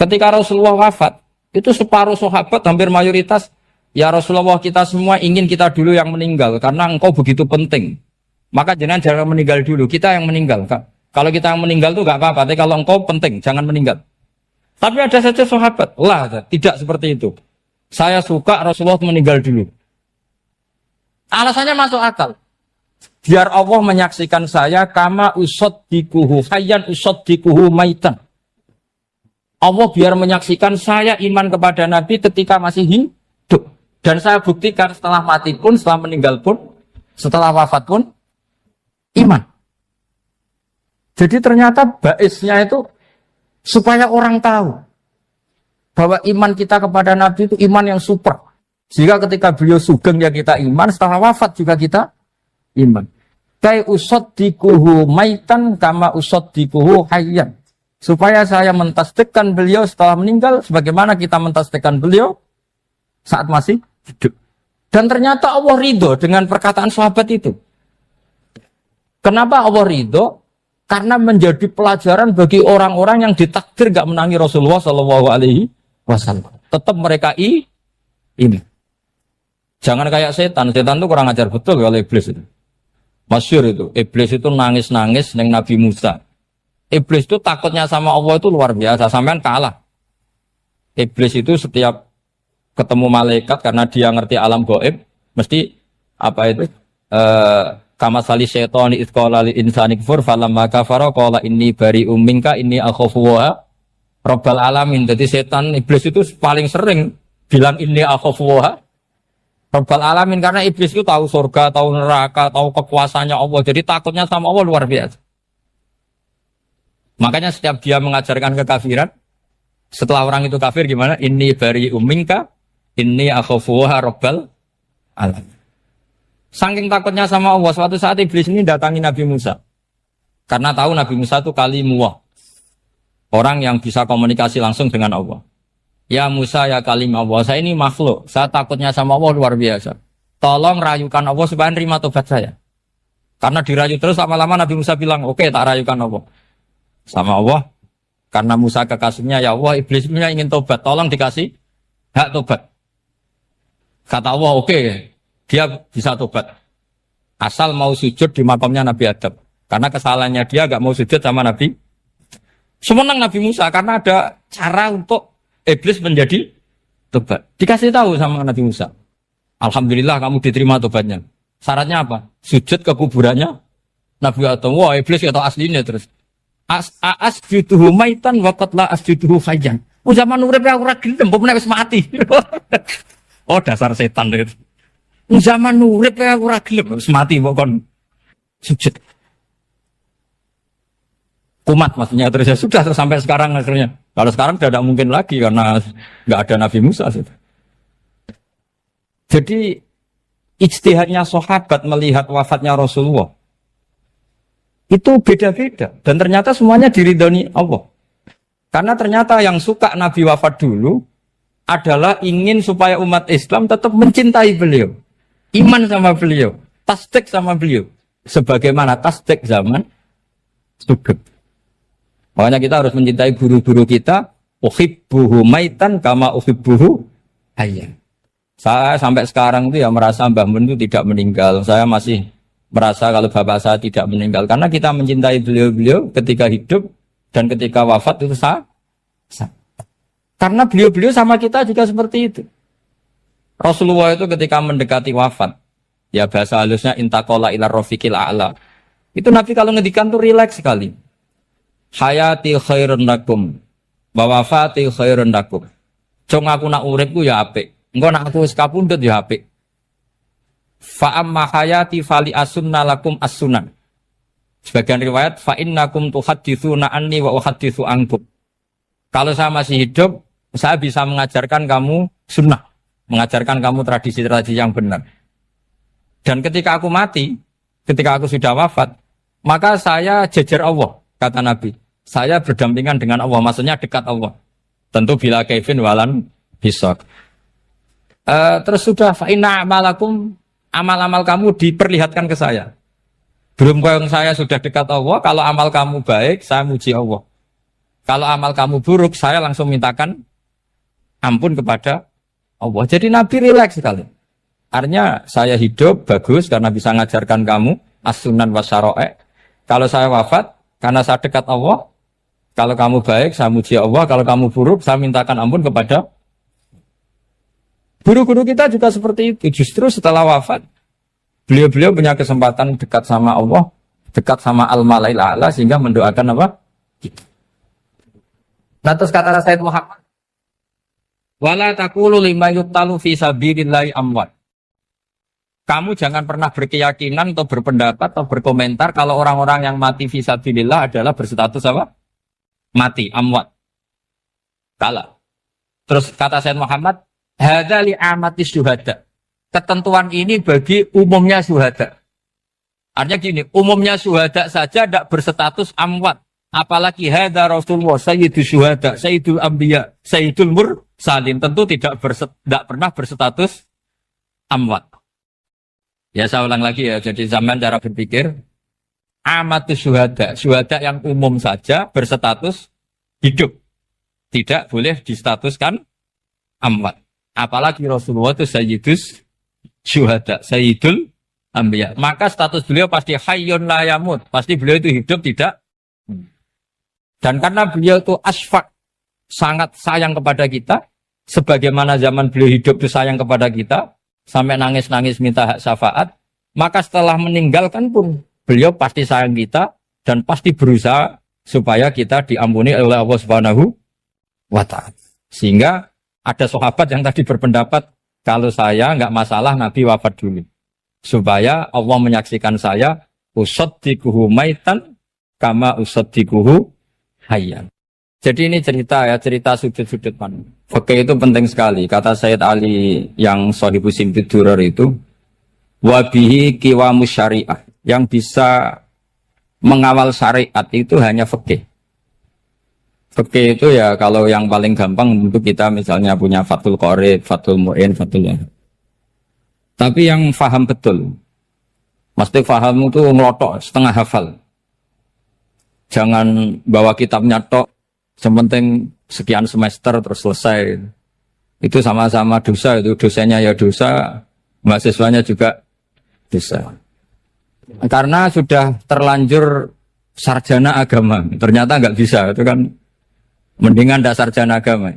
Ketika Rasulullah wafat, itu separuh sahabat hampir mayoritas, ya Rasulullah kita semua ingin kita dulu yang meninggal karena engkau begitu penting. Maka jangan meninggal dulu, kita yang meninggal. Kalau kita yang meninggal itu gak apa-apa, tapi kalau engkau penting, jangan meninggal. Tapi ada saja sahabat, tidak seperti itu. Saya suka Rasulullah meninggal dulu. Alasannya masuk akal. Biar Allah menyaksikan saya kama usaddikuhu hayyan usaddikuhu maitan. Allah biar menyaksikan saya iman kepada Nabi ketika masih hidup. Dan saya buktikan setelah mati pun, setelah meninggal pun, setelah wafat pun, iman. Jadi ternyata baisnya itu supaya orang tahu bahwa iman kita kepada Nabi itu iman yang super. Jika ketika beliau sugeng ya kita iman, setelah wafat juga kita iman. Kai usaddikuhu maitan kama usaddikuhu hayyan. Supaya saya mentasdikkan beliau setelah meninggal sebagaimana kita mentasdikkan beliau saat masih hidup. Dan ternyata Allah ridho dengan perkataan sahabat itu. Kenapa Allah ridho? Karena menjadi pelajaran bagi orang-orang yang ditakdir gak menangi Rasulullah SAW. Tetap mereka ini. Jangan kayak setan. Setan itu kurang ajar betul kalau iblis itu. Masyhur itu. Iblis itu nangis-nangis dengan Nabi Musa. Iblis itu takutnya sama Allah itu luar biasa, sampean kalah. Iblis itu setiap ketemu malaikat karena dia ngerti alam gaib, mesti apa itu? Kama sali syaitani id qala lil insani kfur falamma kafara qala inni bari'um minka inni akhafu wa rabbal alamin. Jadi setan iblis itu paling sering bilang inni akhafu wa rabbal alamin karena iblis itu tahu surga, tahu neraka, tahu kekuasaannya Allah. Jadi takutnya sama Allah luar biasa. Makanya setiap dia mengajarkan kekafiran, setelah orang itu kafir gimana? Inni bari'um minka, inni akhafu wa rabbal alamin. Saking takutnya sama Allah, suatu saat iblis ini datangi Nabi Musa. Karena tahu Nabi Musa itu kalimullah. Orang yang bisa komunikasi langsung dengan Allah. Ya Musa, ya kalim Allah, saya ini makhluk. Saya takutnya sama Allah luar biasa. Tolong rayukan Allah supaya nerima tobat saya. Karena dirayu terus lama-lama Nabi Musa bilang, oke, tak rayukan Allah. Sama Allah, karena Musa kekasihnya, ya Allah, iblis punya ingin tobat, tolong dikasih hak tobat. Kata Allah, oke, dia bisa tobat. Asal mau sujud di makamnya Nabi Adam. Karena kesalahannya dia gak mau sujud sama Nabi. Semenang Nabi Musa, karena ada cara untuk iblis menjadi tobat. Dikasih tahu sama Nabi Musa. Alhamdulillah kamu diterima tobatnya. Syaratnya apa? Sujud ke kuburannya Nabi Adam. Wah, iblis gak tahu aslinya terus. Asjuduhu maitan waqat la asjuduhu hayyan. Zaman urip aku ora gelem, mbok nek wis mati. Oh, dasar setan itu. Zaman urip aku ora gelem, wis mati mbok kon sujud. Kumat maksudnya terus ya sudah sampai sekarang akhirnya. Kalau sekarang tidak mungkin lagi karena enggak ada Nabi Musa. Jadi ijtihadnya sahabat melihat wafatnya Rasulullah itu beda-beda. Dan ternyata semuanya diridhoni Allah. Karena ternyata yang suka Nabi wafat dulu adalah ingin supaya umat Islam tetap mencintai beliau. Iman sama beliau. Tasdik sama beliau. Sebagaimana tasdik zaman sugeng. Makanya kita harus mencintai guru-guru kita. Uhibbuhu maitan kama uhibbuhu hayyan. Saya sampai sekarang itu ya merasa Mbah Mun itu tidak meninggal. Saya masih merasa kalau bapak saya tidak meninggal karena kita mencintai beliau-beliau ketika hidup dan ketika wafat itu sah. Karena beliau-beliau sama kita juga seperti itu. Rasulullah itu ketika mendekati wafat, ya bahasa halusnya intaqala ila rafiqil a'la. Itu Nabi kalau ngedikan tuh rileks sekali. Hayati khairun lakum wa wafati khairun lakum. Cung aku nak uripku ya apik. Engko nak aku wis kapundhut ya apik. Fa amma hayati fali asunna lakum as-sunan. Sebagian riwayat fa innakum tuhadditsuna anni wa uhadditsu ankum. Kalau saya masih hidup, saya bisa mengajarkan kamu sunnah, mengajarkan kamu tradisi-tradisi yang benar. Dan ketika aku mati, ketika aku sudah wafat, maka saya jejer Allah, kata Nabi. Saya berdampingan dengan Allah, maksudnya dekat Allah. Tentu bila kaifin walan hisab. Terus sudah fa inna amalakum, amal-amal kamu diperlihatkan ke saya. Belum yang saya sudah dekat Allah, kalau amal kamu baik, saya muji Allah. Kalau amal kamu buruk, saya langsung mintakan ampun kepada Allah. Jadi Nabi rileks sekali. Artinya saya hidup bagus karena bisa ngajarkan kamu as-sunan wa syara'i'. Kalau saya wafat karena saya dekat Allah. Kalau kamu baik, saya muji Allah. Kalau kamu buruk, saya mintakan ampun kepada. Guru-guru kita juga seperti itu. Justru setelah wafat, beliau-beliau punya kesempatan dekat sama Allah, dekat sama Al-Mala'il A'la, sehingga mendoakan apa? Nah, terus kata Sayyid Muhammad, wala taqulu lima yuqtalu fi sabilillahi amwat. Kamu jangan pernah berkeyakinan atau berpendapat atau berkomentar kalau orang-orang yang mati fi sabilillah adalah berstatus apa? Mati, amwat. Kalah. Terus kata Sayyid Muhammad, hadza li amati syuhada. Ketentuan ini bagi umumnya syuhada. Artinya gini, umumnya syuhada saja tidak berstatus amwat. Apalagi hadza Rasulullah sayyidul syuhada, sayyidul anbiya, sayyidul mursalin, tentu tidak pernah berstatus amwat. Ya saya ulang lagi ya, jadi zaman cara berpikir amatus syuhada, syuhada yang umum saja berstatus hidup, tidak boleh distatuskan amwat. Apalagi Rasulullah itu sayyidus syuhada, sayyidul anbiya. Maka status beliau pasti hayyun la yamut, pasti beliau itu hidup tidak. Dan karena beliau itu asfaq, sangat sayang kepada kita, sebagaimana zaman beliau hidup itu sayang kepada kita, sampai nangis-nangis minta hak syafaat, maka setelah meninggalkan pun beliau pasti sayang kita dan pasti berusaha supaya kita diampuni oleh Allah Subhanahu wa ta'ala. Sehingga ada sahabat yang tadi berpendapat kalau saya nggak masalah Nabi wafat dulu. Supaya Allah menyaksikan saya usaddiquhu maitan kama usaddiquhu hayyan. Jadi ini cerita ya, cerita sudut-sudut mana. Fikih itu penting sekali. Kata Sayyid Ali yang Shahibus Simtud Durar itu, wabihi qiwamus syariah. Yang bisa mengawal syariat itu hanya fikih. Fikih itu ya kalau yang paling gampang untuk kita misalnya punya Fathul Qorib, Fathul Mu'in, Fathul Wahab. Tapi yang faham betul, mesti faham itu ngelotok, setengah hafal. Jangan bawa kitabnya tok, sementing sekian semester terus selesai. Itu sama-sama dosa, itu dosanya ya dosa, mahasiswanya juga dosa. Karena sudah terlanjur sarjana agama, ternyata nggak bisa, itu kan mendingan ndak sarjana agama.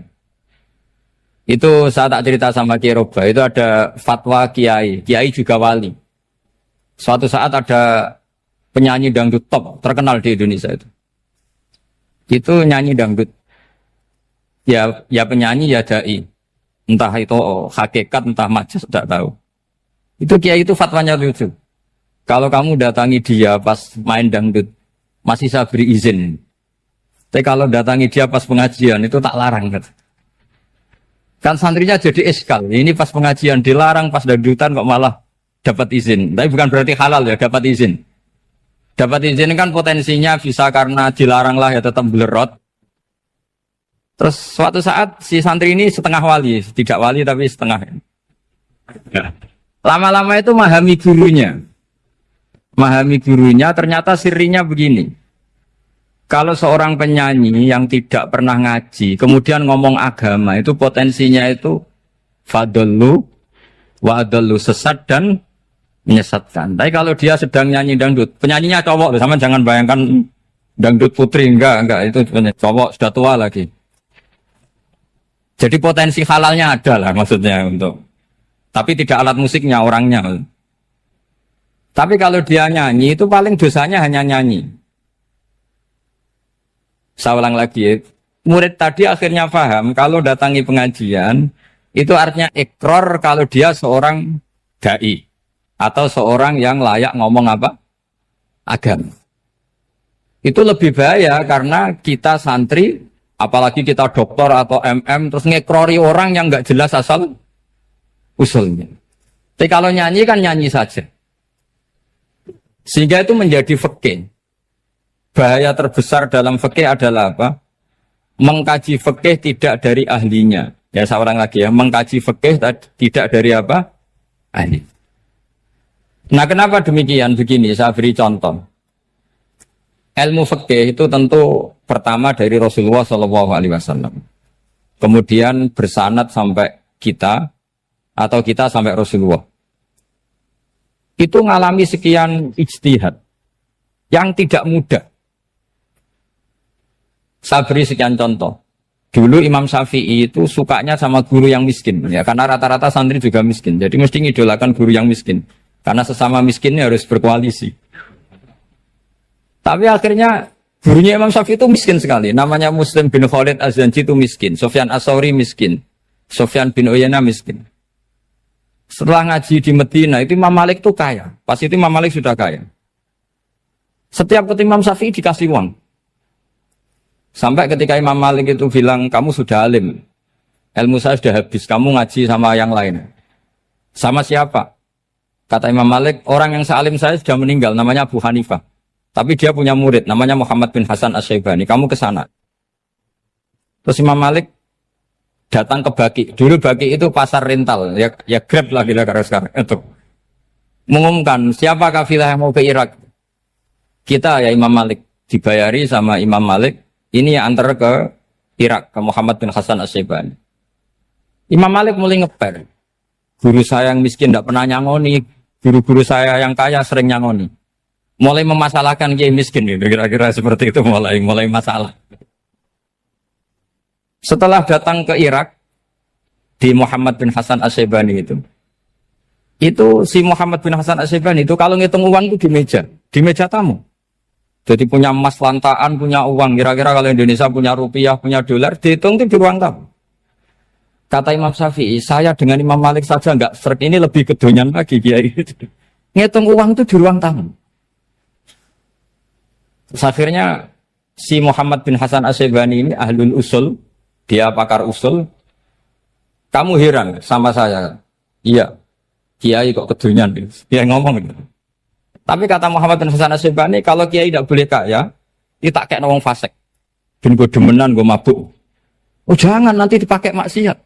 Itu saya tak cerita sama Kiai Roba, itu ada fatwa kiai juga wali. Suatu saat ada penyanyi dangdut top terkenal di Indonesia itu nyanyi dangdut. Ya penyanyi ya dai. Entah itu hakikat entah majas tidak tahu. Itu kiai itu fatwanya lucu. Kalau kamu datangi dia pas main dangdut masih saya beri izin. Tapi kalau datangi dia pas pengajian itu tak larang kan. Kan santrinya jadi eskal. Ini pas pengajian dilarang, pas dangdutan kok malah dapat izin. Tapi bukan berarti halal ya, dapat izin. Dapat izin kan potensinya bisa karena dilarang lah ya tetap belerot. Terus suatu saat si santri ini setengah wali, tidak wali tapi setengah. Ya. Lama-lama itu memahami gurunya. Memahami gurunya ternyata sirinya begini. Kalau seorang penyanyi yang tidak pernah ngaji, kemudian ngomong agama, itu potensinya itu fadallu wa adallu, sesat dan menyesatkan. Tapi kalau dia sedang nyanyi dangdut, penyanyinya cowok, sama jangan bayangkan dangdut putri, enggak, itu cowok sudah tua lagi. Jadi potensi halalnya ada lah maksudnya untuk, tapi tidak alat musiknya, orangnya. Tapi kalau dia nyanyi, itu paling dosanya hanya nyanyi. Saya ulang lagi, murid tadi akhirnya paham kalau datangi pengajian itu artinya ikrar kalau dia seorang dai atau seorang yang layak ngomong apa? Agama. Itu lebih bahaya karena kita santri, apalagi kita doktor atau MM terus ngekrori orang yang nggak jelas asal usulnya. Tapi kalau nyanyi kan nyanyi saja. Sehingga itu menjadi fikih. Bahaya terbesar dalam fikih adalah apa? Mengkaji fikih tidak dari ahlinya. Ya saya ulang lagi ya, mengkaji fikih tidak dari apa? Ahli. Nah kenapa demikian? Begini, saya beri contoh. Ilmu fikih itu tentu pertama dari Rasulullah Shallallahu Alaihi Wasallam, kemudian bersanad sampai kita atau kita sampai Rasulullah. Itu ngalami sekian ijtihad yang tidak mudah. Saya beri sekian contoh. Dulu Imam Syafi'i itu sukanya sama guru yang miskin, ya karena rata-rata santri juga miskin. Jadi mesti ngidolakan guru yang miskin, karena sesama miskinnya harus berkoalisi. Tapi akhirnya gurunya Imam Syafi'i itu miskin sekali. Namanya Muslim bin Khalid Az-Zanji itu miskin. Sufyan As-Tsauri miskin. Sufyan bin Uyainah miskin. Setelah ngaji di Medina itu Imam Malik itu kaya. Pas itu Imam Malik sudah kaya. Setiap ketemu Imam Syafi'i dikasih uang. Sampai ketika Imam Malik itu bilang, kamu sudah alim. Ilmu saya sudah habis. Kamu ngaji sama yang lain. Sama siapa? Kata Imam Malik, orang yang sealim saya sudah meninggal. Namanya Abu Hanifah. Tapi dia punya murid, namanya Muhammad bin Hasan Asy-Syaibani. Kamu ke sana. Terus Imam Malik datang ke Baki. Dulu Baki itu pasar rental, ya Grab lah kira-kira sekarang. Itu mengumumkan siapa kafilah yang mau ke Irak. Kita ya Imam Malik dibayari sama Imam Malik. Ini yang antar ke Irak, ke Muhammad bin Hasan Asy-Syaibani. Imam Malik mulai ngeper. Guru saya yang miskin tidak pernah nyangoni. Guru-guru saya yang kaya sering nyangoni. Mulai memasalahkan kiai miskin gitu, kira-kira seperti itu mulai masalah. Setelah datang ke Irak di Muhammad bin Hasan Asy-Syaibani itu si Muhammad bin Hasan Asy-Syaibani itu kalau ngitung uang itu di meja tamu. Jadi punya emas lantaan, punya uang. Kira-kira kalau Indonesia punya rupiah, punya dolar, dihitung itu di ruang tamu. Kata Imam Syafi'i, saya dengan Imam Malik saja enggak seret, ini lebih kedonyan lagi kiai. Ngitung uang itu di ruang tamu. Terus akhirnya si Muhammad bin Hasan Asy-Syaibani ini ahlul usul, dia pakar usul. Kamu heran sama saya? Iya, kiai kok kedunyan. Dia ngomong gitu. Tapi kata Muhammad bin Hasan Asy-Syaibani, kalau kiai tidak boleh kaya, dia tak kayak wong fasik. Ben gue demenan, gue mabuk. Oh jangan, nanti dipakai maksiat.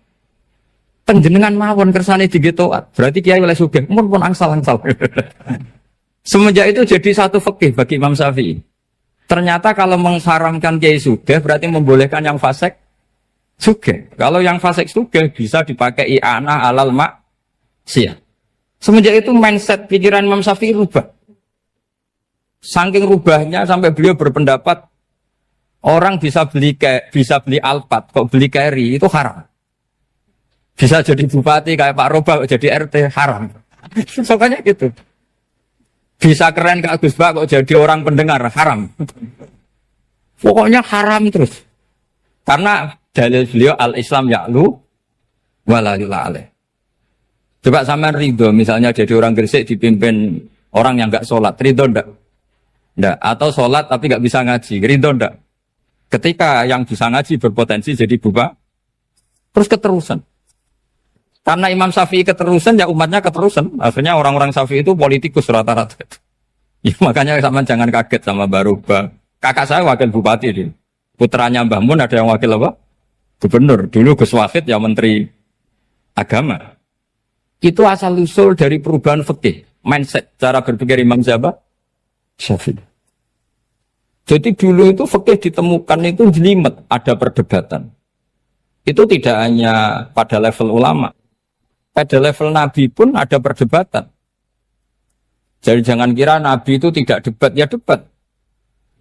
Penjenengan mawon kersane digetoat. Berarti kiai oleh sugih, pun angsal-angsal. Semenjak itu jadi satu fikih bagi Imam Syafi'i. Ternyata kalau mengharamkan kiai sugih berarti membolehkan yang fasik sugih. Kalau yang fasik sugih bisa dipakai i'anah alal maksiyah. Semenjak itu mindset pikiran Imam Syafi'i rubah. Saking rubahnya sampai beliau berpendapat orang bisa beli Alphard, kok beli carry itu haram. Bisa jadi bupati kayak Pak Roba, jadi RT haram. Soalnya gitu. Bisa keren ke Agus Bak kok jadi orang pendengar haram. Pokoknya haram terus. Karena dalil beliau al-Islam ya'lu wala yula'aleh. Coba sampean ridho misalnya jadi orang Gresik dipimpin orang yang enggak sholat, ridho ndak? Ndak. Atau sholat tapi enggak bisa ngaji, ridho ndak? Ketika yang bisa ngaji berpotensi jadi buba, terus keterusan. Karena Imam Syafi'i keterusan, ya umatnya keterusan. Akhirnya orang-orang Syafi'i itu politikus rata-rata. Ya, makanya sama jangan kaget sama Baruba. Kakak saya wakil bupati dia. Putranya Mbah Mun ada yang wakil apa? Gubernur. Dulu Gus Wahid ya menteri agama. Itu asal usul dari perubahan fikih, mindset, cara berpikir Imam Syafi'i. Jadi dulu itu fikih ditemukan itu jelimet, ada perdebatan. Itu tidak hanya pada level ulama. Pada level Nabi pun ada perdebatan. Jadi jangan kira Nabi itu tidak debat, ya debat.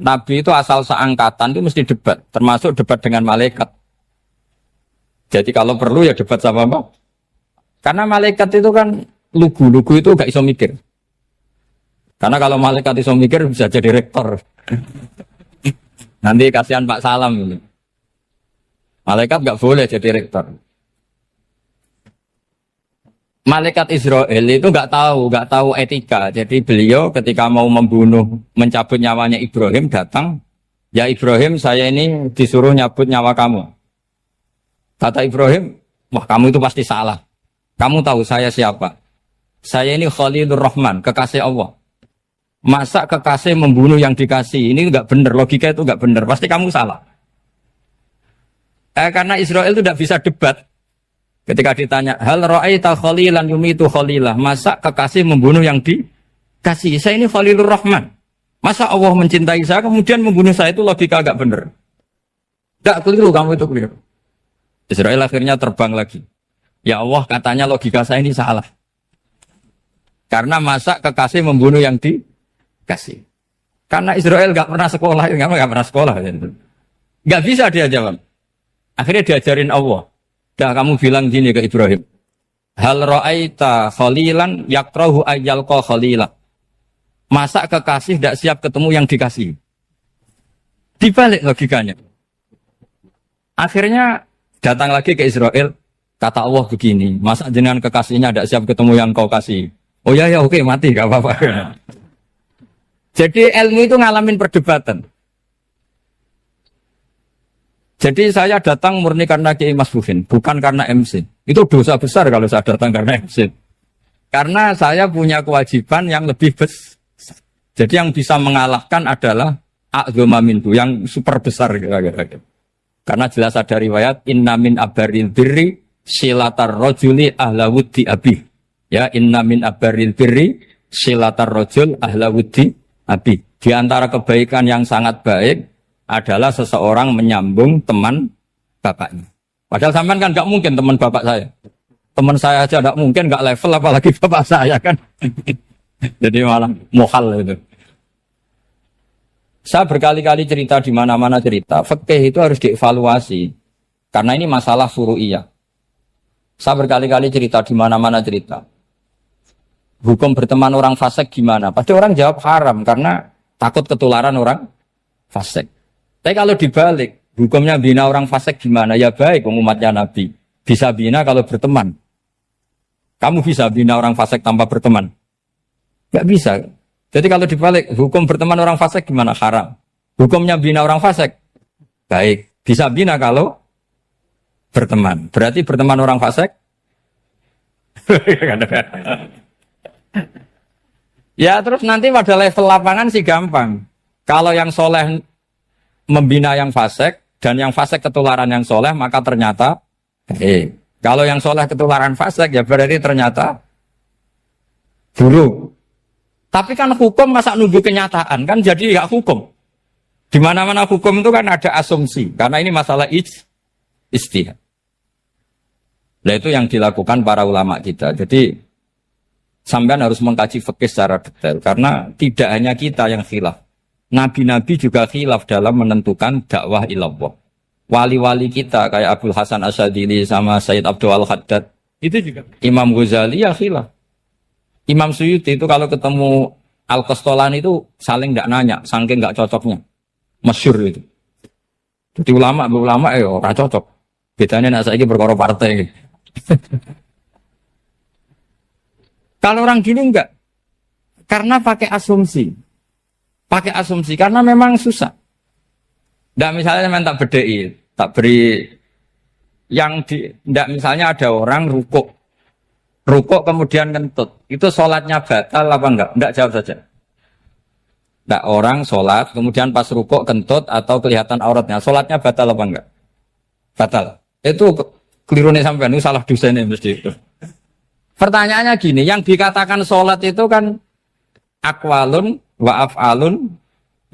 Nabi itu asal seangkatan itu mesti debat, termasuk debat dengan malaikat. Jadi kalau perlu ya debat sama apa? Karena malaikat itu kan lugu itu gak iso mikir. Karena kalau malaikat iso mikir bisa jadi rektor. Nanti kasihan Pak Salam ini. Malaikat gak boleh jadi rektor. Malaikat Israel itu nggak tahu etika. Jadi beliau ketika mau membunuh, mencabut nyawanya Ibrahim datang, ya Ibrahim saya ini disuruh nyabut nyawa kamu. Kata Ibrahim, wah kamu itu pasti salah. Kamu tahu saya siapa? Saya ini Khalilur Rahman, kekasih Allah. Masa kekasih membunuh yang dikasih? Ini nggak benar, logika itu nggak benar. Pasti kamu salah. Karena Israel itu tidak bisa debat. Ketika ditanya, hal ra'aita khalilan yumitu khalilah, masa kekasih membunuh yang dikasih? Saya ini Khalilur Rahman. Masa Allah mencintai saya kemudian membunuh saya, itu logika agak benar. Tidak keliru, kamu itu keliru. Israel akhirnya terbang lagi. Ya Allah, katanya logika saya ini salah. Karena masa kekasih membunuh yang dikasih. Karena Israel nggak pernah sekolah, nggak pernah sekolah. Nggak bisa dia jawab. Akhirnya diajarin Allah. Dah kamu bilang gini ke Ibrahim. Hal ra'aita khalilan yakrahu ayyalqa khalila. Masa kekasih tidak siap ketemu yang dikasih. Dibalik logikanya. Akhirnya datang lagi ke Israel. Kata Allah begini. Masa jenengan kekasihnya tidak siap ketemu yang kau kasih. Oh ya oke, mati gak apa-apa. Jadi ilmu itu ngalamin perdebatan. Jadi saya datang murni karena Kiai Mas Buhin, bukan karena MC. Itu dosa besar kalau saya datang karena MC. Karena saya punya kewajiban yang lebih besar. Jadi yang bisa mengalahkan adalah a'dzama minhu, yang super besar kira-kira. Karena jelas ada riwayat inna min abaril birri silatar rajuli ahla wuddi abi. Ya, inna min abaril birri silatar rajul ahla wuddi abi. Di antara kebaikan yang sangat baik adalah seseorang menyambung teman bapaknya. Padahal sampean kan nggak mungkin teman bapak saya. Teman saya aja nggak mungkin, nggak level apalagi bapak saya kan. Jadi malah mohal itu. Saya berkali-kali cerita di mana-mana cerita, fikih itu harus dievaluasi. Karena ini masalah furu'iyah. Saya berkali-kali cerita di mana-mana cerita. Hukum berteman orang fasik gimana? Pasti orang jawab haram karena takut ketularan orang fasik. Tapi kalau dibalik, hukumnya bina orang fasik gimana? Ya baik, umatnya Nabi. Bisa bina kalau berteman. Kamu bisa bina orang fasik tanpa berteman? Gak bisa. Jadi kalau dibalik, hukum berteman orang fasik gimana? Haram. Hukumnya bina orang fasik? Baik. Bisa bina kalau berteman. Berarti berteman orang fasik? Ya terus nanti pada level lapangan sih gampang. Kalau yang soleh membina yang fasik, dan yang fasik ketularan yang soleh, maka ternyata kalau yang soleh ketularan fasik, ya berarti ternyata buruk. Tapi kan hukum masa nunggu kenyataan, kan jadi gak hukum. Di mana-mana hukum itu kan ada asumsi, karena ini masalah ijtihad. Nah itu yang dilakukan para ulama kita. Jadi sampean harus mengkaji fikih secara detail, karena tidak hanya kita yang khilaf. Nabi-nabi juga khilaf dalam menentukan dakwah ilallah. Wali-wali kita kayak Abdul Hasan Asyadili sama Sayyid Abdul Al-Haddad, itu juga. Imam Ghazali ya khilaf. Imam Suyuti itu kalau ketemu Al-Qastolani itu saling tidak nanya, saking nggak cocoknya. Masyhur itu. Jadi ulama ora cocok. Bedanya nak saiki perkara partai. Kalau orang gini enggak. Karena pakai asumsi. Pakai asumsi karena memang susah. Enggak misalnya memang tak bedai, tak beri yang di enggak misalnya ada orang rukuk kemudian kentut. Itu sholatnya batal apa enggak? Enggak, jawab saja. Enggak, orang sholat kemudian pas rukuk kentut atau kelihatan auratnya, sholatnya batal apa enggak? Batal. Itu keliru nih sampean, itu salah dosennya mesti itu. Pertanyaannya gini, yang dikatakan sholat itu kan aqwalun wa af'alun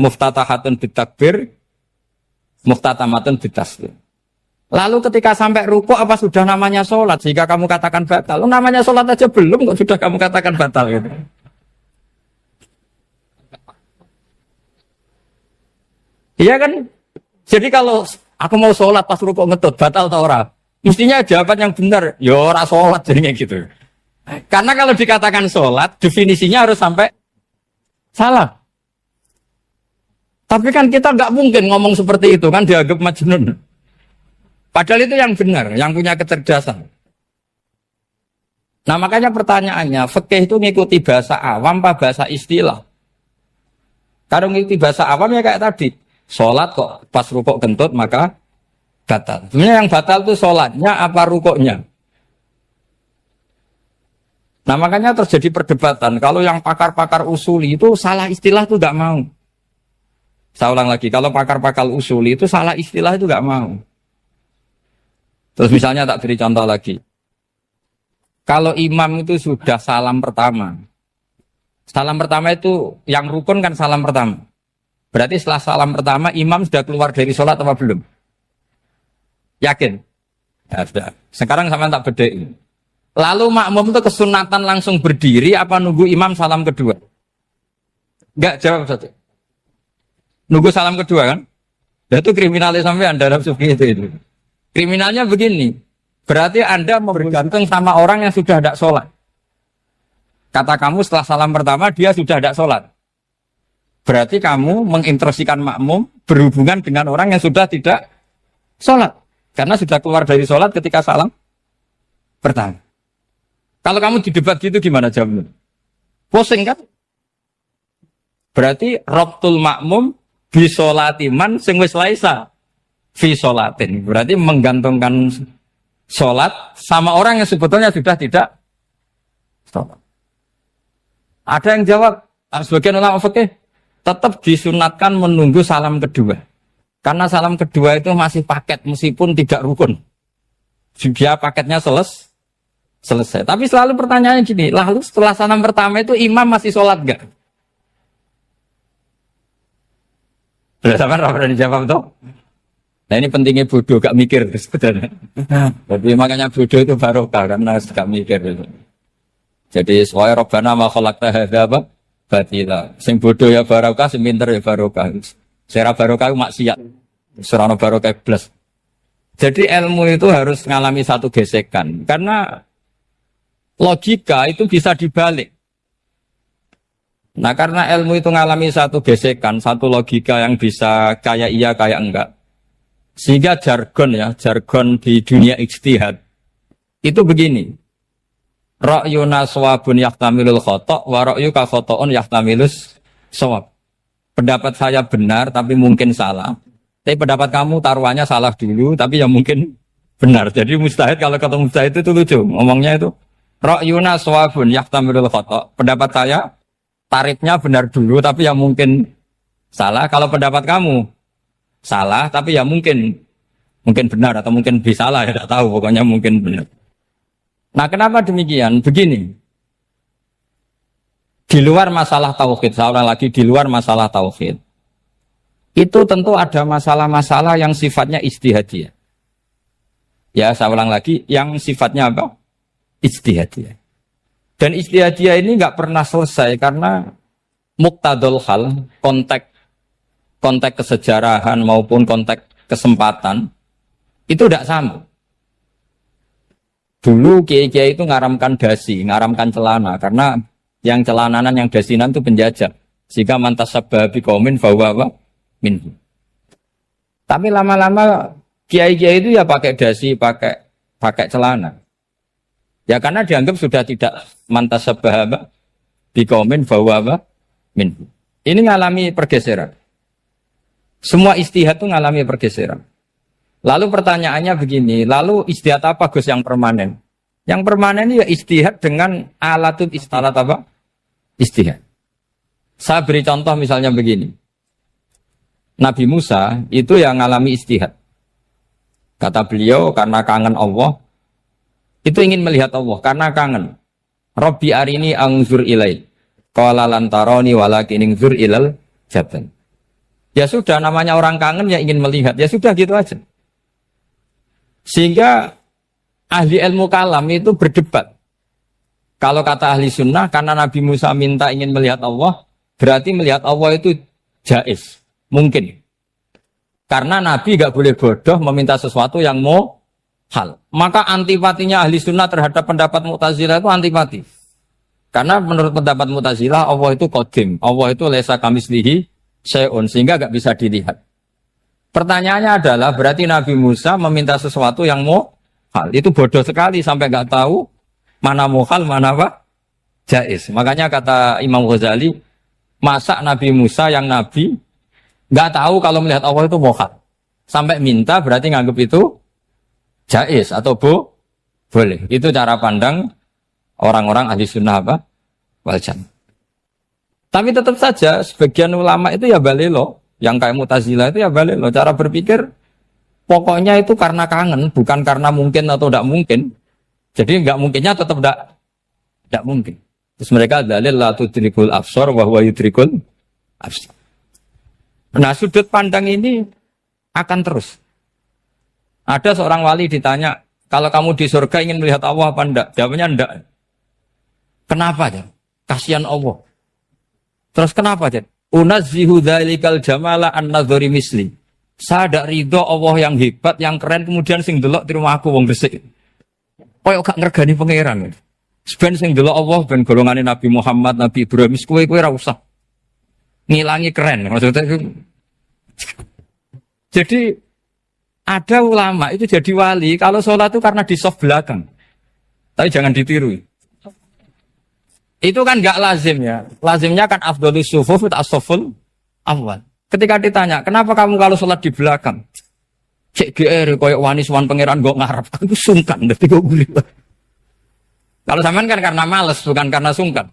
muftatahatun bitakbir muftatamatun bitaslim. Lalu ketika sampai rukuk apa sudah namanya sholat jika kamu katakan batal? Namanya sholat aja belum kok sudah kamu katakan batal gitu. Iya kan? Jadi kalau aku mau sholat pas rukuk ngetut batal atau ora? Mestinya jawaban yang benar, ya ora sholat jadinya gitu. Karena kalau dikatakan sholat definisinya harus sampai salah. Tapi kan kita nggak mungkin ngomong seperti itu kan dianggap majnun. Padahal itu yang benar, yang punya kecerdasan. Nah makanya pertanyaannya, fikih itu ngikuti bahasa awam apa bahasa istilah? Kalau ngikuti bahasa awam ya kayak tadi, sholat kok pas rukuk kentut maka batal. Sebenarnya yang batal itu sholatnya apa rukuknya? Nah makanya terjadi perdebatan. Kalau yang pakar-pakar usuli itu salah istilah itu nggak mau. Saya ulang lagi, kalau pakar-pakar usuli itu salah istilah itu nggak mau. Terus misalnya tak beri contoh lagi. Kalau imam itu sudah salam pertama, Salam pertama itu yang rukun kan salam pertama. Berarti setelah salam pertama imam sudah keluar dari sholat apa belum? Yakin? Ya sudah. Sekarang sama tak bedain. Lalu makmum itu kesunatan langsung berdiri apa nunggu imam salam kedua? Enggak, jawab satu. Nunggu salam kedua kan? Ya itu kriminalis sampai Anda dalam sufi itu. Kriminalnya begini. Berarti Anda bergantung sama orang yang sudah tidak sholat. Kata kamu setelah salam pertama dia sudah tidak sholat. Berarti kamu menginstruksikan makmum berhubungan dengan orang yang sudah tidak sholat. Karena sudah keluar dari sholat ketika salam pertama. Kalau kamu di debat gitu gimana jawabnya? Pusing kan? Berarti Rabtul makmum bisolatiman sing wis laisa fi sholatin. Berarti menggantungkan sholat sama orang yang sebetulnya sudah tidak sholat. Ada yang jawab, sebagian ulama fikih tetap disunatkan menunggu salam kedua. Karena salam kedua itu masih paket meskipun tidak rukun. Dia paketnya selesai. Tapi selalu pertanyaannya gini, lalu setelah salam pertama itu imam masih sholat enggak? Sudah sampai apa dijawab toh? Nah ini pentingnya bodoh, gak mikir sebenarnya. Jadi makanya bodoh itu barokah karena gak mikir itu. Jadi soalnya Rabbana ma khalaqta hadza apa? Batila. Sing bodoh ya barokah, sing pinter ya barokah. Sira barokah itu maksiat. Surana barokah plus. Jadi ilmu itu harus mengalami satu gesekan karena logika itu bisa dibalik. Nah karena ilmu itu mengalami satu gesekan, satu logika yang bisa kayak iya kayak enggak. Sehingga jargon di dunia ijtihad itu begini. Ra'yuna shawabun yahtamilul khata' wa ra'yuka khata'un yahtamilus shawab. Pendapat saya benar tapi mungkin salah. Tapi pendapat kamu taruhannya salah dulu tapi ya mungkin benar. Jadi mustahid kalau kata mustahid itu lucu. Ngomongnya itu ra'yuna shawabun yahtamilul khata'. Pendapat saya tarifnya benar dulu tapi ya mungkin salah. Kalau pendapat kamu salah tapi ya mungkin benar atau mungkin bisa salah ya tidak tahu pokoknya mungkin benar. Nah kenapa demikian? Begini, di luar masalah tauhid, saya ulang lagi di luar masalah tauhid, itu tentu ada masalah-masalah yang sifatnya ijtihadiyah. Ya saya ulang lagi, yang sifatnya apa? Ijtihadiyah. Dan ijtihadiyah ini nggak pernah selesai karena muqtadul hal, konteks kesejarahan maupun konteks kesempatan itu tidak sama. Dulu kiai-kiai itu ngaramkan dasi, ngaramkan celana karena yang celananan yang dasinan itu penjajah. Sehingga mantas sababi kaumin bahwa minhu. Tapi lama-lama kiai-kiai itu ya pakai dasi, pakai celana. Ya karena dianggap sudah tidak mantas sababi kaumin bahwa minhu. Ini ngalami pergeseran. Semua istihad itu ngalami pergeseran. Lalu pertanyaannya begini, lalu istihad apa Gus yang permanen? Yang permanen ya istihad dengan alatut istihad apa? Istihad. Saya beri contoh misalnya begini. Nabi Musa itu yang ngalami istihad. Kata beliau karena kangen Allah, itu ingin melihat Allah karena kangen. Rabbi arini anzur ilai. Qala lan tarani walakin anzur ilal jabal. Ya sudah namanya orang kangen ya ingin melihat. Ya sudah gitu aja. Sehingga ahli ilmu kalam itu berdebat. Kalau kata ahli sunnah, karena Nabi Musa minta ingin melihat Allah, berarti melihat Allah itu jaiz, mungkin. Karena Nabi gak boleh bodoh meminta sesuatu yang hal. Maka antipatinya ahli sunnah terhadap pendapat Mu'tazilah itu antipati. Karena menurut pendapat Mu'tazilah, Allah itu qadim, Allah itu laisa kamislihi syai'un, sehingga gak bisa dilihat. Pertanyaannya adalah berarti Nabi Musa meminta sesuatu yang hal. Itu bodoh sekali sampai nggak tahu mana hal, mana apa? Jaiz. Makanya kata Imam Ghazali, masa Nabi Musa yang Nabi nggak tahu kalau melihat Allah itu hal. Sampai minta berarti nganggap itu jaiz atau boleh. Itu cara pandang orang-orang ahli sunnah apa? Wal jamaah. Tapi tetap saja sebagian ulama itu ya balelo. Yang kayak Mu'tazilah itu ya balik loh. Cara berpikir pokoknya itu karena kangen, bukan karena mungkin atau tidak mungkin. Jadi nggak mungkinnya tetap tidak mungkin. Terus mereka dalil la tudrikul absar wa huwa yudrikul absar. Nah, sudut pandang ini akan terus. Ada seorang wali ditanya, kalau kamu di surga ingin melihat Allah apa enggak? Jawabnya enggak. Kenapa ya? Kasihan Allah. Terus kenapa ya? Unazzihu dzalikal jamala an-nadhari misli. Saya tidak ridho Allah yang hebat, yang keren, kemudian sing delok di rumah aku wong resik. Koyo gak ngergani pangeran. Seben sing delok Allah ben golongane Nabi Muhammad, Nabi Ibrahim, kowe ora usah ngilangi keren. Maksudnya itu. Jadi ada ulama itu jadi wali kalau sholat itu karena di soft belakang. Tapi jangan ditiru. Itu kan gak lazim ya. Lazimnya kan afdhalus sufuf as-saful awal. Ketika ditanya, kenapa kamu kalau sholat di belakang? Cek GR, koyok wani suwan pangeran gak ngarep. Aku sungkan, berarti gue gulit. Kalau zaman kan karena males, bukan karena sungkan.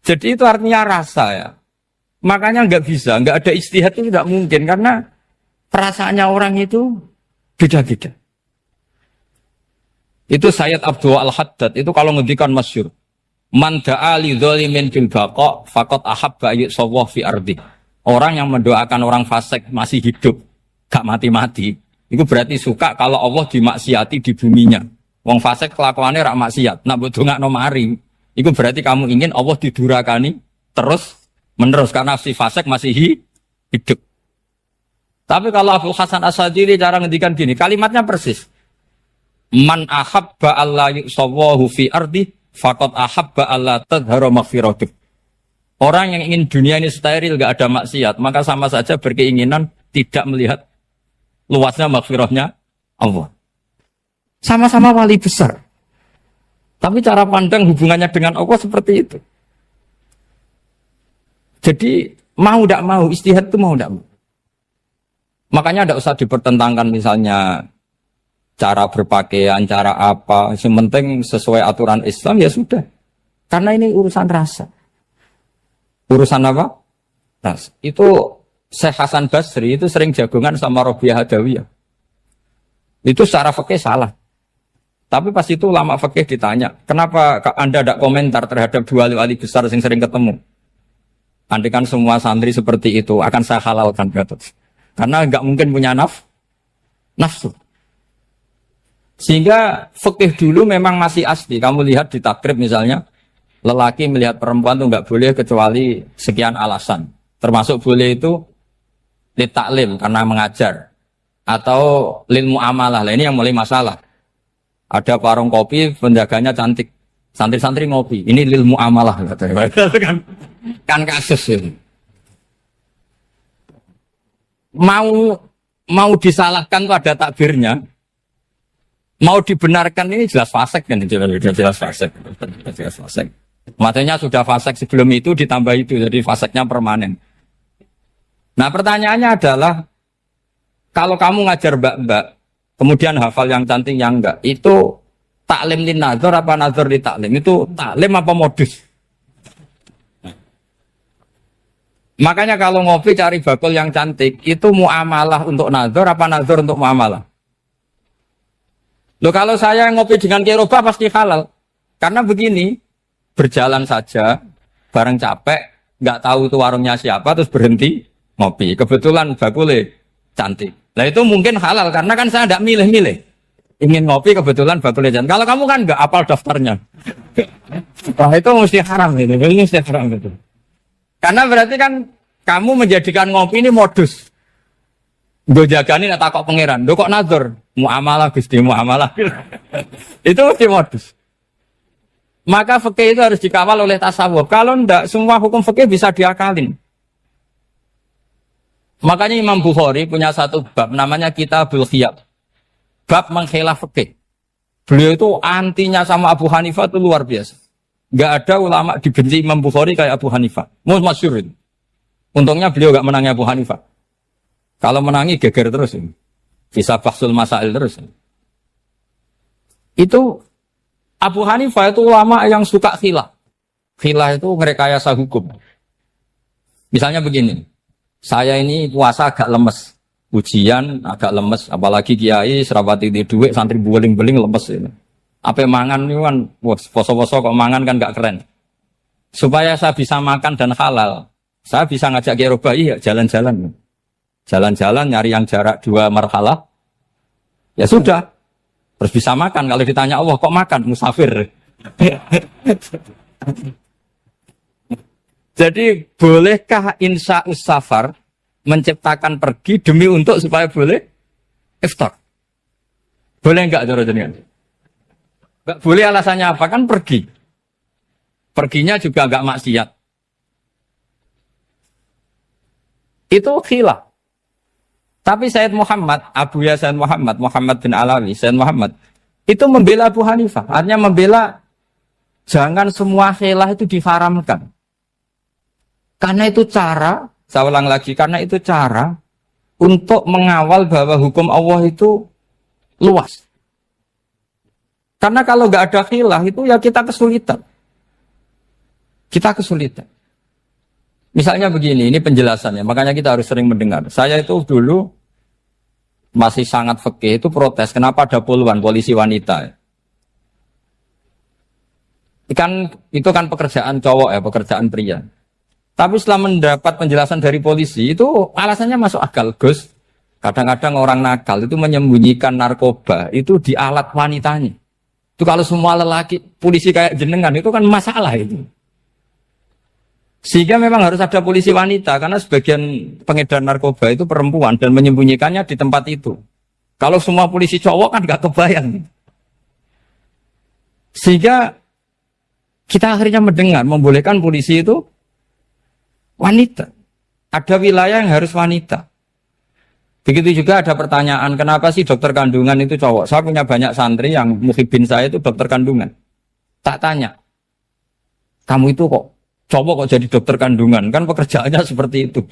Jadi itu artinya rasa ya. Makanya nggak bisa, nggak ada ijtihad itu tidak mungkin. Karena perasaannya orang itu beda-beda. Itu Sayyid Abdul Al-Haddad, itu kalau ngendikan masyhur. Man da'a li dzalimin bil baqa faqad ahabba yu'sawwa fi ardi. Orang yang mendoakan orang fasik masih hidup, gak mati-mati, itu berarti suka kalau Allah dimaksiati di buminya. Wong fasik kelakuannya rak maksiat, nak mbok dongakno mari. Itu berarti kamu ingin Allah didurakani terus menerus karena si fasik masih hidup. Tapi kalau Abu Hasan As-Sadili cara ngendikan gini, kalimatnya persis. Man ahabba alla yu'sawwahu fi ardi faqad ahabba alla tadhara maghfiratuh. Orang yang ingin dunia ini steril, gak ada maksiat, maka sama saja berkeinginan tidak melihat luasnya maghfirahnya Allah. Sama-sama wali besar. Tapi cara pandang hubungannya dengan Allah seperti itu. Jadi mau tidak mau, ijtihad itu mau tidak mau. Makanya tidak usah dipertentangkan misalnya cara berpakaian, cara apa. Yang penting sesuai aturan Islam ya sudah. Karena ini urusan rasa. Urusan apa? Rasa. Itu Syekh Hasan Basri itu sering jagongan sama Robiah Hadawiyah. Itu secara fikih salah. Tapi pas itu ulama fikih ditanya, kenapa Anda tidak komentar terhadap dua wali besar yang sering ketemu? Andai kan semua santri seperti itu, akan saya halalkan. Karena nggak mungkin punya nafsu. Sehingga fikih dulu memang masih asli. Kamu lihat di takrib misalnya, lelaki melihat perempuan itu nggak boleh kecuali sekian alasan. Termasuk boleh itu litaklim karena mengajar. Atau lil muamalah. Ini yang mulai masalah. Ada warung kopi, penjaganya cantik. Santri-santri ngopi. Ini lil muamalah. Kan kasus ini. Mau disalahkan tuh ada takbirnya. Mau dibenarkan ini jelas fasik kan? Jelas fasik. Jelas fasik. Maksudnya sudah fasik sebelum itu ditambah itu. Jadi fasiknya permanen. Nah pertanyaannya adalah, kalau kamu ngajar mbak-mbak, kemudian hafal yang cantik yang enggak, itu taklim lin nazar apa nazar li taklim? Itu taklim apa modus? Makanya kalau ngopi cari bakul yang cantik, itu muamalah untuk nazar apa nazar untuk muamalah? Loh kalau saya ngopi dengan kiroba pasti halal. Karena begini, berjalan saja, bareng capek, nggak tahu itu warungnya siapa, terus berhenti ngopi. Kebetulan bakulnya cantik. Nah itu mungkin halal, karena kan saya tidak milih-milih. Ingin ngopi kebetulan bakulnya cantik. Kalau kamu kan nggak apal daftarnya. Wah itu mesti haram itu, ini mesti haram itu. Karena berarti kan kamu menjadikan ngopi ini modus. Gue jaganin tak kok pangeran. Gue kok nazar muamalah Gusti muamalah. Itu mesti modus. Maka fikih itu harus dikawal oleh tasawuf. Kalau enggak, semua hukum fikih bisa diakalin. Makanya Imam Bukhari punya satu bab namanya Kitabul Khiyab. Bab mengkhilaf fikih. Beliau itu antinya sama Abu Hanifah itu luar biasa. Enggak ada ulama dibenci Imam Bukhari kayak Abu Hanifah. Masyhur itu. Untungnya beliau enggak menangi Abu Hanifah. Kalau menangi geger terus ini. Bisa bahsul masail terus. Itu Abu Hanifah itu ulama yang suka khilah. Khilah itu ngerekayasa hukum. Misalnya begini. Saya ini puasa agak lemes. Ujian agak lemes. Apalagi kiai, serapati di duit, santri beling-beling lemes ini. Apa mangan itu kan, poso-poso kok mangan kan gak keren. Supaya saya bisa makan dan halal, saya bisa ngajak Kiai Robai ya jalan-jalan. Jalan-jalan nyari yang jarak 2 marhalah. Ya sudah. Terus bisa makan. Kalau ditanya Allah kok makan? Musafir. Jadi bolehkah insa'us safar menciptakan pergi demi untuk supaya boleh iftar? Boleh enggak cara jenengan? Enggak boleh, alasannya apa? Kan pergi. Perginya juga enggak maksiat. Itu khilaf. Tapi Sayyid Muhammad, Abu Ya Sayyid Muhammad, Muhammad bin Alawi, Sayyid Muhammad, itu membela Abu Hanifah. Artinya membela jangan semua khilaf itu diharamkan. Karena itu cara, saya ulang lagi, karena itu cara untuk mengawal bahwa hukum Allah itu luas. Karena kalau nggak ada khilaf itu ya kita kesulitan. Kita kesulitan. Misalnya begini, ini penjelasannya, makanya kita harus sering mendengar. Saya itu dulu masih sangat fikih itu protes, kenapa ada puluhan polisi wanita? Itu kan pekerjaan cowok ya, pekerjaan pria. Tapi setelah mendapat penjelasan dari polisi, itu alasannya masuk akal, Gus. Kadang-kadang orang nakal itu menyembunyikan narkoba, itu di alat wanitanya. Itu kalau semua lelaki, polisi kayak jenengan, itu kan masalah itu. Sehingga memang harus ada polisi wanita, karena sebagian pengedar narkoba itu perempuan dan menyembunyikannya di tempat itu. Kalau semua polisi cowok kan gak kebayang. Sehingga kita akhirnya mendengar, membolehkan polisi itu wanita. Ada wilayah yang harus wanita. Begitu juga ada pertanyaan, kenapa sih dokter kandungan itu cowok? Saya punya banyak santri yang muhibin saya itu dokter kandungan. Tak tanya, kamu itu kok cowok kok jadi dokter kandungan? Kan pekerjaannya seperti itu.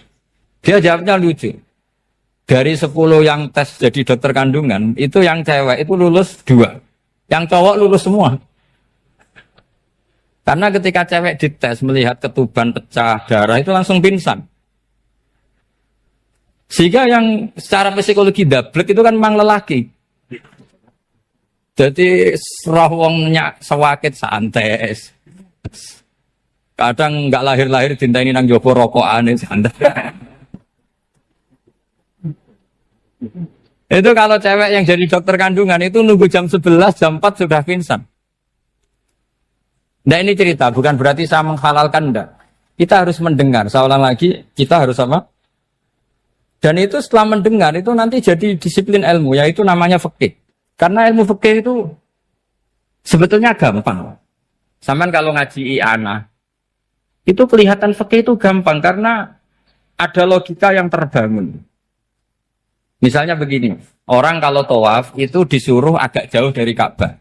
Dia jawabnya lucu. Dari 10 yang tes jadi dokter kandungan, itu yang cewek itu lulus 2. Yang cowok lulus semua. Karena ketika cewek dites melihat ketuban pecah darah itu langsung pingsan. Sehingga yang secara psikologi dablek itu kan memang lelaki. Jadi serawongnya sewakit santes. Kadang nggak lahir-lahir dinteni nang jopo rokokane santai. Itu kalau cewek yang jadi dokter kandungan itu nunggu jam 11, jam 4 sudah pingsan. Nah ini cerita, bukan berarti saya menghalalkan, enggak. Kita harus mendengar, saya ulang lagi, kita harus apa? Dan itu setelah mendengar, itu nanti jadi disiplin ilmu, yaitu namanya fikih. Karena ilmu fikih itu sebetulnya gampang. Sampai kalau ngaji i'anah, itu kelihatan fikih itu gampang, karena ada logika yang terbangun. Misalnya begini, orang kalau tawaf itu disuruh agak jauh dari Ka'bah.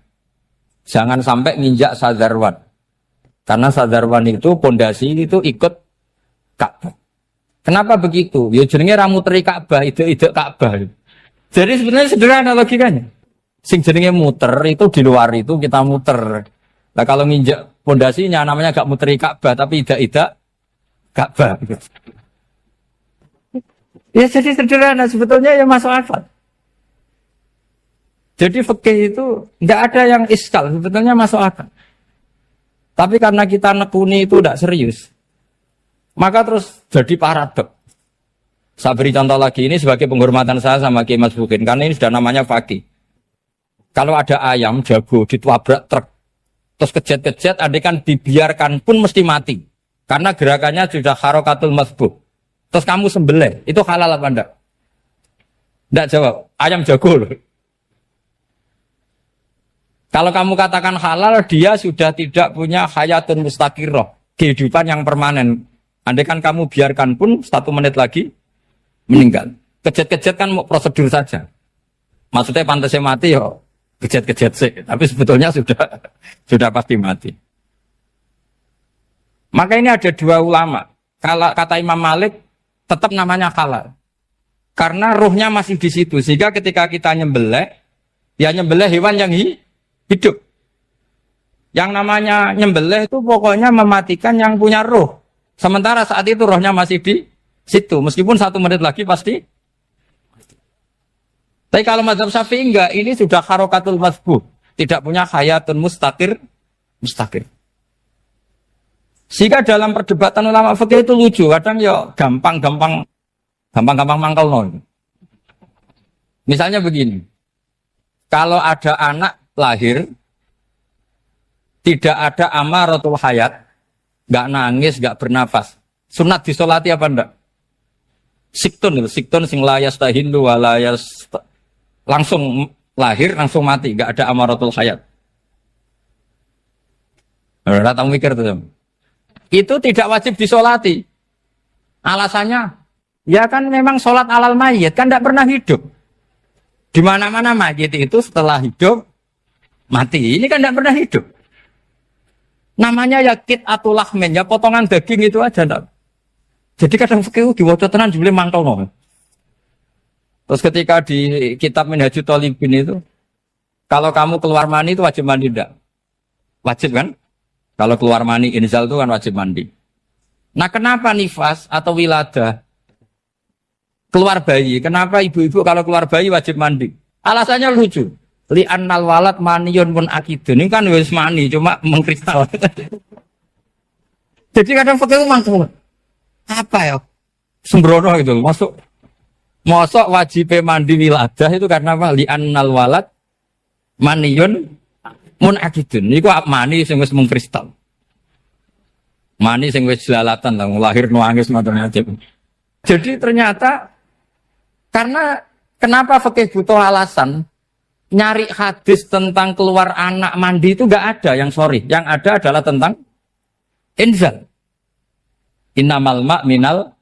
Jangan sampai nginjak sadarwan. Karena sadarwan itu pondasi itu ikut Ka'bah. Kenapa begitu? Ya jenenge ra muteri Ka'bah, ide-ide Ka'bah. Jadi sebenarnya sederhana logikanya. Sing jenenge muter itu di luar itu kita muter. Nah kalau nginjak pondasinya namanya gak muteri Ka'bah tapi ida-ida Ka'bah. Ya jadi sederhana sebetulnya ya masuk akal. Jadi fikih itu tidak ada yang iskal, sebetulnya masuk akal. Tapi karena kita nekuni itu tidak serius, maka terus jadi paradok. Saya beri contoh lagi, ini sebagai penghormatan saya sama Kiai Mas Bukin, karena ini sudah namanya fakih. Kalau ada ayam jago ditwabrak truk, terus kejet-kejet, adekan dibiarkan pun mesti mati. Karena gerakannya sudah harokatul masbuh. Terus kamu sembelih, itu halal apa enggak? Enggak jawab, ayam jago loh. Kalau kamu katakan halal, dia sudah tidak punya hayatun mustaqirroh, kehidupan yang permanen. Andai kan kamu biarkan pun 1 menit lagi meninggal. Kejet-kejet kan mau prosedur saja. Maksudnya pantasnya mati ya kejet-kejet sih, tapi sebetulnya sudah pasti mati. Maka ini ada 2 ulama. Kalau kata Imam Malik tetap namanya halal. Karena ruhnya masih di situ, sehingga ketika kita nyembelih, ya nyembelih hewan yang hidup. Yang namanya nyembelih itu pokoknya mematikan yang punya roh. Sementara saat itu rohnya masih di situ. Meskipun 1 menit lagi pasti. Tapi kalau mazhab Syafi'i enggak, ini sudah harokatul masbuh. tidak punya hayatun mustaqir. Sehingga dalam perdebatan ulama fikih itu lucu, kadang ya gampang mangkal non. Misalnya begini, kalau ada anak lahir tidak ada amaratul hayat, nggak nangis, nggak bernafas, sunat disolati apa enggak? Siktun sing layas tahindu walayas, langsung lahir langsung mati, nggak ada amaratul hayat. Datang mikir tuh. Itu tidak wajib disolati. Alasannya, ya kan memang sholat alal mayit kan tidak pernah hidup. Di mana-mana mayit itu setelah hidup mati. Ini kan tidak pernah hidup. Namanya ya qit'atul lahmin, ya potongan daging itu aja. Enggak. Jadi kadang fikih diwaca tenan jebule mangkel no. Terus ketika di kitab Minhajut Thalibin itu, kalau kamu keluar mani itu wajib mandi enggak? Wajib kan? Kalau keluar mani inzal itu kan wajib mandi. Nah kenapa nifas atau wiladah keluar bayi? Kenapa ibu-ibu kalau keluar bayi wajib mandi? Alasannya lucu. Li'annal walad maniyun pun akidun. Ini kan wis mani cuma mengkristal. Jadi kadang pakai mangkel. Apa ya? Sembrono gitu. Masuk wajib mandi wiladah itu karena apa? Li'annal walad maniyun mun akidun. Niku mani sing wis mengkristal. Mani sing wis jelalatan lah lahir nuangis macam-macam. Jadi ternyata karena kenapa fikih butuh alasan nyari hadis tentang keluar anak mandi itu enggak ada yang sorry. Yang ada adalah tentang inzal. Innamal ma' minal.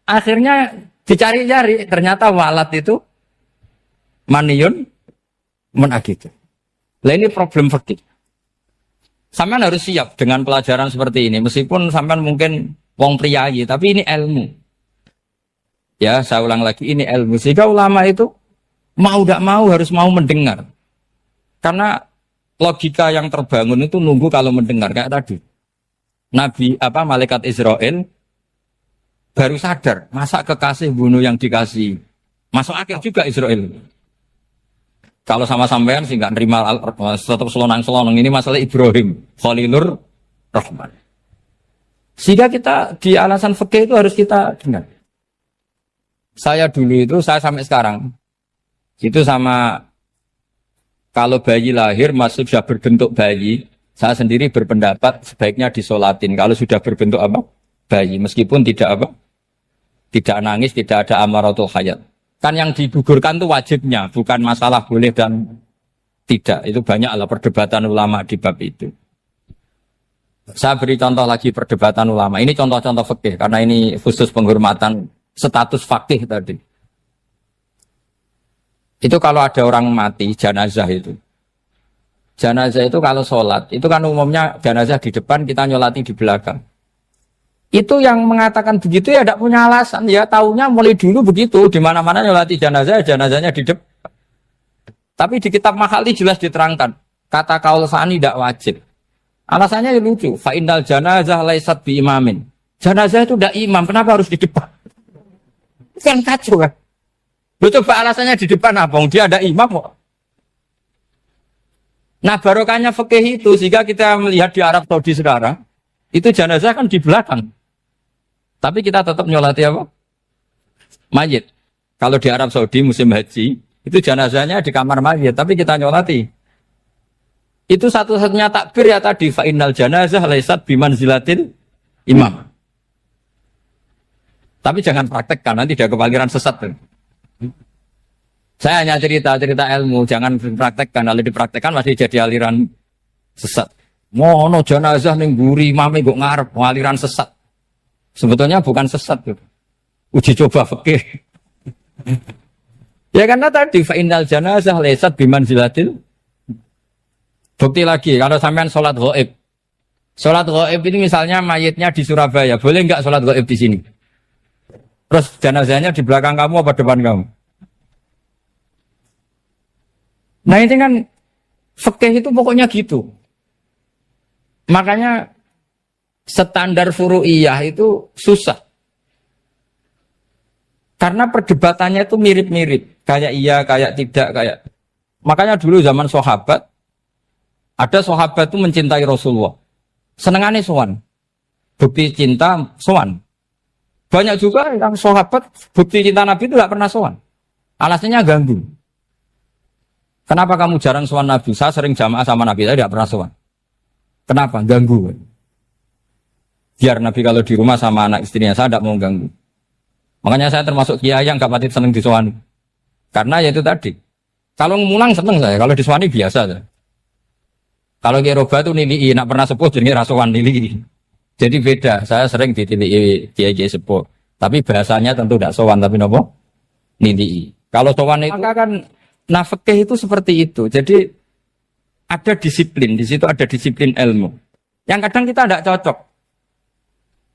Akhirnya dicari-cari ternyata walad itu maniyun mun akidun. Lah ini problem fikih. Sampean harus siap dengan pelajaran seperti ini. Meskipun sampean mungkin wong priayi, tapi ini ilmu. Ya, saya ulang lagi, ini ilmu. Sehingga ulama itu mau tidak mau harus mau mendengar. Karena logika yang terbangun itu nunggu kalau mendengar kayak tadi. Malaikat Israel baru sadar, masa kekasih bunuh yang dikasih. Masuk akal juga Israel. Kalau sama sampean sih nggak nerima tetap selonang-selonang ini masalah Ibrahim Khalilur Rahman. Sehingga kita di alasan fikih itu harus kita dengar. Saya dulu itu saya sampai sekarang itu sama kalau bayi lahir masih sudah berbentuk bayi, saya sendiri berpendapat sebaiknya disolatin kalau sudah berbentuk apa? Bayi meskipun tidak nangis, tidak ada amaratul hayat. Kan yang digugurkan itu wajibnya, bukan masalah boleh dan tidak. Itu banyaklah perdebatan ulama di bab itu. Saya beri contoh lagi perdebatan ulama. Ini contoh-contoh fikih, karena ini khusus penghormatan status fakih tadi. Itu kalau ada orang mati, jenazah itu. Jenazah itu kalau sholat, itu kan umumnya jenazah di depan, kita nyolati di belakang. Itu yang mengatakan begitu ya tidak punya alasan, ya taunya mulai dulu begitu, di mana-mana nyolati jenazah, jenazahnya di depan. Tapi di kitab Makhali jelas diterangkan, kata kaul sani tidak wajib. Alasannya lucu, fa innal janazah laisat bi imamin. Jenazah itu tidak imam, kenapa harus di depan? Kan kacau kan? Lu coba alasannya di depan apa? Dia ada imam kok. Nah barokahnya fikih itu, sehingga kita melihat di Arab Saudi sekarang, itu jenazah kan di belakang. Tapi kita tetap nyolati apa? Mayit. Kalau di Arab Saudi musim haji, itu jenazahnya di kamar mayit, tapi kita nyolati. Itu satu-satunya takbir ya tadi, fa innal janazah laisat bimanzilatil imam. Tapi jangan praktekkan, nanti dia kepaliran sesat. Saya hanya cerita-cerita ilmu, jangan dipraktekkan. Kalau dipraktekkan masih jadi aliran sesat. Mono jenazah ning mburi imame kok ngarep aliran sesat. Sebetulnya bukan sesat tuh. Uji coba fikih. Ya karena tadi fa innal janazah laisat bimanzilatil. Bukti lagi kalau sampean salat ghaib. Salat ghaib ini misalnya mayitnya di Surabaya, boleh enggak salat ghaib di sini? Terus jenazahnya di belakang kamu apa depan kamu? Nah ini kan fikih itu pokoknya gitu. Makanya standar furu'iyah itu susah. Karena perdebatannya itu mirip-mirip. Kayak iya, kayak tidak, kayak. Makanya dulu zaman sahabat, Ada sahabat itu mencintai Rasulullah. Senengannya sowan. Bukti cinta sowan. Banyak juga yang sahabat bukti cinta Nabi itu tidak pernah sowan. Alasannya ganggu. Kenapa kamu jarang sowan Nabi? Saya sering jamaah sama Nabi, saya tidak pernah sowan. Kenapa? Ganggu. Biar Nabi kalau di rumah sama anak istrinya, saya tidak mau ganggu. Makanya saya termasuk kiai yang gak pati seneng disowani. Karena ya itu tadi. Kalau ngulang seneng saya, kalau disowani biasa saya. Kalau Kiai Roba itu nilai, nak pernah sepuh jadi rasuan nilai. Jadi beda, saya sering ditilai Kiai sepuh. Tapi bahasanya tentu tidak sowan, tapi nopo nilai. Kalau sowan itu maka kan nafkah itu seperti itu. Jadi ada disiplin, di situ ada disiplin ilmu. Yang kadang kita tidak cocok.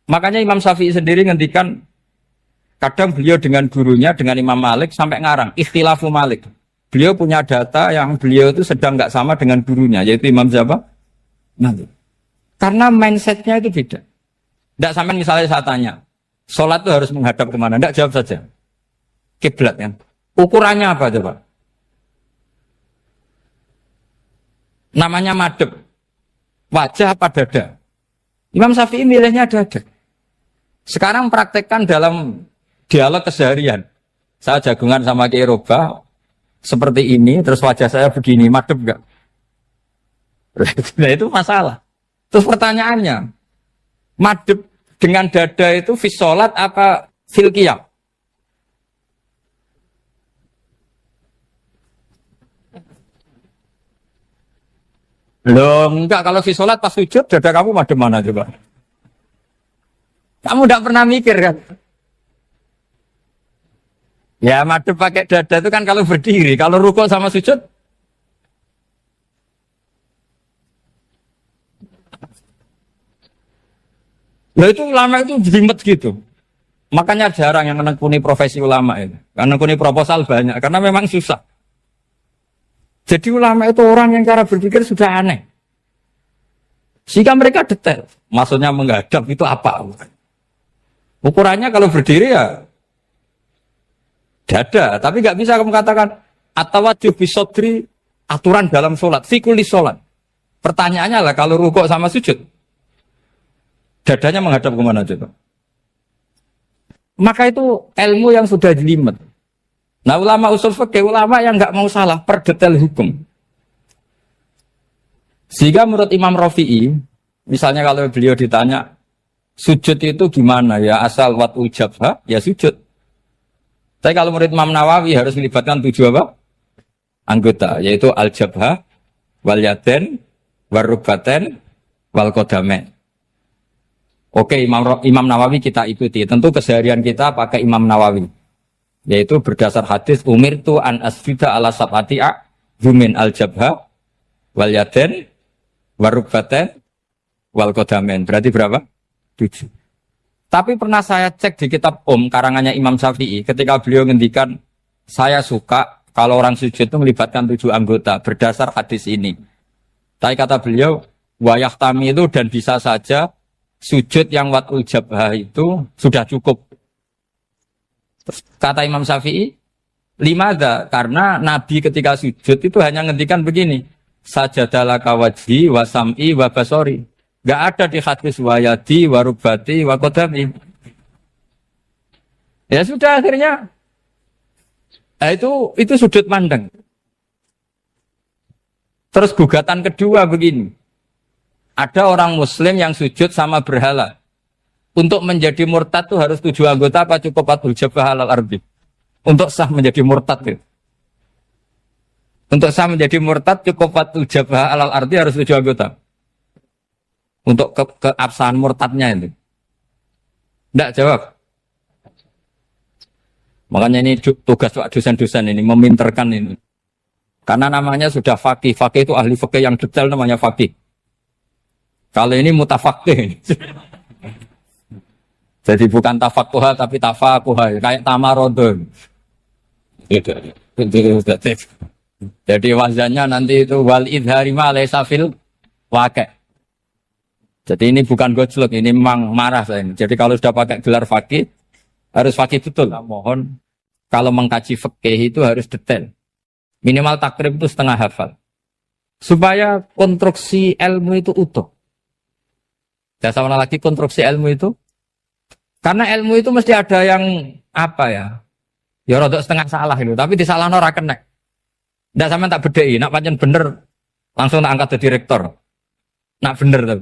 Makanya Imam Syafi'i sendiri ngendikan, kadang beliau dengan gurunya, dengan Imam Malik sampai ngarang ikhtilafu Malik. Beliau punya data yang beliau itu sedang nggak sama dengan gurunya, yaitu Imam siapa? Malik. Karena mindsetnya itu beda. Tidak sampai misalnya saya tanya, sholat itu harus menghadap kemana? Tidak, jawab saja. Kiblat kan. Ukurannya apa coba? Namanya madhep. Wajah apa dada? Imam Syafi'i milihnya dada. Sekarang praktekkan dalam dialog keseharian. Saya jagungan sama Kiai Roba seperti ini, terus wajah saya begini, madhep enggak? Nah itu masalah. Terus pertanyaannya, madhep dengan dada itu fis sholat apa fil qiyam? Loh enggak, kalau fis sholat pas sujud dada kamu madhep mana coba? Kamu enggak pernah mikir kan? Ya madhep pakai dada itu kan kalau berdiri, kalau rukuk sama sujud. Nah itu ulama itu jelimet gitu. Makanya jarang yang menekuni profesi ulama itu. Karena menekuni proposal banyak, karena memang susah. Jadi ulama itu orang yang cara berpikir sudah aneh. Sehingga mereka detail. Maksudnya menghadap itu apa? Ukurannya kalau berdiri ya dada, tapi nggak bisa kamu katakan atawajjuh bisodri aturan dalam sholat, fikuli sholat. Pertanyaannya lah kalau rukuk sama sujud, dadanya menghadap kemana coba? Maka itu ilmu yang sudah jelimet. Nah ulama usul fikih, ulama yang nggak mau salah per detail hukum. Sehingga menurut Imam Rafi'i, misalnya kalau beliau ditanya sujud itu gimana ya, asal watul jabha ya sujud. Tapi kalau murid Imam Nawawi harus melibatkan 7 apa? Anggota, yaitu al-jabhah, wal yaden, warrubaten, wal qadamen. Oke, Imam Nawawi kita ikuti. Tentu keseharian kita pakai Imam Nawawi. Yaitu berdasar hadis umirtu an asjuda ala sab'ati'a yumin al-jabhah, wal yaden, warrubaten, wal qadamen. Berarti berapa? 7. Tapi pernah saya cek di kitab karangannya Imam Syafi'i, ketika beliau ngendikan, saya suka kalau orang sujud itu melibatkan 7 anggota berdasar hadis ini. Tapi kata beliau, wayah tami itu dan bisa saja sujud yang watul jabhah itu sudah cukup. Terus kata Imam Syafi'i, limada, karena Nabi ketika sujud itu hanya ngendikan begini, sajadalaka wajhi wa sam'i wa basori. Gak ada di hadis wayadi, warubati, wakodami. Ya sudah akhirnya. Nah, itu sudut pandang. Terus gugatan kedua begini. Ada orang muslim yang sujud sama berhala. Untuk menjadi murtad itu harus 7 anggota apa cukup watul jabhah alal ardi? Untuk sah menjadi murtad itu. Untuk sah menjadi murtad cukup watul jabhah alal ardi harus 7 anggota. Untuk keabsahan murtadnya itu. Tidak jawab. Makanya ini tugas dosen-dosen ini, meminterkan ini. Karena namanya sudah faqih. Faqih itu ahli faqih yang detail namanya faqih. Kalau ini mutafaqih. Jadi bukan tafakuha tapi tafakuha. Kayak tamarodon. Jadi wazannya nanti itu wal idhari ma laysa fil waqi'. Jadi ini bukan gojlok, ini memang marah saya ini. Jadi kalau sudah pakai gelar fakih, harus fakih betul. Nah, mohon, kalau mengkaji fikih itu harus detail. Minimal takrib itu setengah hafal. Supaya konstruksi ilmu itu utuh. Dan sama lagi konstruksi ilmu itu. Karena ilmu itu mesti ada yang apa ya? Ya rodok setengah salah itu, tapi disalahno ora kena. Ndak sampean tak bedheki, nak pancen bener langsung tak angkat jadi direktur. Nak bener tuh.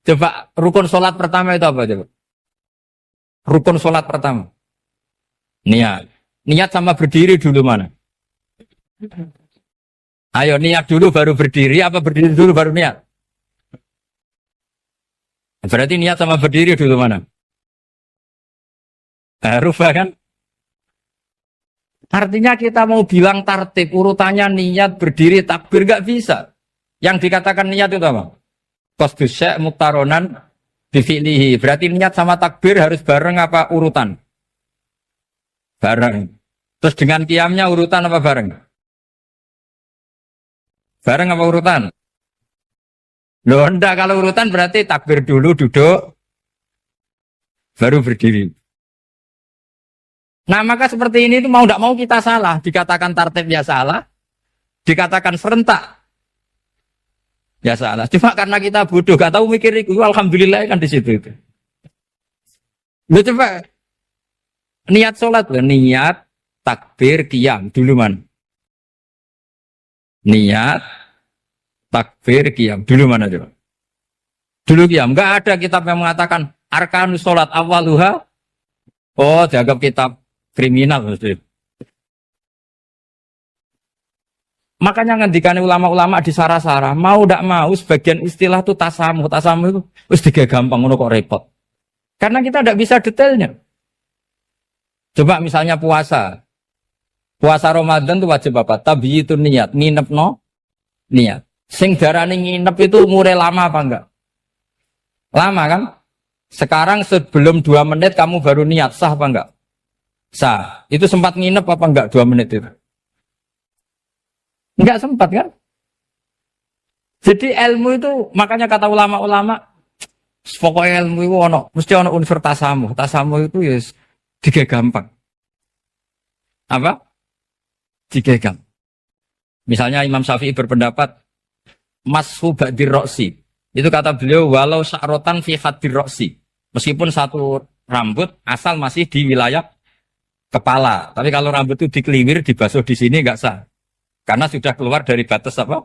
Coba rukun sholat pertama itu apa coba? Rukun sholat pertama. Niat. Niat sama berdiri dulu mana? Ayo niat dulu baru berdiri, apa berdiri dulu baru niat? Berarti niat sama berdiri dulu mana? Rubah kan? Artinya kita mau bilang tartib, urutannya niat, berdiri, takbir, gak bisa. Yang dikatakan niat itu apa? Qasdus syai' muktaronan bifi'lihi. Berarti niat sama takbir harus bareng apa urutan? Bareng. Terus dengan qiyamnya urutan apa bareng? Bareng apa urutan? Loh enggak, kalau urutan berarti takbir dulu, duduk, baru berdiri. Nah maka seperti ini itu mau tidak mau kita salah. Dikatakan tartib ya salah. Dikatakan serentak ya salah. Cuma karena kita bodoh, gak tahu mikir itu. Alhamdulillah kan di situ itu. Lu coba niat sholat loh. Niat, takbir, qiyam. Dulu man. Niat, takbir, qiyam. Dulu mana coba? Dulu qiyam. Gak ada kitab yang mengatakan arkanus sholat awaluha. Oh dianggap kitab kriminal maksudnya. Makanya ngendikane ulama-ulama di sarah-sarah, mau ndak mau sebagian istilah itu tasamuh. Tasamuh itu wis tiga gampang ngono kok repot. Karena kita ndak bisa detailnya. Coba misalnya puasa. Puasa Ramadan itu wajib apa? Tabyitun niat, nginepno niat. Sing darane nginep itu umure lama apa enggak? Lama kan? Sekarang sebelum 2 menit kamu baru niat, sah apa enggak? Sah. Itu sempat nginep apa enggak 2 menit itu? Enggak sempat kan? Jadi ilmu itu, makanya kata ulama-ulama, pokoknya ilmu itu mesti ono unsur tasamuh. Tasamuh itu ya tiga gampang. Apa? Tiga gampang. Misalnya Imam Syafi'i berpendapat, mashu ba'dir roksi. Itu kata beliau, walau sya'rotan fi hadir roksi. Meskipun satu rambut asal masih di wilayah kepala. Tapi kalau rambut itu dikeliwir, dibasuh di sini enggak sah. Karena sudah keluar dari batas apa?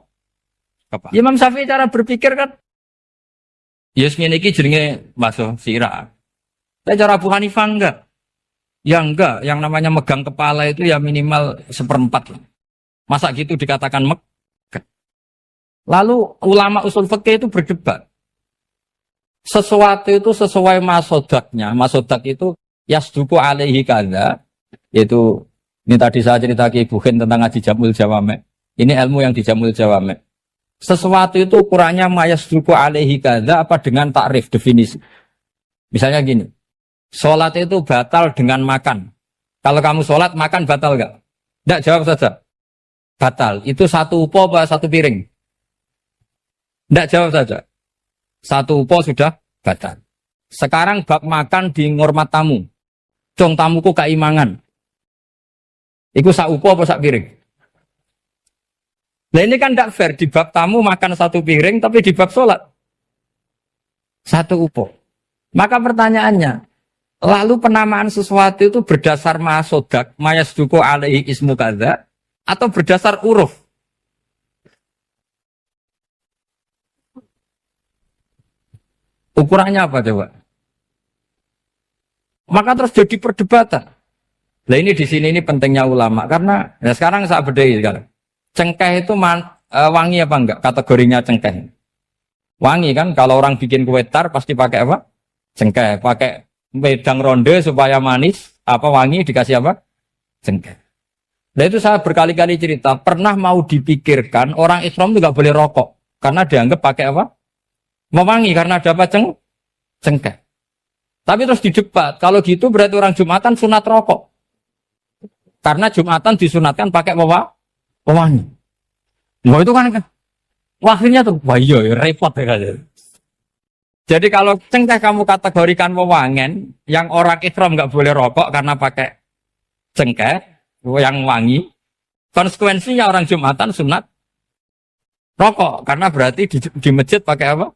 Kepala. Imam Syafi'i cara berpikir kan, yes ngene iki jenenge basuh sirah. Tapi cara Abu Hanifah enggak. Ya enggak, yang namanya megang kepala itu ya minimal 1/4. Masa gitu dikatakan megah. Lalu ulama usul fikih itu berdebat. Sesuatu itu sesuai masodaknya. Masodak itu yasduku alaihi kadza. Yaitu, ini tadi saya cerita ke Ibu Khen tentang ngaji Jamul Jawame. Ini ilmu yang di Jamul Jawame. Sesuatu itu ukurannya mayasduku alaihi kadza apa dengan takrif, definisi. Misalnya gini, sholat itu batal dengan makan. Kalau kamu sholat, makan batal enggak? Enggak, jawab saja. Batal. Itu satu upo apa satu piring? Enggak, jawab saja. Satu upo sudah batal. Sekarang bab makan di ngormat tamu. Cong tamuku keimangan. Iku sak upo apa sak piring? Nah ini kan tidak fair. Di bab tamu makan satu piring, tapi di bab sholat satu upo. Maka pertanyaannya, lalu penamaan sesuatu itu berdasar masodak, mayasduku alaihi ismu kadza, atau berdasar uruf? Ukurannya apa coba? Maka terus jadi perdebatan. Nah ini di sini ini pentingnya ulama karena ya sekarang saya bedai sekarang. Cengkeh itu wangi apa enggak? Kategorinya cengkeh. Wangi kan? Kalau orang bikin kue tar pasti pakai apa? Cengkeh. Pakai wedang ronde supaya manis. Apa wangi dikasih apa? Cengkeh. Nah itu saya berkali-kali cerita. Pernah mau dipikirkan orang Islam itu nggak boleh rokok karena dianggap pakai apa? Mewangi karena ada apa cengkeh. Tapi terus didebat, kalau gitu berarti orang Jumatan sunat rokok. Karena Jumatan disunatkan pakai pewangi. Wah itu kan, akhirnya tuh, wah iya repot ya kan. Jadi kalau cengkeh kamu kategorikan pewangen, yang orang Islam nggak boleh rokok karena pakai cengkeh, yang wangi, konsekuensinya orang Jumatan sunat rokok karena berarti di masjid pakai apa?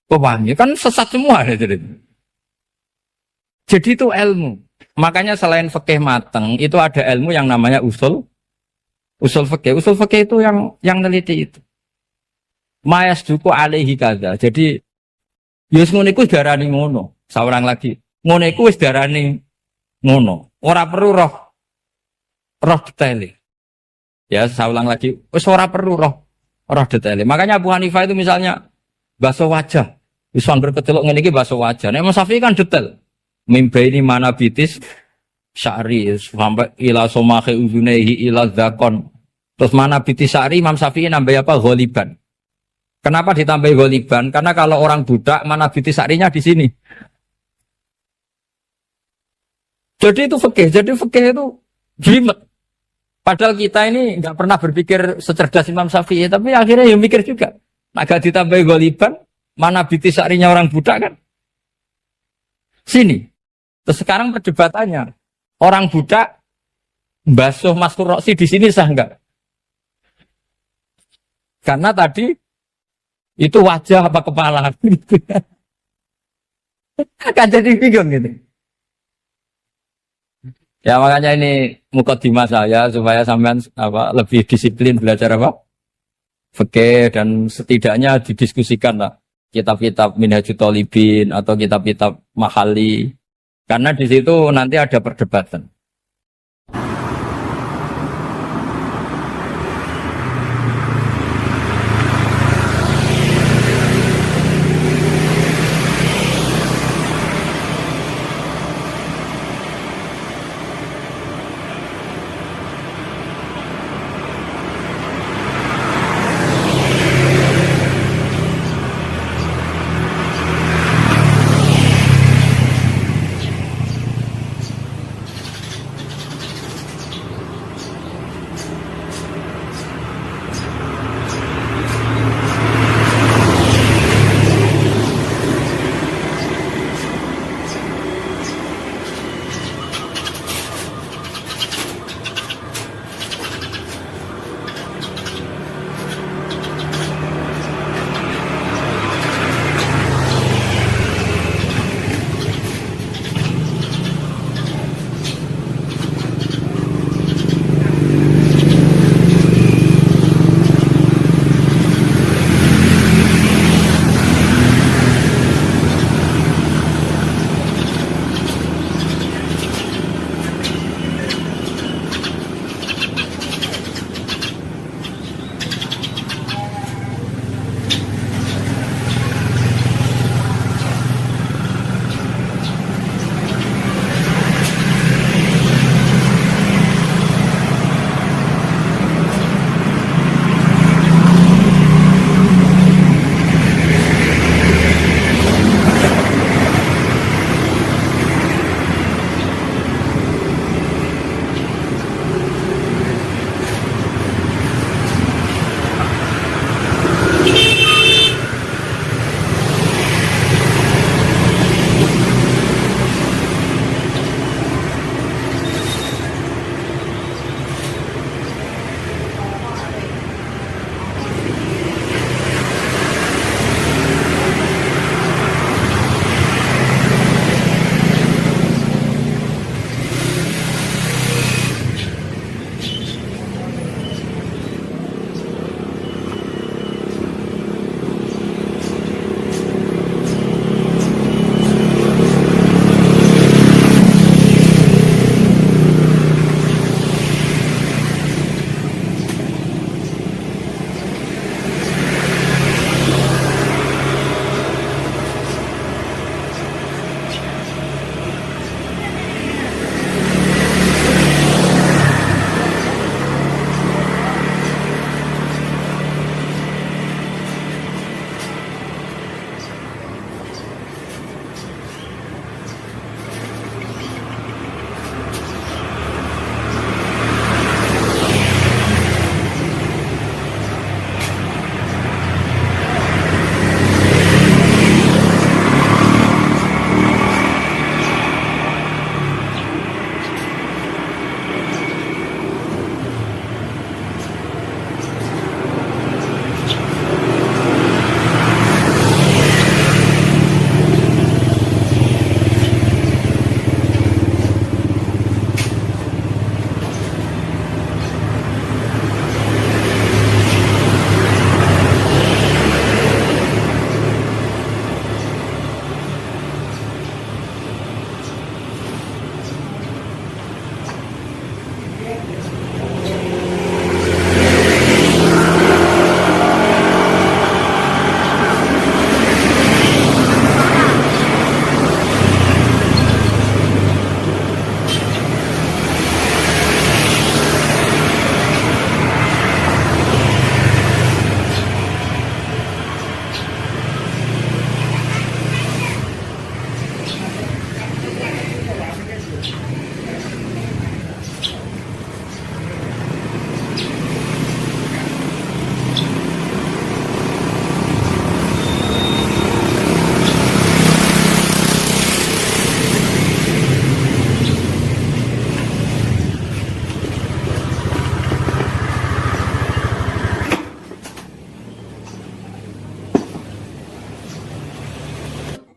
Pewangi. Kan sesat semua ya jadi. Jadi itu ilmu. Makanya selain fikih mateng itu ada ilmu yang namanya usul fikih. Usul fikih itu yang neliti itu. Mayas duku alaihi kaza. Jadi yus ngono iku darani ngono. Seorang lagi. Ngono iku wis darani ngono. Ora perlu roh detail. Ya, saya ulang lagi. Wis ora perlu roh detail. Makanya Abu Hanifah itu misalnya basuh wajah. Wis anggar kecelok ngene iki basuh wajah. Nek Imam Syafi'i kan detail. Mimba ini mana bitis syari sampai ila somahe uzunehi ila zakon. Terus mana bitis syari Imam Syafi'i nambah apa? Ghaliban. Kenapa ditambah ghaliban? Karena kalau orang budak mana bitis syarinya di sini. Jadi itu fikih. Jadi fikih itu jelimet. Padahal kita ini nggak pernah berpikir secerdas Imam Syafi'i, tapi akhirnya ya mikir juga. Agak ditambah ghaliban, mana bitis syarinya orang budak kan? Sini. Terus sekarang perdebatannya, orang budak basuh maskur roksi di sini sah enggak? Karena tadi itu wajah apa kepala gitu. Kan jadi bingung gitu. Ya makanya ini mukadimah saya supaya sampean lebih disiplin belajar apa? Fikih dan setidaknya didiskusikan lah kitab-kitab Minhajut Thalibin atau kitab-kitab Mahali. Karena di situ nanti ada perdebatan.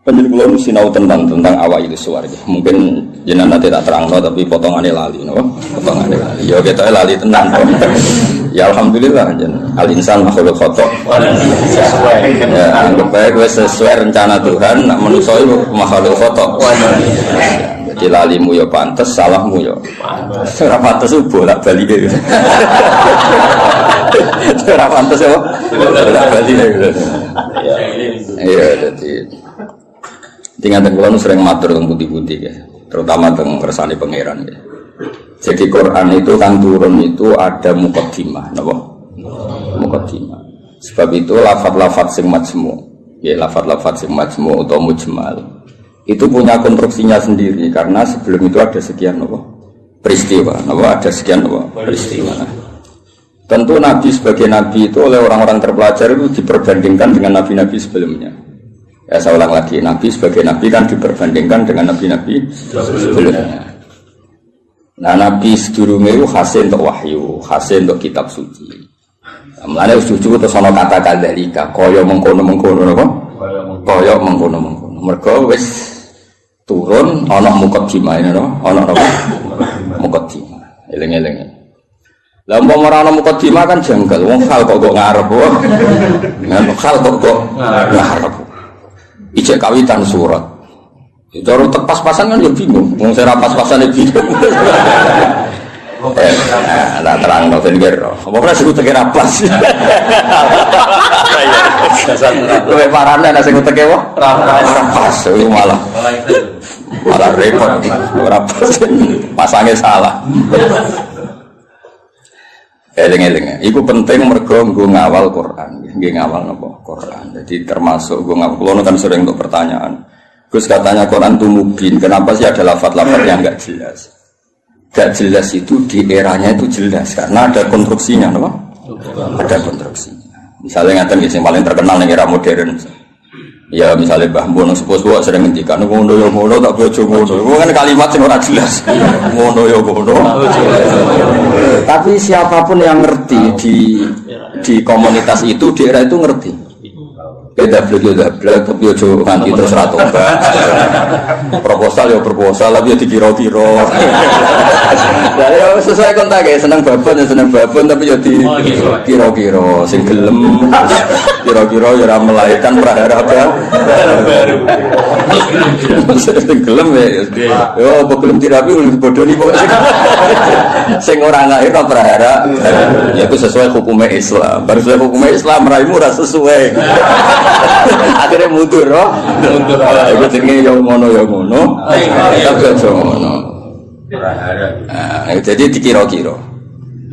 Penjelasan kula sinau tentang awak itu suwarga. Mungkin jenengan nanti tak terangno tapi potongannya lali, no? Potongannya lali. Ya kita lali tenan. Ya alhamdulillah jenengan. Al insan makhluk khata. Ya, anggap baik wis sesuai rencana Tuhan, nak manusa iku makhluk khata. Jadi lalimu ya pantes, salahmu ya pantes. Ora pantes bolak-balik. Ora pantes ya. Bolak-balik. Iya, jadi tinggal tenggelam sering matur tentang putih-putih ya, terutama tentang kersane pangeran ya. Jadi Quran itu kan turun itu ada muqaddimah, napa? Muqaddimah. Sebab itu lafaz-lafaz sing majmu, ya lafaz-lafaz sing majmu atau mujmal itu punya konstruksinya sendiri karena sebelum itu ada sekian napa? Peristiwa, napa? Ada sekian napa? Peristiwa. Tentu Nabi sebagai Nabi itu oleh orang-orang terpelajar itu diperbandingkan dengan Nabi-Nabi sebelumnya. Ya saya ulang lagi, Nabi sebagai Nabi kan diperbandingkan dengan Nabi-Nabi sebelumnya. Nah Nabi sedurunge itu hasil untuk wahyu, hasil untuk kitab suci. Mulane wis cucu terus ana kata kadzalika, kaya mengkono-mengkono apa? Kaya mengkono-mengkono. Mergo wis turun ana muqaddimah ngono, ana apa? Muqaddimah. Eling-eling. Lah umpama ora ana muqaddimah kan janggal, wong hal kok ngarep wae. Ngono hal kok ngarep. Ijek kawitan surat. Cara pas-pasan kan ya bingung. Wong sing ra pas-pasane bingung. Nah, terang no ben kira. Apa ora sing teke ra pas. Kowe parane ana sing teke wae ra pas, malah repot. Ora pas. Pasange salah. Eling-eling, itu penting mergo nggo ngawal Quran, nggih ngawal napa Quran. Jadi termasuk nggo ngawal. Kulo kan sering untuk pertanyaan. Gus katanya Quran itu mubin, kenapa sih ada lafaz-lafaz yang enggak jelas? Enggak jelas itu di eranya itu jelas karena ada konstruksinya, napa? Ada konstruksinya. Misalnya ngaten nggih sing paling terkenal ning era modern. Ya misalnya Mbah Mun sepuh-sepuh sering ngendikan ngono ya ngono tak bojo ngono. Itu kan kalimat sing ora jelas. Ngono ya ngono. Tapi siapapun yang ngerti di komunitas itu di era itu ngerti. Beda blek tapi ojo nganti terus ra tobat. Proposal ya proposal tapi ya dikira-kira. Lah ya sesuai kontak ya seneng babon tapi ya dikira-kira sing gelem kira-kira ya ora melahirkan prahara baru. Sing gelem ya yo apa gelem dirapi bodoni pokoke sing ora lahir prahara ya itu sesuai hukum Islam. Baru sesuai hukum Islam raimu ora sesuai. Akhirnya mundur, mundur. Itu jenenge yang ngono, tapi aja ngono. Jadi dikira-kira.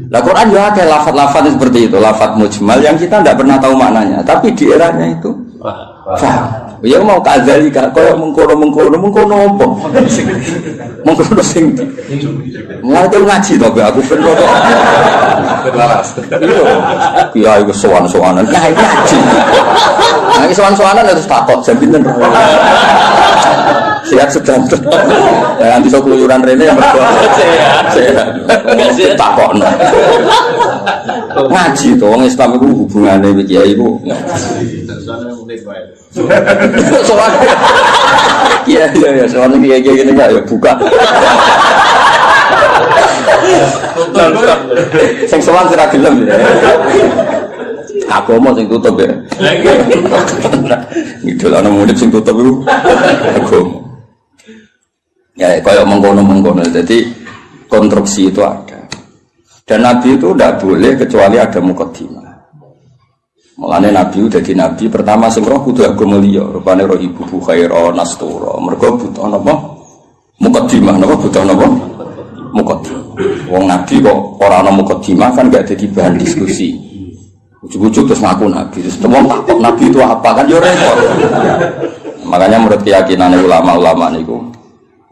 Lah Quran juga kayak lafaz-lafaz seperti itu, lafaz mujmal yang kita tidak pernah tahu maknanya, tapi di eranya itu paham. Ya mau kadzalika, kaya mengkono apa? Mengkono sing ngerti ngaji to aku ben kok. Iya, iku sowan-sowanan. Nah, ngaji. Nah, iki sowan-sowanan harus takok jam pinten. Sehat sedang. Ya nanti sok keluyuran rene yang berdua. Sehat. Takokno. Ngaji to wong Islam iku hubungane mbek kiai iku. Soal iya soal kayak gini nggak ya buka sing soal tidak gelem ya aku mau sing tutup ya gitu lah murid sing tutup itu aku ya kayak mengkono jadi konstruksi itu ada dan Nabi itu tidak boleh kecuali ada muqaddimah. Mulane Nabi udah di Nabi pertama sing roh kudu agama liya, rupane roh ibu khaira nastura. Mergo butuh napa? Muqaddimah napa butuh napa? Muqaddimah. Wong Nabi kok ora ana muqaddimah kan gak dadi bahan diskusi. Ujug-ujug terus ngaku Nabi. Terus wong takok Nabi itu apa kan yo repot. Makanya menurut keyakinan ulama-ulama niku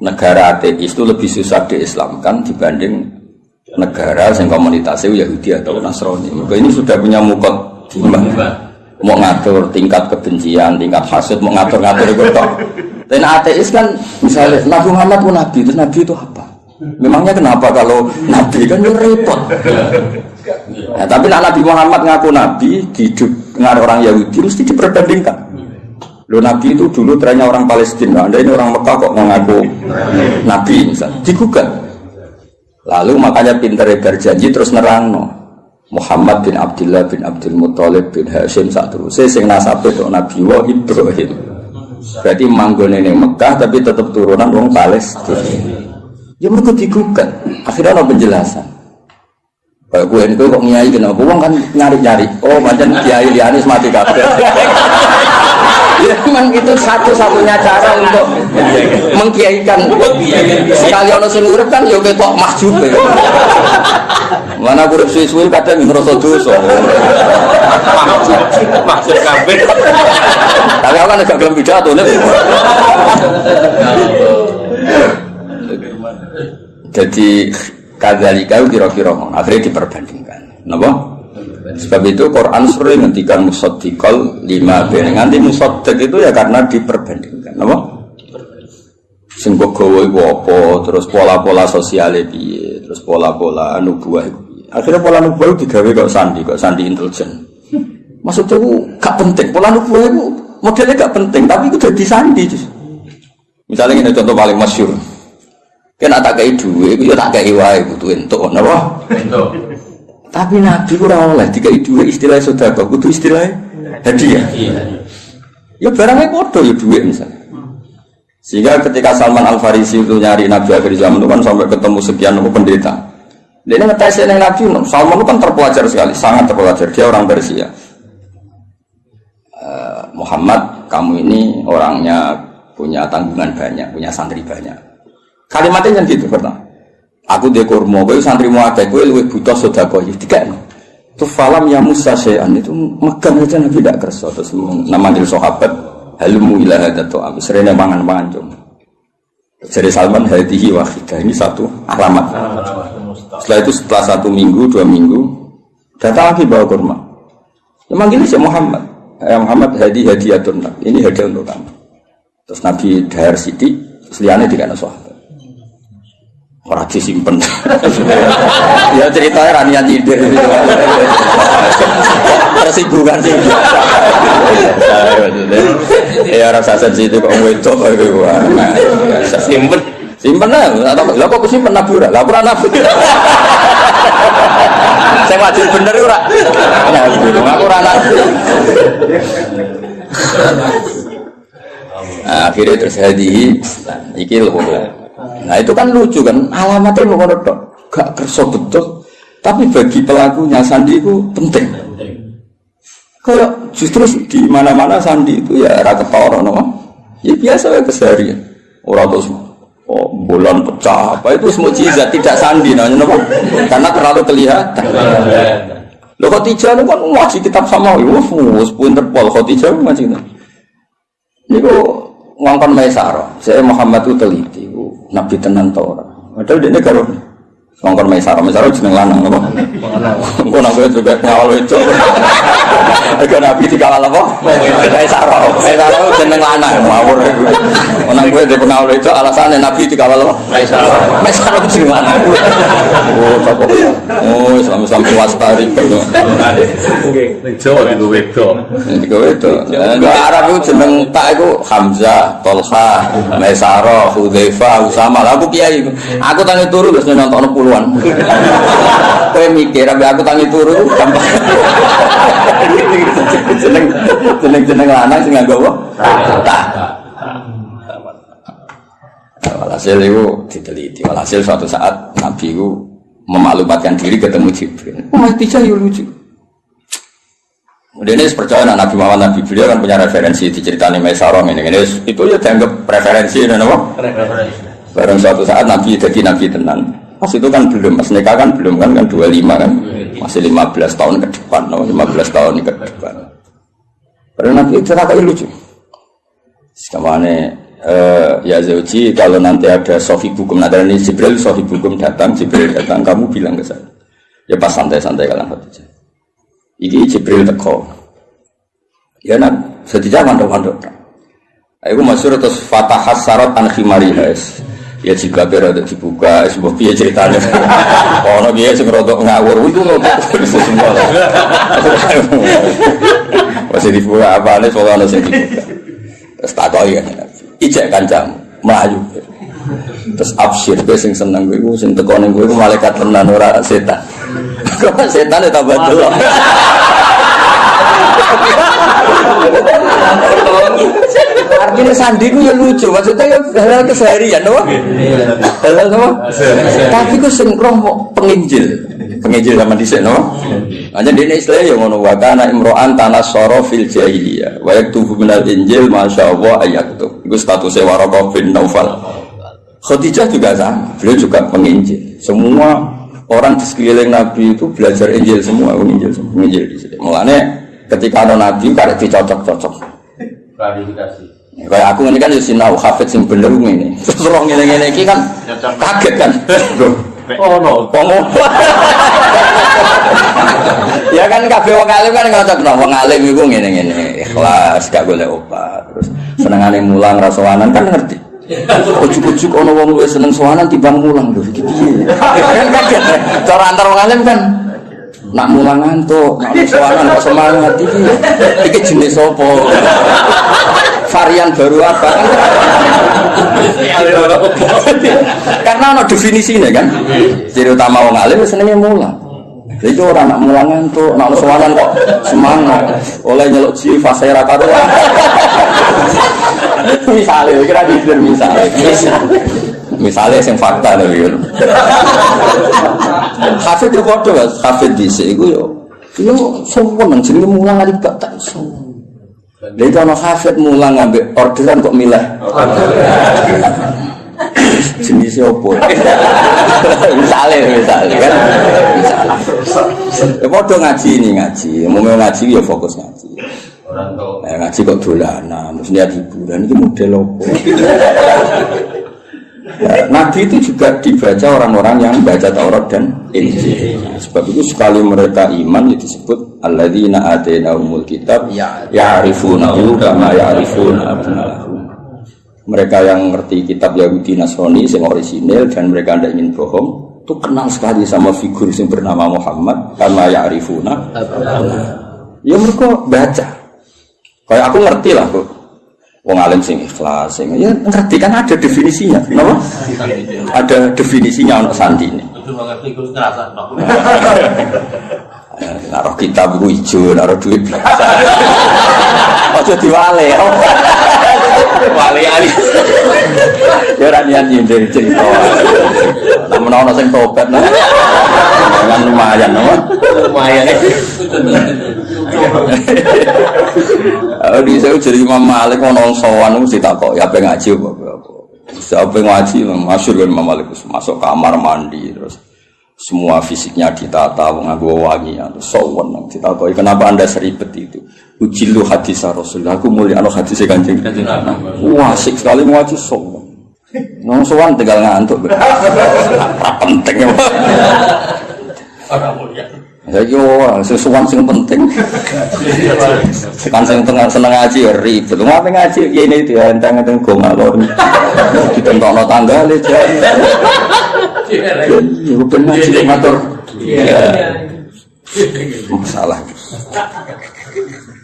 negara ateis itu lebih susah diislamkan dibanding negara yang komunitasnya Yahudi atau Nasrani. Maka ini sudah punya mau ngatur tingkat kebencian, tingkat hasad, mau ngatur-ngatur itu toh. Dan ateis kan misalnya Nabi Muhammad pun Nabi, terus Nabi itu apa? Memangnya kenapa kalau Nabi kan repot. Nah, tapi Nabi Muhammad ngaku Nabi di dengan orang Yahudi mesti diperbandingkan. Lo Nabi itu dulu trennya orang Palestina, Anda ini orang Mekah kok mengaku Nabi misalnya, digugat. Lalu makanya pinter berjanji terus nerangno. Muhammad bin Abdullah bin Abdul Muthalib bin Hashim sak terus sing nasabe kok Nabi wa Ibrahim. Berarti manggone ning Mekah tapi tetap turunan wong Palestina. Ya mergo digugat. Akhirnya ana penjelasan. Kayak gue itu kok nyai kenapa? Wong kan nyari-nyari. Oh, macam kiai lianis mati kabeh. Ya memang itu satu-satunya cara untuk mengkiaikan. Sekali ono sing urip kan yo ketok mahjub. Mana urip suwi-suwi kadang ngrasa dosa. Mahjub kabeh. Tapi aku kan agak gelem pidato nek. Jadi kadzalika kira-kira akhirnya diperbandingkan. Napa? Sebab itu Quran sering ngendikan musaddiqal lima ben. Nganti musaddiq itu ya karena diperbandingkan. Napa? Sing gowo iku apa, terus pola-pola sosiale piye, terus pola-pola nubuwah iku piye. Akhirnya pola nubuwah digawe kok sandi intelijen. Maksudnya itu gak penting. Pola nubuwah itu modelnya gak penting, tapi itu jadi sandi. Misalnya ini contoh paling masyhur. Kan tak kei duwe, iku yo tak kei wae kudu entuk, napa? Entuk. Tapi Nabi ora oleh dikai duwe istilah sedekah, kudu istilah hadiah. Iya. Ya barangnya padha ya duwe misalnya. Sehingga ketika Salman Al-Farisi itu nyari Nabi akhir zaman itu kan sampai ketemu sekian pendeta. Dia ngetes Nabi, Salman itu kan terpelajar sekali, sangat terpelajar. Dia orang Persia. Muhammad, kamu ini orangnya punya tanggungan banyak, punya santri banyak. Kalimatnya kan gitu pertama. Aku dia kurma, kowe santri mu akeh, kowe luwih butuh sedekah iki dikene. Itu falam ya Musa syai'an itu megang aja Nabi tidak kersa terus namanggil sahabat halumu ila hadatu amsrene mangan-mangan cum. Jadi Salman hadihi wahidah ini satu alamat. Setelah itu setelah 1 minggu, 2 minggu datang lagi bawa kurma. Memanggil si Muhammad. Ya Muhammad hadiyatun. Ini hadiah untuk kamu. Terus Nabi dahar sidik, seliane dikana sahabat. Orang disimpen. Ya ceritanya ranian ide. Tersinggungan sih. Ya rasa sensitif kok wedok iku. Simpen. Simpen lah. Lah kok simpen nabura? Lah ora nabur. Sing wajib bener ora. Aku ora nabur. Akhirnya terus hadihi iki lho. Nah itu kan lucu kan, alamatnya ngono tok, gak kerso betul. Tapi bagi pelakunya sandi itu penting. Kalau justru di mana-mana sandi itu ya ra ketara no. Ya biasa ya keseharian. Ora terus bulan pecah apa itu mukjizat tidak sandi namanya no. Karena terlalu kelihatan. Lho Khadijah kan ngaji kitab sama wis pinter pol Khadijah ngaji. Niku ngongkon Maisarah, saya Muhammad itu teliti, Nabi tenan ta ora. Padahal dene karo ngongkon Maisarah jeneng lanang apa? Engko nang kowe juga ngawal itu. Aga Nabi dikawal apa? Maisarah jeneng lanang ngawur. Nang kowe dhe pengawal itu alasane Nabi dikawal apa? Maisarah jeneng lanang. Oh, apa? Oh, Islam puas tarik kok. Nggih, ning Jawa itu wedok. Niku wedok. Arab itu jeneng tak iku Hamzah, Tolha, Maisarah, Hudzaifah, Usama. Aku kiai. Aku tangi turu wis nonton puluhan. Kowe mikir aku tangi turu gampang. Jeneng lanang sing nganggo apa? Tak. Walhasil itu diteliti. Walhasil suatu saat Nabi itu memaklumatkan diri ketemu Jibril. Khadijah ya lucu. Kemudian ini percaya Nabi Muhammad Nabi beliau kan punya referensi diceritani Maisarah ini itu ya dianggap referensi dan apa? Barang suatu saat Nabi jadi Nabi tenan. Pas itu kan belum, mas nikah kan belum kan 25 kan masih 15 tahun ke depan, 15 tahun ke depan. Padahal Nabi ceritanya lucu. Sekamane ya Zauji kalau nanti ada sohibukum, ada ini Jibril sohibukum datang, kamu bilang ke saya. Ya pas santai-santai kalian Khadijah. Iki Jibril teko. Ya nak sedijak mandok-mandok. Aku masyhur terus fatahas sarat an khimariha. Ya jika berada dibuka, sebuah piye ceritanya. Ono piye sing rodok ngawur itu semua. Masih dibuka apa nih soalnya sing dibuka. Terus takoki kan ijek kancamu melayu. Terus absyir kowe sing seneng kowe sing teko ning kowe malaikat tenan ora setan. Kok setan ya tambah delok. Artinya sandiku ya lucu, maksudnya ya hal keseharian, apa? Hal apa? Tapi ku sing roh penginjil sama dhisik, no? Hanya dene istilah ya ngono wa kana imro'an tanassara fil jahiliyah wa yaktubu minal injil masyaallah ayaktub. Iku statusnya Waraqah bin Naufal. Khadijah juga sama, beliau juga penginjil. Semua orang di sekeliling Nabi itu belajar Injil semua, penginjil di sini. Mulane ketika ada Nabi karek dicocok-cocok. Klarifikasi. Kayak aku ini kan ya sinau hafid sing bener ngene. Terus roh ngene-ngene iki kan kaget kan. Oh no. Ya kan kabeh wong alim kan ngocok no, wong alim iku ngene-ngene, ikhlas gak golek obat. Terus senengane mulang ra sowanan kan ngerti. Ujuk-ujuk ana wong luwih seneng sowanan timbang mulang lho iki piye. Kan kaget. Cara antar wong alim kan nak mulang ngantuk, nak sowanan kok semangat iki. Iki jenis apa? Varian baru apa kan? Karena ada definisinya kan. Ciri utama wong alim senenge mulang. Jadi orang nak mulang ngantuk, nak sowanan kok semangat. Oleh nyeluk ji fase ra karo. Misalnya, kira gitu misalnya yang fakta nih gitu. Hafid itu kode mas, hafid di sini yo semua menjadi mulang aja gak tak semua. Jadi kalau hafid mulang ngambil orderan kok milah. Jenisnya apa? Misalnya kan. Ya kode ngaji ini ngaji, mau ngaji ya fokus ngaji. Ngaji kok dolanan, maksudnya hiburan itu model apa? Nabi itu juga dibaca orang-orang yang baca Taurat dan Injil. Sebab itu sekali mereka iman itu disebut alladzina atainahumul kitab ya'rifunahu kama ya'rifuna abna'ahum. Mereka yang ngerti kitab Yahudi Nasrani yang orisinil dan mereka tidak ingin bohong, itu kenal sekali sama figur yang bernama Muhammad kama ya'rifuna abna'ahum. Ya mereka baca. Kayak aku ngerti lah kok. Wong alim sing ikhlas, sing ya ngerti kan ada definisinya, kenapa? Ada definisinya untuk sandi ini. Itu mengerti terus ngerasa no. Naruh kitab iku ijo, naruh duit biasa. Ojo diwale. Wali ali. Ya ora niat nyindir cerita. Namun ana sing tobat nah. Dengan lumayan, no? Lumayan. Di saya jadi Imam Malik ono sowan mesti takok ya ape ngaji apa. Siapa ngaji masyhur kan Imam Malik masuk kamar mandi terus semua fisiknya ditata nganggo wangi terus sowan ditakoki kenapa Anda seribet itu. Ujilu hadis Rasulullah aku mulia ana hadis Kanjeng Nabi. Wah asik sekali ngaji sowan. Nang sowan tinggal ngantuk. Apa penting ya. Ora mulia. Ya yo sesuatu yang penting. Kan sing tengah seneng ngaji ya ribet. Ngapain ngaji ya ini dia enteng-enteng go ngalor. Ditentokno tanggale jan. Yo ben ngaji ngatur. Masalah.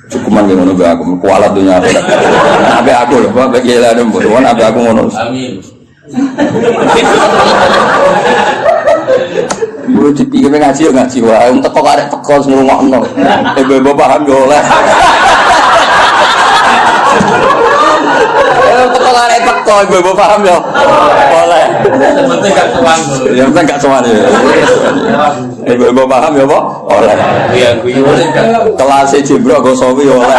Cukuman ngono be aku kualat dunya aku. Abe aku lho, Pak iki lha ndem won abe aku ngono. Amin. Lu dipikir ngaji ya ngaji wae, teko karek teko ngrungokno. Ibu paham yo oleh. Teko karek teko ibu paham yo. Oleh. Penting gak tuang. Ya penting gak tuang ya. Ibu paham yo apa? Oleh. Iya guyon. Kelas Jibril go sawi oleh.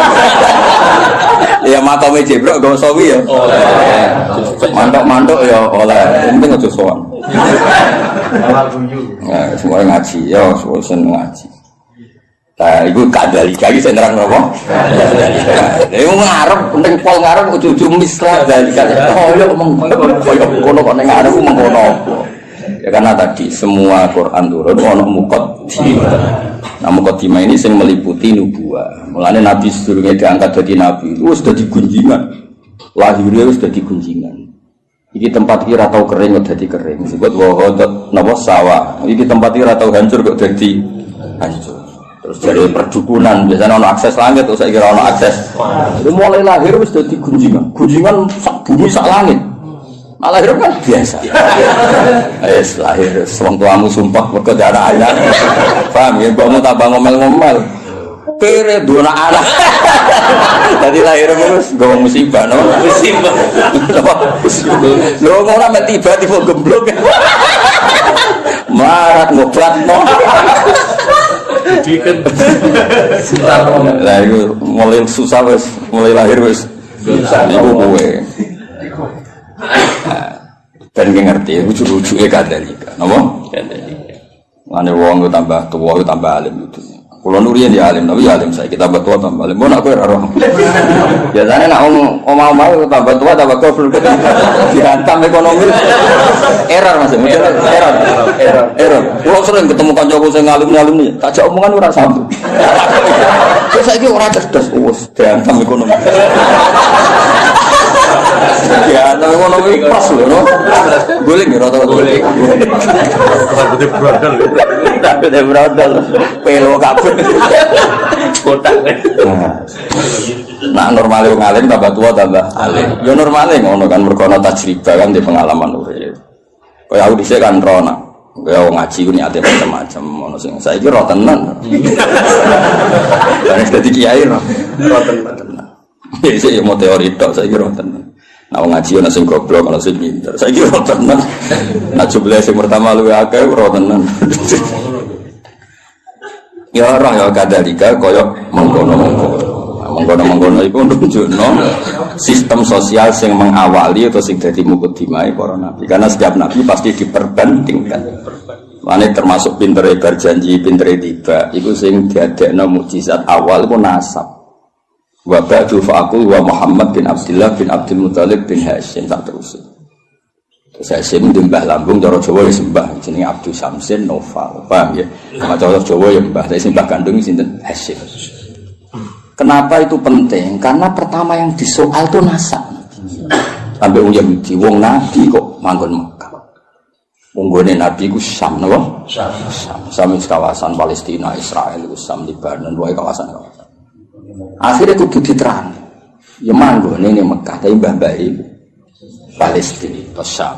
Ya makame Jibril go sawi ya. Oleh. Mantuk-mantuk ya oleh. Penting aja sowan. Nah, semua ngaji, ya, semua seneng ngaji. Nah, itu kadalika lagi saya nerang apa? Itu ngarep, penting pol ngarep, ujung-ujung mislah kadalika. Oh, ya, kono kok ngarep, mengkono. Ya karena tadi semua Quran turun, ono muqaddimah. Nah, muqaddimah ini yang meliputi nubuwah. Mulanya Nabi sebelumnya diangkat jadi Nabi, itu sudah digunjingan. Lahirnya sudah digunjingan. Iki tempat kira tau kering kok dadi kering. Sebut wahodot napa sawah. Iki tempat kira tau hancur kok dadi hancur. Terus dari perdukunan biasanya ono akses langit, terus saya kira ono akses. Itu mulai lahir wis dadi gunjingan. Gunjingan sak bumi sak langit. Nah, lahir kan biasa. Wis lahir wong tuamu sumpah mergo darah anak. Paham ya, mbokmu tambah ngomel-ngomel. Kere dua anak. Tadi lahir terus gue musibah, no? Musibah. Lo ngono men tiba-tiba gemblok. Marat ngobat, no? Diken. Lah itu mulai susah wes, mulai lahir wes. Iku kowe. Dan ngerti, lucu-lucuke kadalika. Napa? Kadalika. Mane wong tambah tuwa tambah alim itu. Kalau nurian ya alim, tapi ya alim saya kita tua tambah alim. Mau nak kau roh? Biasanya nak omah tambah tua tambah kau perlu dihantam ekonomi. Error masih, error. Kalau sering ketemu kancaku saya ngalim ni, tak jauh omongan orang satu. Terus saya kira orang cerdas, dihantam ekonomi. Dihantam ekonomi pas loh, no? Boleh nggak rata-rata? Boleh. Rambutnya brodol. Rambutnya brodol. Pelo kabel. Kotak. Nah normalnya ngalim tambah tua tambah alim. Ya normalnya ngono kan merkono tajribah kan di pengalaman urip. Kayak aku dhisik kan rono. Kayak ngaji ku niate macam-macam ngono sing saiki ro tenan. Kan dadi kiai ro tenan. Iki mau teori tok saiki ro tenan. Nah ngaji ana sing goblok ana sing pinter. Saiki ro tenan. Nah jumlah sing pertama luwih akeh ro tenan. Ya roh ya kadalika kaya mengkono iku nunjukno sistem sosial yang mengawali atau sing dadi mukadimah para nabi. Karena setiap nabi pasti diperbandingkan. Mane termasuk pintere berjanji, pintere tiba. Iku sing diadekno mukjizat awal iku nasab. Wa ba'du fa'aqul wa Muhammad bin Abdullah bin Abdul Muthalib bin Hashim tak terus. Terus Hashim mbah lambung cara Jawa ya sembah jenenge Abdul Samsin Noval. Paham ya? Sama cara Jawa ya mbah, tapi sembah kandung sinten Hashim. Kenapa itu penting? Karena pertama yang disoal itu nasab. Sampai wong Yahudi, wong Nabi kok manggon Mekah. Wong Nabi ku Syam, napa? Syam kawasan Palestina, Israel, Syam, Lebanon, wae kawasan-kawasan. Akhirnya kudu diterang. Ya manggon ning Mekah, tapi mbah-mbah iku Palestina, atau Syam.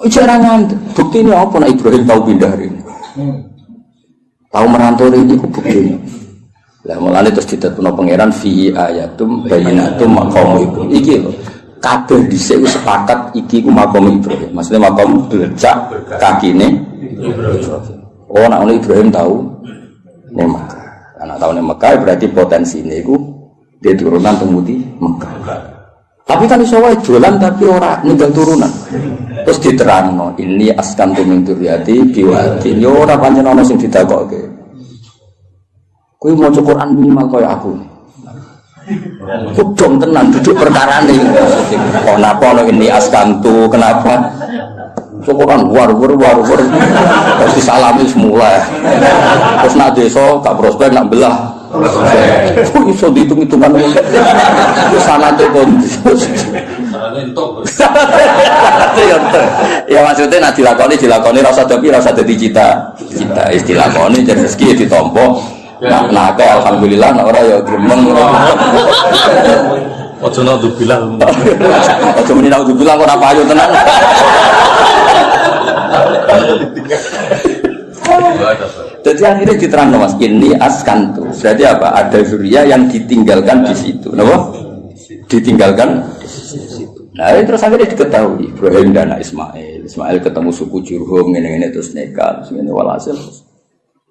Jangan bukti ini apa? Nah Ibrahim tahu pindah hari ini. Tahu merantau ini ku bukti. Lah mulane terus ditetuno pangeran fi ayatum bayyinatum maqam Ibrahim. Iki lho. Kabeh dhisik wis sepakat iki ku maqam Ibrahim. Maksudnya maqam bercak kakine Ibrahim. Oh nek Ibrahim tahu ning Mekah. Karena tahu ning Mekah berarti potensine iku dia turunan temudi Mekah. Tapi kan iso wae dolan tapi ora ninggal turunan. Terus diterangno ini askantu min dzurriyyati biwadi. Yo ora pancen ana sing didakokke. Kowe maca Quran minimal kaya aku. Kudung tenan duduk perkarane. Kenapa ini askantu kenapa? Quran war. Terus disalami semula. Terus nak desa gak prospek nak belah. Kok iso dihitung-hitungan itu sanate kon. Ya maksudnya nak dilakoni rasa tapi rasa dadi cita. Istilah koni jadi rezeki ditampa. Nah, alhamdulillah nak ora ya gremeng. Ojo nak dibilang. Ojo muni nak dibilang ora payu tenan. Jadi akhirnya diterangkan mas, ini askantu. Berarti apa? Ada zuriya yang ditinggalkan di situ. Kenapa? Ditinggalkan di situ. Nah, terus akhirnya diketahui Ibrahim dan Ismail. Ismail ketemu suku Jurhum, ini terus nekat, ini walhasil.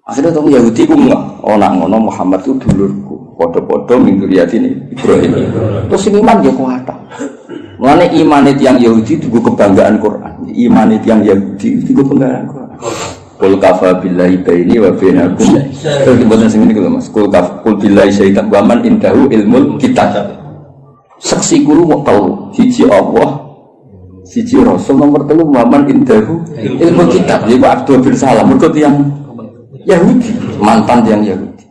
Akhirnya tahu Yahudi ku enggak. Oh nak ngono Muhammad itu dulurku. Podo-podo min dzurriyyati Ibrahim. Terus iman dia kuat. Mulane iman yang Yahudi itu kebanggaan Quran. Iman yang Yahudi itu kebanggaan Quran. Qul kafa billahi baini wa bainakum. Terus dibaca sing niku lho Mas. Qul billahi syaitan wa man indahu ilmul kitab. Saksi guru kok tau siji Allah, siji Rasul, nomor 3 wa man indahu ilmul kitab. Iku Abdul bin Salam mergo tiyang Yahudi, mantan yang Yahudi.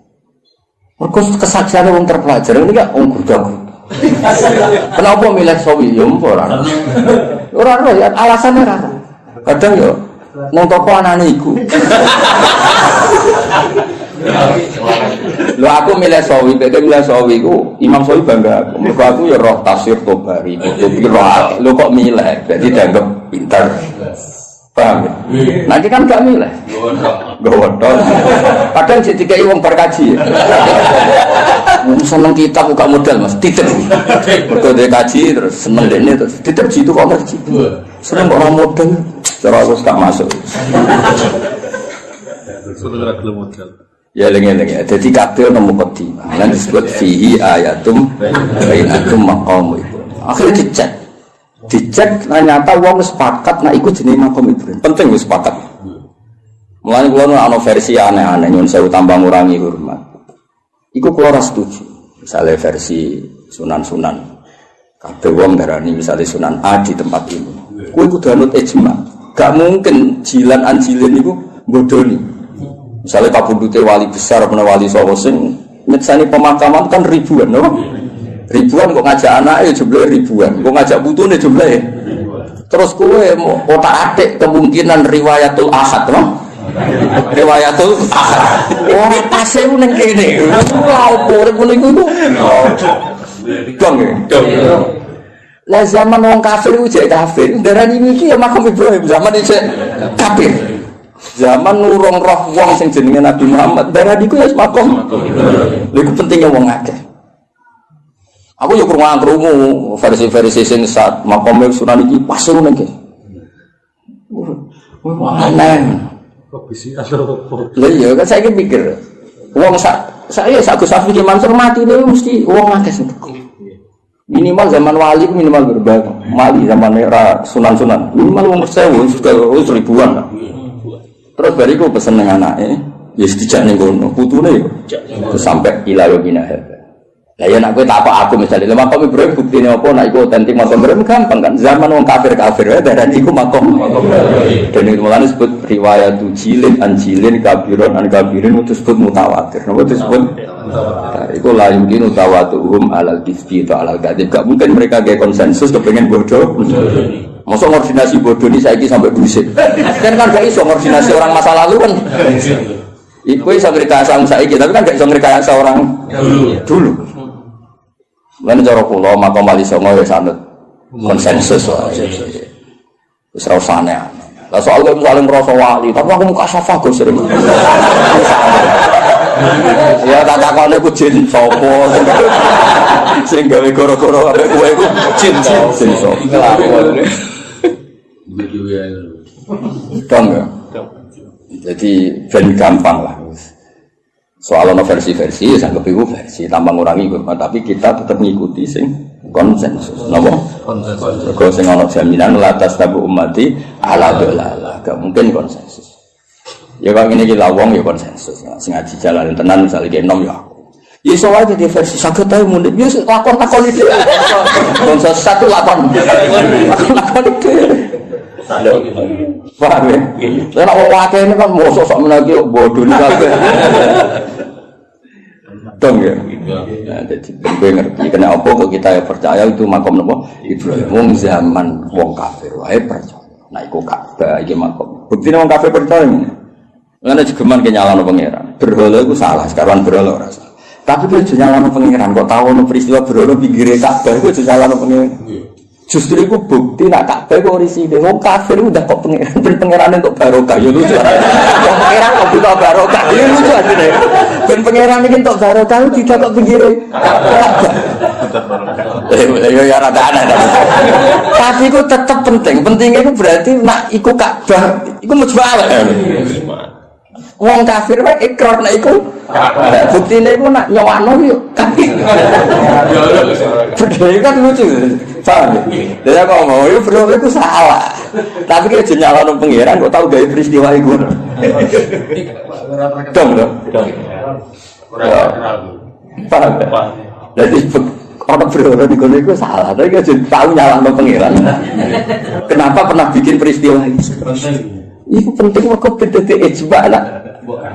Mergo kesaksiane wong terpelajar ini gak wong gurda. Kenapa milih sawi yo ora. Ora ya alasannya ora. Kadang yo nang toko anane iku. Lho aku milih sawi, beda milih sawi ku Imam Sawi bangga aku. Mergo aku ya roh tafsir Tobari, kutubi roh. Lho kok milih? Berarti dianggap pintar. Paham ya? Nanti kan gak milih. Gowodok. Kadang jadi kayak wong berkaji. Seneng kitab buka modal Mas, titip. Mergo dia kaji terus seneng dene terus titip jitu kok ngaji. Seneng kok ora modal. Cara aku gak masuk. Ya lengi-lengi. Jadi kabeh nemu peti. Lan disebut fihi ayatum bainatum maqam itu. Akhirnya dicek ternyata wong sepakat nak ikut jenis makom Ibrahim. Penting wis sepakat. Mulane kula ana versi aneh-aneh nyun sewu tambah ngurangi hormat. Iku kula ora setuju. Misale versi sunan-sunan. Kabeh wong darani misale Sunan A di tempat ini. Kuwi kudu anut ijma. Gak mungkin jilan anjilin niku bodoni. Misale kabundute wali besar apa wali sapa sing nyetsani pemakaman kan ribuan, no? Ribuan kok ngajak anaknya jumlahnya ribuan, kok ngajak putune jumlahnya. Terus kowe mau otak-atik kemungkinan riwayatul ahad, no? Riwayatul ahad. Ora pase ning kene. Ora opo ngono iku. Dong. Lah zaman wong kafir ku jek kafir, darani iki ya makam Ibrahim zaman iki kafir. Zaman nurung roh wong sing jenenge Nabi Muhammad, darani ku ya makam. Lha iku pentingnya wong akeh. Aku yo krungu versi-versi sing saat makome Sunan iki pas ngono iki. Aneh. Kok bisa atau Lha iya kan saiki mikir. Wong saya Gus Safi ki Mansur mati niku mesti wong akeh sing minimal zaman wali minimal berbagai wali zaman era sunan-sunan minimal wong 1000 wis ribuan lah. Terus bariku pesen nang anake ya dijak ning kono putune yo sampai ila yomina hada. Lah ya nek kowe tak aku misalnya lha makom Ibrahim buktine apa nek iku otentik makom Ibrahim gampang kan zaman wong kafir-kafir dan iku makom dan itu mulane disebut riwayat jilin anjilin kabiron an kabirin itu disebut mutawatir. Napa disebut mutawatir? Iku la yumkin tawatuhum alal kisbi atau alal kadhib. Gak mungkin mereka gawe konsensus kepengin bodoh. Masa koordinasi bodoh ini saiki sampai busit. Kan gak iso koordinasi orang masa lalu kan. Iku iso ngrekayasa saiki tapi kan gak iso ngrekayasa orang dulu. Lan cara kula makom wali songo ya sanut konsensus wae. Wis ora usane. Lah soal kowe paling ngrasa wali, tapi aku muka safah go sering. Ya tak takone ku jin sapa. Sing gawe goro-goro arek kowe ku jin sapa. Ngelakon. begitu ya. Dong ya. Jadi ben gampang lah. Soal versi-versi, ya sanggep itu versi tambah ngurangi kurma, tapi kita tetap mengikuti sing konsensus. Napa? Konsensus. Kalau sing ana jaminan latas tabu ummati ala dolala, gak mungkin konsensus. Ya kalau ini kita wong ya konsensus. Sing ngaji jalan tenan misalnya kayak nom ya aku. Ya iso wae di versi saged tae mundhut. Ya lakon-lakon iki. Konsensus satu lakon. Lakon iki. Paham ya? Lah nek wae ini kan mosok sok menaki bodoh kabeh. Dong ya. Nah, jadi gue ngerti kena apa kok kita ya percaya itu makom napa Ibrahim wong zaman wong kafir wae percaya. Nah iku Ka'bah iki makom. Buktine wong kafir percaya ngene. Ngene jegeman ke nyalano pangeran. Berhala iku salah, sekarang berhala ora salah. Tapi kowe aja nyalano pangeran kok tau ono peristiwa berhala pinggire Ka'bah iku aja nyalano pangeran. Justru itu bukti nak Ka'bah kok risine wong kafir udah kok pangeran untuk barokah ya lucu. Wong pangeran kok buta barokah ya lucu asline. Ben pangeran iki untuk barokah tidak kok pinggire Ka'bah. Ya rada aneh. Tapi itu tetap penting. Pentingnya itu berarti nak iku Ka'bah iku mujmalah. Wong kafir wae ikrar nek iku buktine iku nak nyowano yo kafir. Bedhe kan lucu. Paham ya? Lah kok mau yo bro iku salah. Tapi ki aja nyalano pangeran kok tau gawe peristiwa iku. Dong. Paham. Jadi orang berorang di kono iku salah. Tapi aja tau nyalano pangeran. Kenapa pernah bikin peristiwa ini? Iku penting kok beda ijma lah.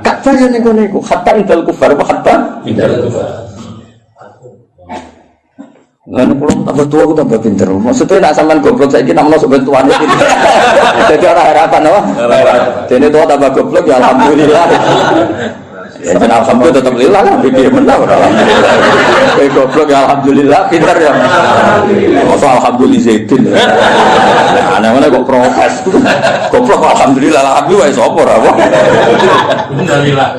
Ka'bah yang ngono iku hatta indal kufar apa hatta indal kufar. Lan kula tambah tua aku tambah pinter. Maksudnya nak sampean goblok saiki namanya sok tuane iki. Dadi ora harapan apa? Dene tua tambah goblok ya alhamdulillah. Ya jeneng alhamdulillah tetep lillah lah pikir menang alhamdulillah. Kowe goblok ya alhamdulillah pinter ya. Masa alhamdulillah zaitun. Nah, ana kok protes. Goblok alhamdulillah wis apa ora apa. Alhamdulillah.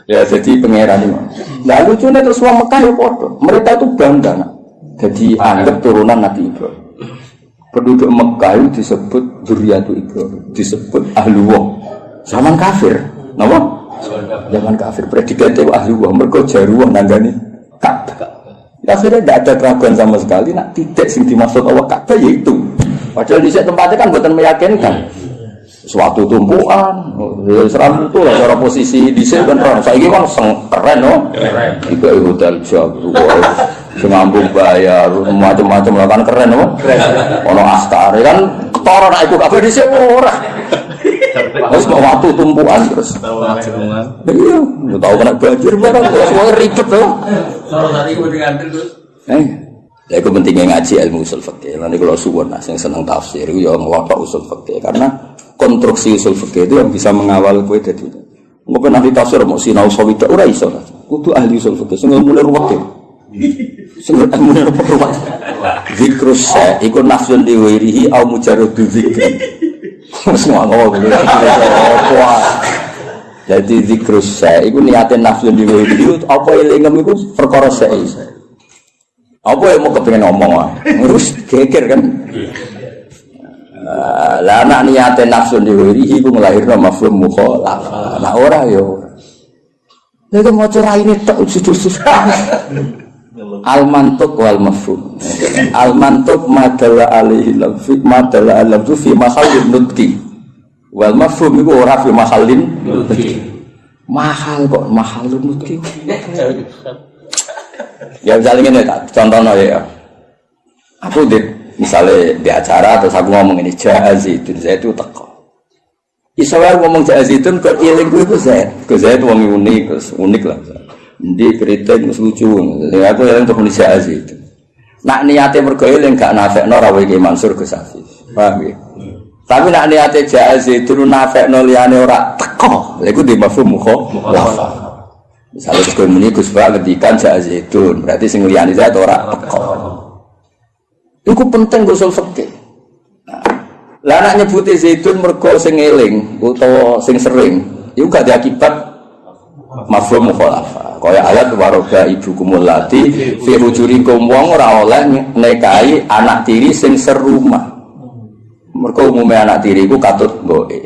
Ya jadi pangeran ini. Nah lucunya terus wong Mekah ya padha. Mereka itu bangga nak. Jadi anggap turunan Nabi Ibrahim. Penduduk Mekah itu disebut dzurriyyatu Ibrahim, disebut ahlullah. Zaman kafir, napa? Zaman kafir predikatnya ahlullah, mergo jaruah nanggani Ka'bah. Akhirnya tidak ada keraguan sama sekali, nak tidak sing dimaksud Allah Ka'bah yaitu. Padahal di tempatnya kan bukan meyakinkan. Suatu tumpuan, seram itu lah cara posisi di sini kan. Saya ini kan keren, no? Tiga hotel jago, sengambung bayar, macam-macam lah kan keren, no? Ono astari kan ketara nak ikut kafe di sini murah. Terus mau waktu tumpuan terus. Iya, tahu kena banjir barang, semuanya ribet, no? Kalau tadi gue diganti terus. Ya itu pentingnya ngaji ilmu usul fikih. Nanti kalau suwon yang senang tafsir, itu yang ngelokok usul fikih. Karena konstruksi usul fikih itu yang bisa mengawal kue jadi. Mungkin nanti tafsir mau sinau sawidak, ora iso. Kudu ahli usul fikih. Sehingga mulai ruwet. Sehingga mulai ruwet. Zikrus saya, ikut nafsun diwirihi, au mujaradu zikri. Semua ngomong dulu. Jadi zikrus saya, ikut niatin nafsun diwirihi, apa ilingam itu perkara saya. Apa yang mau kepengen ngomong ngurus geger kan? Lah anak niate nafsu diwiri iku nglahirno mafhum mukhalafah. Nah ora yo. Nek mau cerai ini tak usus-usus. Al mantuq wal mafhum. Al mantuq madalla alaihi lafzi madalla alafzu fi mahallin nutqi. Wal mafhum iku ora fi mahallin nutqi. Mahal kok mahallun nutqi. Ya misalnya ini contohnya ya, aku misalnya di acara terus aku ngomong ini Jazidun, saya itu teko. Isawar ngomong Jazidun kok iling itu saya itu ngomong unik lah. Di kritik lucu, aku yang untuk menulis Jazidun. Nak niatnya bergoyang gak nafek no rawi Mansur Gus Hafiz, paham ya? Tapi nak niatnya Jazidun nafek no liane ora teko, itu di mafhum mukhalafah. Misalnya Gus Muni Gus Ba ngendikan Zaitun, berarti sing liyane zat ora teko. Iku penting usul fikih. Lah nek nyebuti zaitun mergo sing eling utawa sing sering, iku gak diakibat mafhum mukhalafah. Kaya ayat waroga ibukumul lati fi hujurikum wong ora oleh nikahi anak tiri sing serumah. Mergo umume anak tiri iku katut mboke.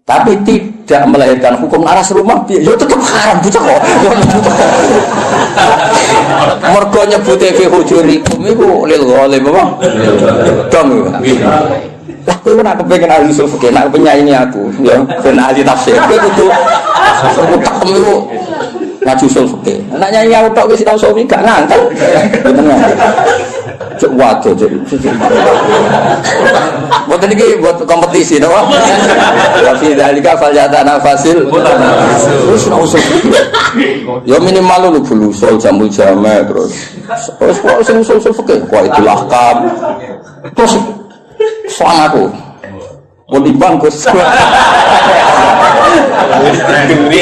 Tapi tidak melahirkan hukum aras rumah, ya tetap haram bocah kok. Mergo nyebut fi hujurikum iku lil ghalim apa? Dong. Lah kowe ora kepengin ahli usul fikih, nek penyanyi aku, ya ben ahli tafsir. Kowe kudu takem iku ngaji usul fikih. Nek nyanyi aku tok wis tau suwi gak ngangkat. Bener. Cuk waduh cuk. Mboten iki buat kompetisi to. Ya fi dalika falyatana fasil. Terus ora usah. Ya minimal lu bulu sol jamu jame terus. Terus kok sing usul fikih kok itulah kam. Terus soal aku. Mau dibangkus.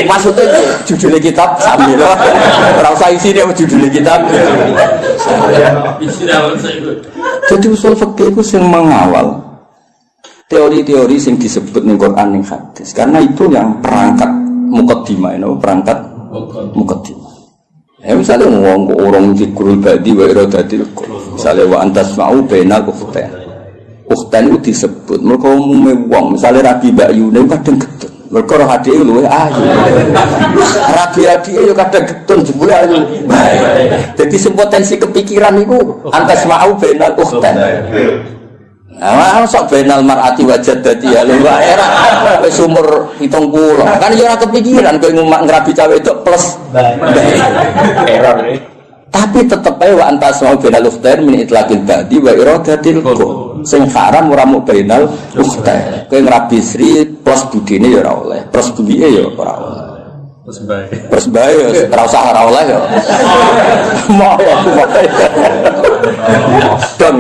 Maksudnya judulnya kitab sambil rasa isi dia judulnya kitab. Jadi usul fikih itu yang mengawal teori-teori yang disebut ning Quran ning hadis. Karena itu yang perangkat mukaddimah, perangkat mukaddimah. Ya misalnya orang zikrul badi wa iradatil qul. Misalnya wa antasma'u bainal ukhtain. Ukhtain itu disebut mereka umumnya wong misalnya Rabi Mbak Yune kadang getun mereka roh hadiah luwe ayu Rabi itu kadang getun jebule ayu jadi sempotensi kepikiran itu antas ma'u benal ukhtain nah sok benal mar'ati wajad dadi ya lho era sumur 70 kan ya ora kepikiran kowe ngrabi cawe itu plus error tapi tetep ae wa antas ma'u benal ukhtain min itlaqil badi wa iradatil qul sing haram ora mung bainal ukhtain. Kowe ngrabi Sri plus budine ya ora oleh, plus buike ya ora oleh. Plus bae ora usah ora oleh ya. Mau ya. Dong.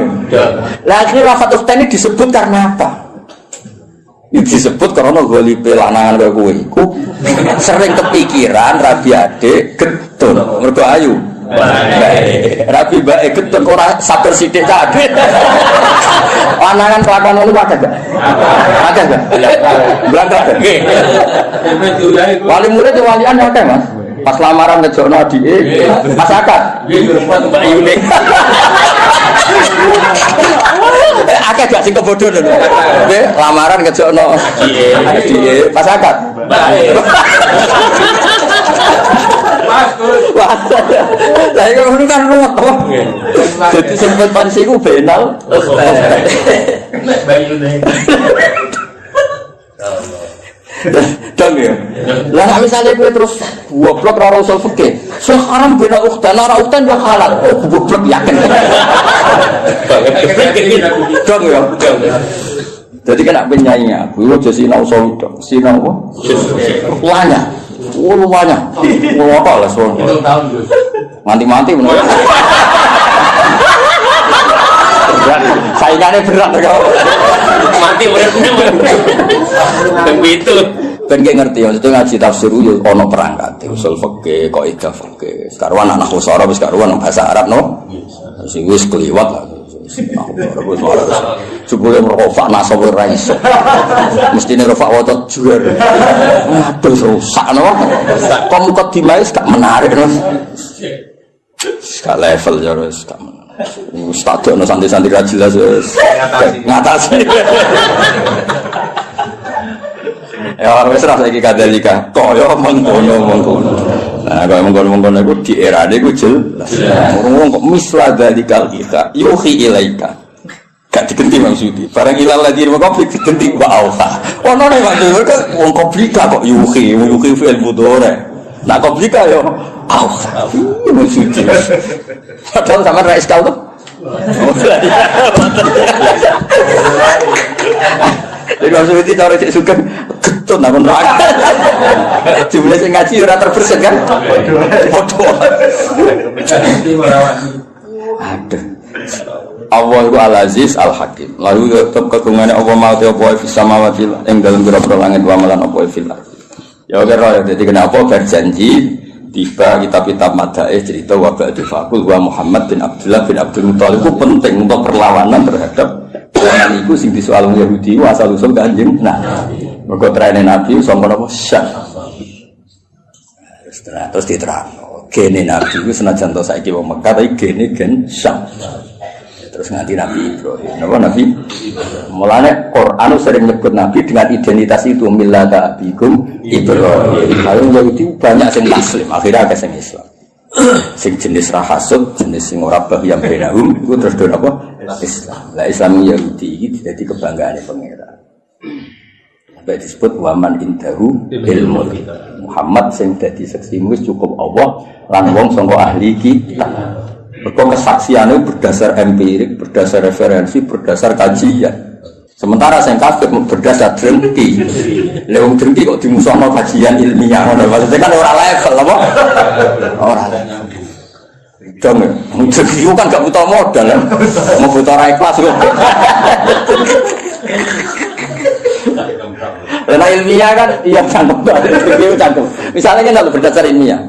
Lah akhirnya lafaz ukhtain ini disebut karena apa? disebut karena golipe lanangan kaya kowe iku sering kepikiran rabi adik getun mergo ayu. Rabi bae getun ora sabar sithik kabeh. Lanangan kelakuan ngono wae gak? Ada gak? Belakang. Wali murid walian akeh, Mas. Pas lamaran ngejokno adike, pas akad. Mbak Yune. Akeh gak sing kebodoh lho. Nggih, lamaran ngejokno adike, pas akad. Wah. Lah iki ngono kan ruwet to. Dadi sempet pansi ku benal. Mbak Yune. Dong ya. Lah misalnya gue terus goblok ora usul fikih. Sekarang bina ukhtan ora ukhtan ya halal. Goblok yakin. Dong ya. Jadi kena penyanyinya, gue aja sinau sawit, sinau apa? Luanya. Luanya. Ngopo lah sono. Tahun Gus. Mati-mati menurut. Saingannya berat kok. Mati beratnya. Begitu. Ben gak ngerti maksudnya ngaji tafsir yo ana perangkat usul fikih, kaidah fikih. Karuan anak usara wis karuan bahasa Arab no. Sing wis kliwat lah. Jebule merofak nasab ora iso. Mestine rofak waca juar. Aduh rusak no. Kok mukadimah gak menarik no. Gak level ya wis gak menarik. Stadion santai-santai ra jelas wis. Ngatasi. Ya wis ra saiki kadalika. Kaya mengkono-mengkono. Nah, kaya mengkono-mengkono iku di era iku jelas. Wong kok misla dalikal kita yuhi ilaika. Gak digenti maksudi. Barang ilal lagi konflik digenti wa auha. Ono nek wae wong komplika kok yuhi fi'il mudhari. Nah komplika yo auha. Maksudi. Padahal sama ra iskal tuh. Jadi maksudnya cara cek suka getun apa nak? Jumlah sing ngaji ora terbersit kan? Foto. Aduh. Allah itu Al-Aziz Al-Hakim. Lalu tetap kegungane Allah mau te apa fi samawati ing dalem pira-pira langit wa malan apa fil ardi. Ya kira dadi kenapa berjanji tiba kitab-kitab madaih cerita wa ba'du faqul wa Muhammad bin Abdullah bin Abdul Muthalib itu penting untuk perlawanan terhadap orang itu sing disoal Yahudi asal usul Kanjeng Nabi. Mergo trene Nabi sangka napa syah. Terus diterangno, gene Nabi iku senajan to saiki wong Mekah tapi gene gen syah. Terus nganti Nabi Ibrahim. Napa Nabi? Mulane Quran sering nyebut Nabi dengan identitas itu millata abikum Ibrahim. Lalu Yahudi banyak sing muslim, akhirnya akeh sing Islam. Sing jenis rahasud, jenis sing ora bahyam benahum iku terus do napa? Islam. Lah Islam Yahudi iki dadi kebanggaane pangeran. Sampai disebut waman indahu ilmu. Muhammad sing dadi saksi wis cukup Allah lan wong sangka ahli kitab. Berkong kesaksiannya berdasar empirik, berdasar referensi, berdasar kajian. Sementara saya kafir berdasar drengki. Lewung drengki kok dimusuhkan kajian ilmiah. Maksudnya kan orang level, apa? Orang level. Dong, drengki itu kan gak butuh modal, ya? Mau butuh raih kelas. Karena ilmiah kan, iya cangkem. Misalnya kan berdasar ilmiah.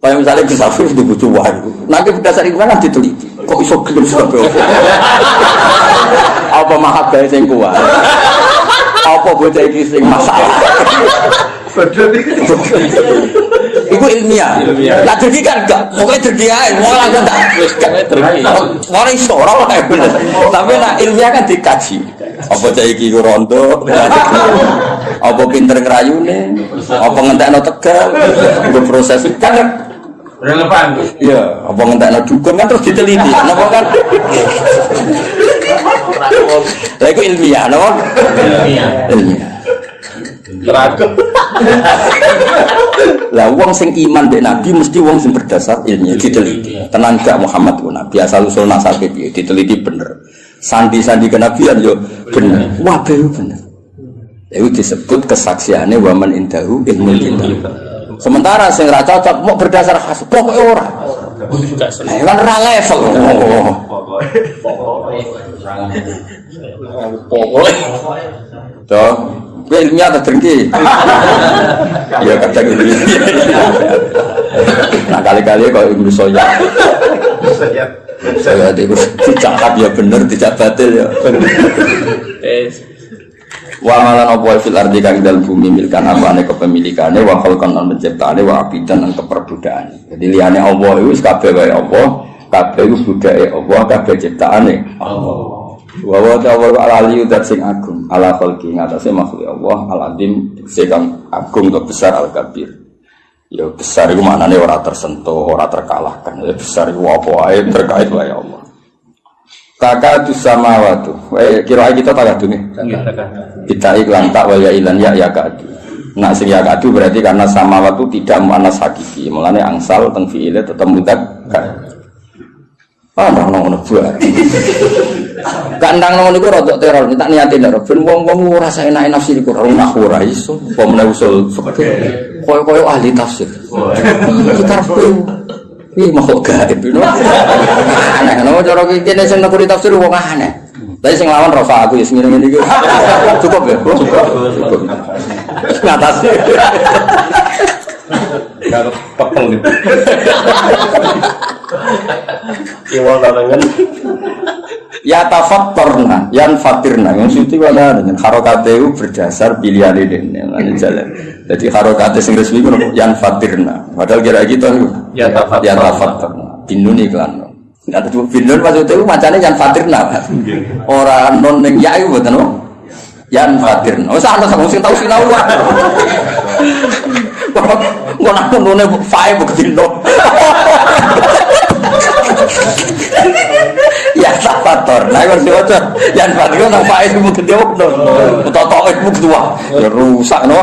Kayak misalnya Gus Afif di Bucuan, nanti berdasar itu kan diteliti. Kok iso gelem sebab apa mahabbah sing kuat? Apa bocah iki sing masalah? Iku ilmiah. Lah jadi kan enggak, pokoke jadi ae, wong langsung tak wis gak tergi. Ora iso ora wae. Tapi nek ilmiah kan dikaji. Apa cah iki iku rondo? Apa pinter ngrayune? Apa ngentekno tegal? Iku proses kan Relevan. iya, apa ngentekno dukun kan terus diteliti. Napa kan? Lah iku ilmiah, napa? Ilmiah. Teragam. Lah wong sing iman mbek Nabi mesti wong sing berdasar ilmiah diteliti. Tenan gak Muhammad ku Nabi asal usul nasabe piye diteliti bener. Sandi-sandi kenabian yo bener. Wah, bener. Itu disebut kesaksiannya waman indahu ilmu kitab. Sementara sing ra cocok mau berdasar khas pokoke ora. Kan ora level. Pokoke. Toh, Kowe ilmiah ta drengki. Ya kadang ilmiah. Nah kali-kali kok Ibnu Soya. Saya itu dicakap ya bener, dicak batil ya. Wa malan apa fil ardi kang dalem bumi milkan apane kepemilikane wa khalqan lan penciptaane wa abidan lan keperbudaane. Jadi liyane Allah iku wis kabeh wae Allah, kabeh iku budake Allah, kabeh ciptaane Allah. Wa wa ta'ala al-ali dat sing agung, ala khalqi ngatasé makhluk Allah, al-azim sing agung atau besar al-kabir. Ya besar iku maknane ora tersentuh, ora terkalahkan. Ya besar iku apa wae terkait wae Allah. Takadu samawatu. Kira kita takadu nih. Kita iklan tak wal ya ilan ya kadu. Nah sing ya kadu berarti karena samawatu tidak muannas hakiki. Mulane angsal teng fiile tetep mudzakkar. Ana ngono buat. Kandang ngono iku rodok teror, tak niate ndak ben wong-wong ora saenake nafsi iku ora iso. Apa meneh usul fikih. Koyo-koyo ahli tafsir. Kita ini makhluk gaib, aneh. Nama cara kita sing nekuri tafsir wong aneh. Tapi sing lawan Rafa aku ya sing ngene iki. Cukup ya? Cukup. Ngatasi. Enggak pepel gitu. Iwal larangan. Ya tafakkarna, yan fatirna. Yang suci ada dengan harokat itu berdasar pilihan ini. Jalan. Jadi harokat sing resmi itu yan fatirna. Padahal kira gitu. Ya tafakkarna. Binun iklan. Ada tuh binun maksudnya itu macamnya yan fatirna. Orang non yang ya itu betul. Yan fatirna. Oh sana sama sing tahu sinau. Kok nak none fae begitu. Ya tafator, nah kalau diwaca, yang fadil nang faid ibu gede waktu, totok ibu kedua, rusak no.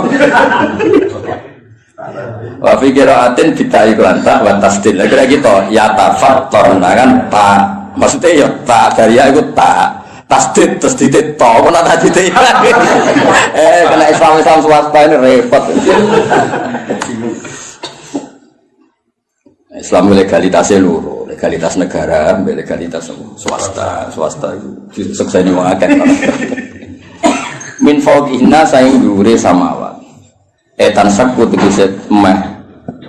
Wa fikiraatin kita iklan tak batasdin, kira gitu. Ya tafator, nah kan tak, maksudnya ya tak dari aku tak, tasdid to, mana tadi tadi. Kena Islam swasta ini repot. Islam legalitasnya luruh, legalitas negara, legalitas swasta itu sukses ini mengaget. Min fawqihna sayang dhuwure samawat. Etan sakut tegese meh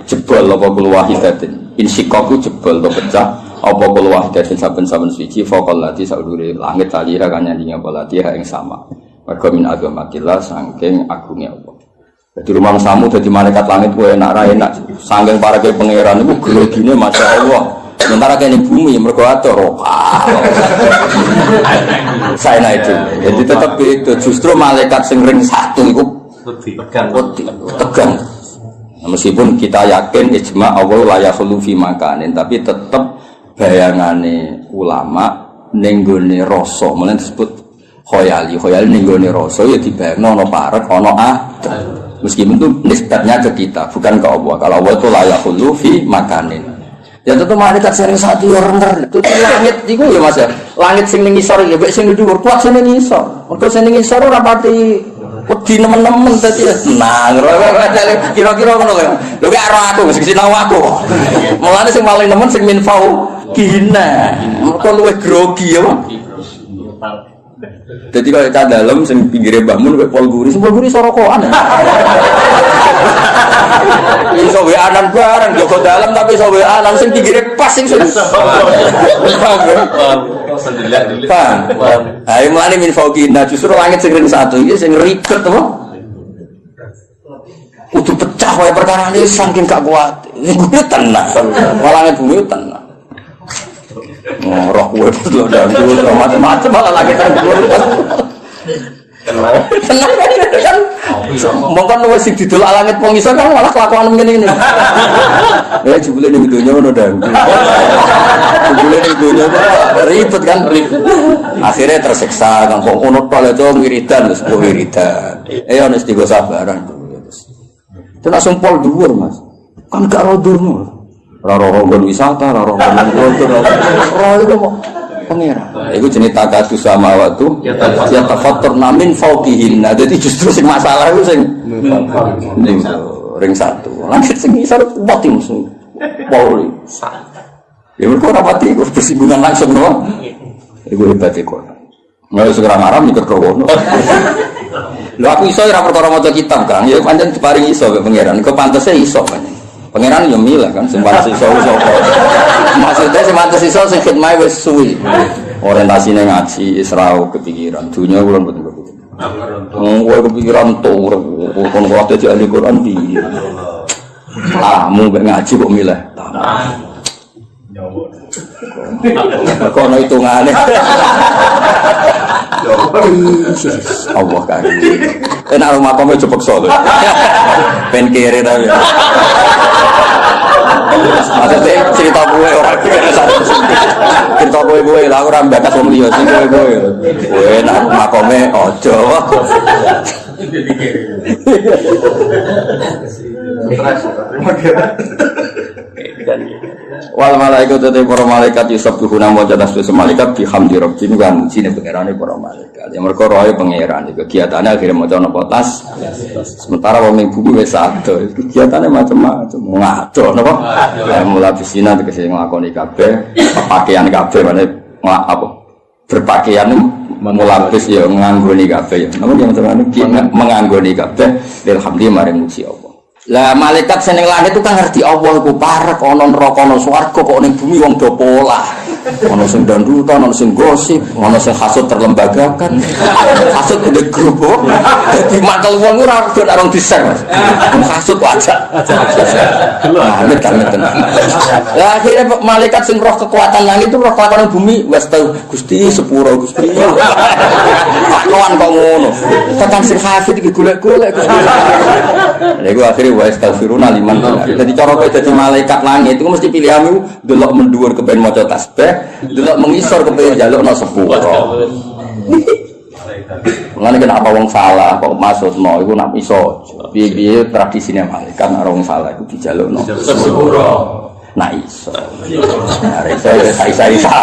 jebol apa kul wahidatin. Insikaku jebol to pecah apa kul wahidatin saben-saben suci faqal lati sadhure langit talira kan nyandingi apa lati ing sama. Mergo min agamatillah saking agungnya Allah. Jadi rumah samu jadi malaikat langit gue enak sanggeng para ke pangeran itu gelogine masya Allah. Sementara kayak di bumi mereka atur saya itu. Jadi tetap itu justru malaikat sing ring satu itu tegang. Nah, meskipun kita yakin ijma Allah la yakhlu fi makanin, tapi tetap bayangane ulama nenggone rasa, mulane disebut khoyali nenggone rasa ya dibayangno ana parek ana adem. Meskipun itu nisbatnya ke kita, bukan ke Allah. Kalau Allah itu layak hulu fi makanin. Ya tentu malaikat sering satu orang itu langit itu ya mas ya. Langit sing ngisor ya, baik sing dhuwur kuat sing ngisor. Mergo sing ngisor ora pati wedi nemen-nemen dadi. Nah, kira-kira ngono lho. Lho gak ora aku sing sinau aku. Mulane sing paling nemen sing minfau gina. Mergo luwih grogi ya. Jadi kalau kita dalam sing pinggirnya bangun kayak pol guri sorokoan. Ini sobe anan bareng joko dalam tapi sobe anan sing pinggirnya pas sing sudah. Ayo mulai min fauqina justru langit sing ring satu ini sing ribet apa? Udah pecah wae perkara ini saking gak kuat. Gue tenang, langit bumi tenang. Roh gue belum dangdut, macam-macam malah lagi dangdut. Tenang kan? Mungkin nulis di dulu langit pengisah kan malah kelakuan begini. Ya jebule ning dunya ngono dangdut. Jebule ning dunya ribet kan ribet. Akhirnya tersiksa kan kok ngono pale to wiridan wis wiridan. Ono istigo sabaran. Tenak sumpol dhuwur Mas. Kan gak rodurmu. Roro-roro wisata, roro-roro kultur, roro itu mau pengira. Itu jenis takatu sama waktu. Ya tafatur namin fauqihin. Nah, jadi justru sing masalah itu sing ring satu. Langit sing isar pati musuh. Pauli. Ya mereka rapati bersinggungan langsung no. Itu hebat Quran. Nggak segera marah mikir krono. Lho aku iso ora perkara maca kitab, Kang. Ya pancen diparingi iso ke pangeran. Kok pantese iso pancen. Pangeran yo milih kan sing pantes iso sapa. Maksudnya sing pantes iso sing khidmah wis suwi. Orientasine ngaji Isra kepikiran. Dunya kula mboten kepikiran. Kowe kepikiran to urip kon kok dadi ahli Quran piye. Mu ngaji kok milih. Kok ono hitungane. Allah kan. Enak rumah kamu cepek so. Pen kiri tapi. Maksudnya cerita gue orang cerita gue lah orang bakas wong liya sing gue. Gue enak rumah kamu ojo. Wal malaikat te para malaikat yusabbihuna wa tasbihu malaikat bihamdi rabbihim kan sine pangerane para malaikat. Ya mergo roe pangeran iki kegiatane akhire maca napa tas. Sementara wong ning bumi wis ado, kegiatane macam-macam. Ngado napa? Mulai bisina tegese nglakoni kabeh, pakaian kabeh mane apa? Berpakaian mulabis ya nganggoni kabeh ya. Napa yang tenan menganggoni kabeh alhamdulillah mari muji Allah. Lah malaikat seneng langit itu kan ngerti Allah iku parek ana neraka ana swarga kok ning bumi wong do polah. Ana sing dandutan, ana sing gosip, ana sing hasud terlembagakan. Hasud gede grup. Dadi mantel wong ora do arung diser. Hasud wajar. Amit kan tenan. Lah akhirnya malaikat sing roh kekuatan langit itu roh kekuatan bumi wis tau Gusti sepuro Gusti. Kawan kok ngono. Tekan sing hafid iki golek-golek Gusti. Lha iku akhire wa astaghfiruna liman. Jadi cara kowe dadi malaikat langit itu mesti pilihanmu delok menduwur kepen maca tasbih, delok mengisor kepen njalukna sepuro. Mulane kenapa wong salah kok maksudno iku nak iso. Piye-piye tradisine malaikat nek wong salah iku dijalukno sepuro. Nah iso. Nah iso isa.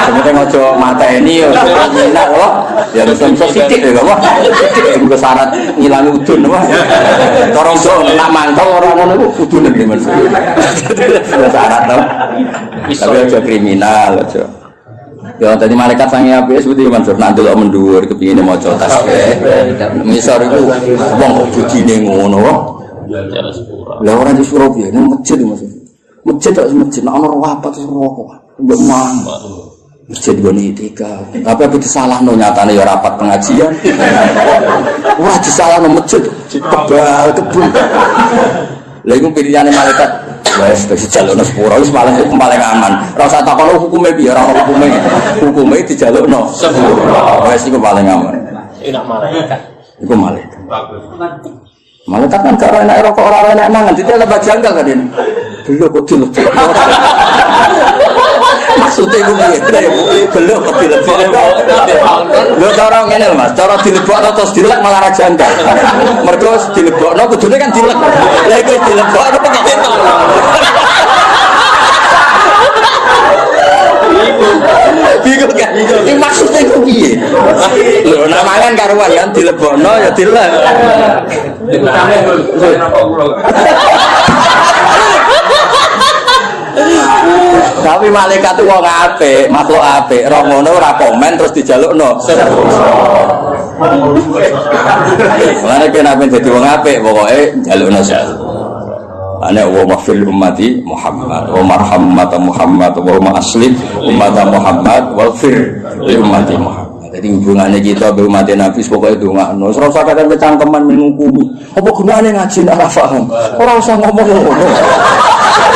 Sebenarnya ngojo mateni yo enak kok. Ya iso sithik lho kok. Sithik iku syarat ngilangi udun apa. Corong do nak mantau ora ngono iku udune iki Mas. Syarat to. Tapi aja kriminal aja. Ya tadi malaikat sange apik seperti Mansur nak delok mendur kepingine maca tasbih. Misor iku wong kok budine ngono kok. Lah ora di Surabaya nang masjid maksud. Masjid tak masjid ana apa terus rokok. Mbok mang. Masjid gone etika. Tapi apa disalahno nyatane ya rapat pengajian. Ora disalahno masjid kebal kebun. Lha iku pilihane malaikat. Wes wis dijalukno sepuro wis paling aman. Ora usah takon hukume piye, ora hukume. Hukume dijalukno sepuro. Wes iku paling aman. Enak malaikat. Iku malaikat. Malaikat kan karo enak rokok ora enak mangan, dite lebah janggal kan ini. Belok kok dilebok. Maksudnya iku piye? Belok kok dilebok. Lho cara ngene lho Mas, cara dilebok terus dilek malah ra janggal. Mergo dilebokno kudune kan dilek. Lah iku dilebok kok ketok. Bingung kan? Ini maksudnya itu piye? Lho nak mangan karuan kan dilebokno ya dilek. Tapi malaikat itu wong apik, makhluk apik. Ora ngono ora komen terus dijalukno. Mulane kena ben dadi wong apik pokoke jalukno sepuro. Ana wa mafil ummati Muhammad wa marham Muhammad wa asli umat Muhammad wa fir ummati Muhammad. Jadi hubungannya kita be umat Nabi pokoknya ndongakno. Ora usah kadang kecangkeman mengukumi. Apa gunane ngaji nek ora paham? Ora usah ngomong ngono.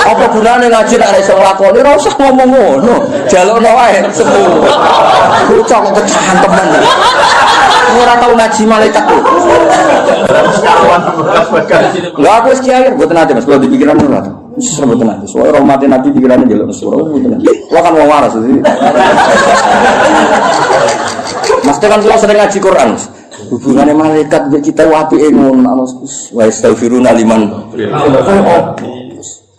Apa gunane ngaji nek ora iso nglakoni? Ora usah ngomong ngono. Jalukno wae sepuro. Bocah kok kecangkeman. Ora tau ngaji malaikat. Lah aku wis kiai mboten ate Mas, kalau dipikiran ora. Wis mboten ate. Soale rahmat Nabi pikirane njaluk sepuro mboten. Lah kan wong waras iki. Mas kan kalau sering ngaji Quran, hubungannya malaikat dengan kita apike ngono. Wa astaghfiruna liman.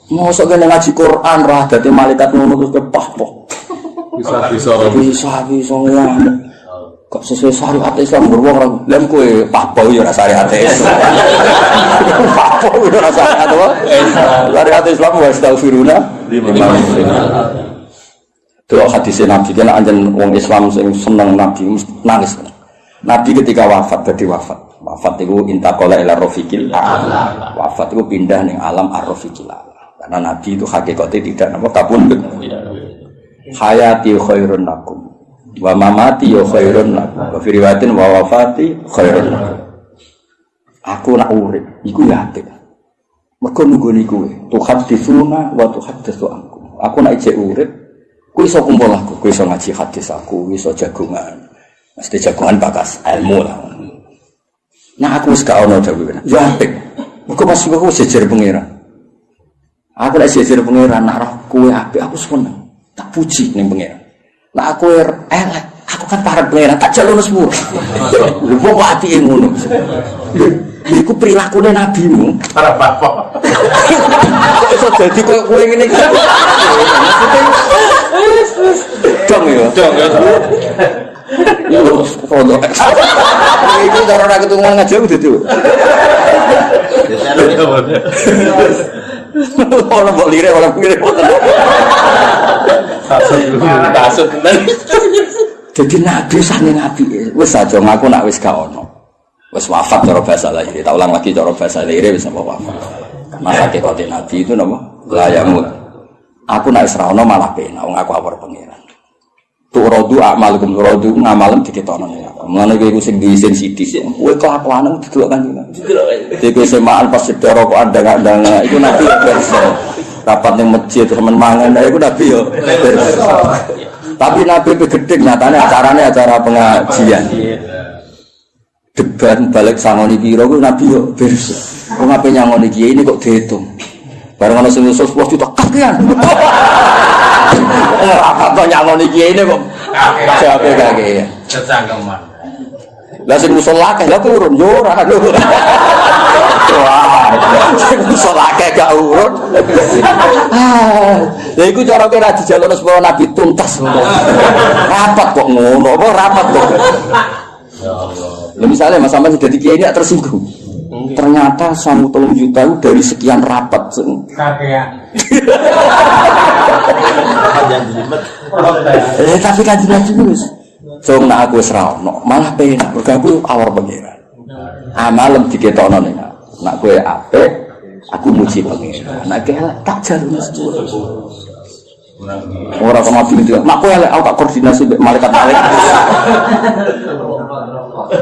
Mosok kene ngaji Quran ra dadi malaikat ngono terus kepah-pah. Bisa ngono. Kok sesuai syariat Islam beruang orang lem kue papau ya syariat Islam. Papau ya syariat apa? Syariat Islam wa astaghfiruna liman. Delok hadis Nabi kena anjen wong Islam sing seneng Nabi nangis. Nabi ketika wafat itu intaqala ila rafiqil a'la. Wafat itu pindah ning alam ar-rafiqil a'la. Karena Nabi itu hakikatnya tidak napa kabundut. Hayati khairun lakum wa mamati ya khairun lakum. Wa fi riwayatin wa wafati khairun lakum. Aku nak urip iku ya apik. Mergo nunggoni kowe, tuhaditsuna wa tuhaditsu ankum. Aku nak ijek urip, kowe iso kumpul aku, kowe iso ngaji hadis aku, iso jagongan. Mesti jagongan bakas ilmu lah. Nah aku wis gak ono dawuh. Ya apik. Mergo pas aku jejer pangeran. Aku lek jejer pangeran nak roh kowe apik aku seneng. Tak puji ning pangeran. Nah aku elek, aku kan parek pangeran tak jalono sepuro. Lho kok apike ngono. Iku prilakune nabimu. Para bapak. Kok iso dadi koyo kowe ngene iki. Dong ya. Dong ya. Yo foto. Iku cara ora ketemu ngaji aku dadi. Ora mbok lire ora ngene. Tasut tenan. Jadi nabi sange nabi. Wis aja ngaku nak wis gak ono. Wis wafat cara bahasa lahir. Tak ulang lagi cara bahasa lahir wis wafat. Karena hakikate nabi itu napa? La yamut. Aku nek wis ra ono malah penak wong aku awar pangeran. Tu rodu amalukum rodu ngamalem diketono ya. Mulane kowe sing diisin sithik. Kowe kelakuan didelok kan. Diku semaan pas sedero kok andang-andang iku nabi versi. Rapat ning masjid temen mangan iku nabi yo. Tapi nabi gede nyatane acarane acara pengajian. Debat balik sangoni piro ku nabi yo versi. Wong ape nyangoni kiai ini kok diitung. Bareng ana sing usus 10 juta kakean. Apa to nyangoni kiai ini kok kakean. Kecangkeman. Lah sing usul akeh lha turun yo ora lho. Wah, sing usul akeh gak urut. Lha iku cara kira dijalukno supaya nabi tuntas. Rapat kok ngono, apa rapat kok. Ya Allah. Lah misale Mas sampean dadi kiai ini tersinggung. Ternyata 1 juta itu dari sekian rapat. Kakean. Tapi kan jelas wis. Jong nak aku wis ra ono, malah penak mergo aku awar pangeran. Amalem diketokno ning. Nak kowe apik, aku muji pangeran. Nak elek tak jalur mesti. Ora kok mati itu. Nak kowe elek aku tak koordinasi mbek malaikat-malaikat.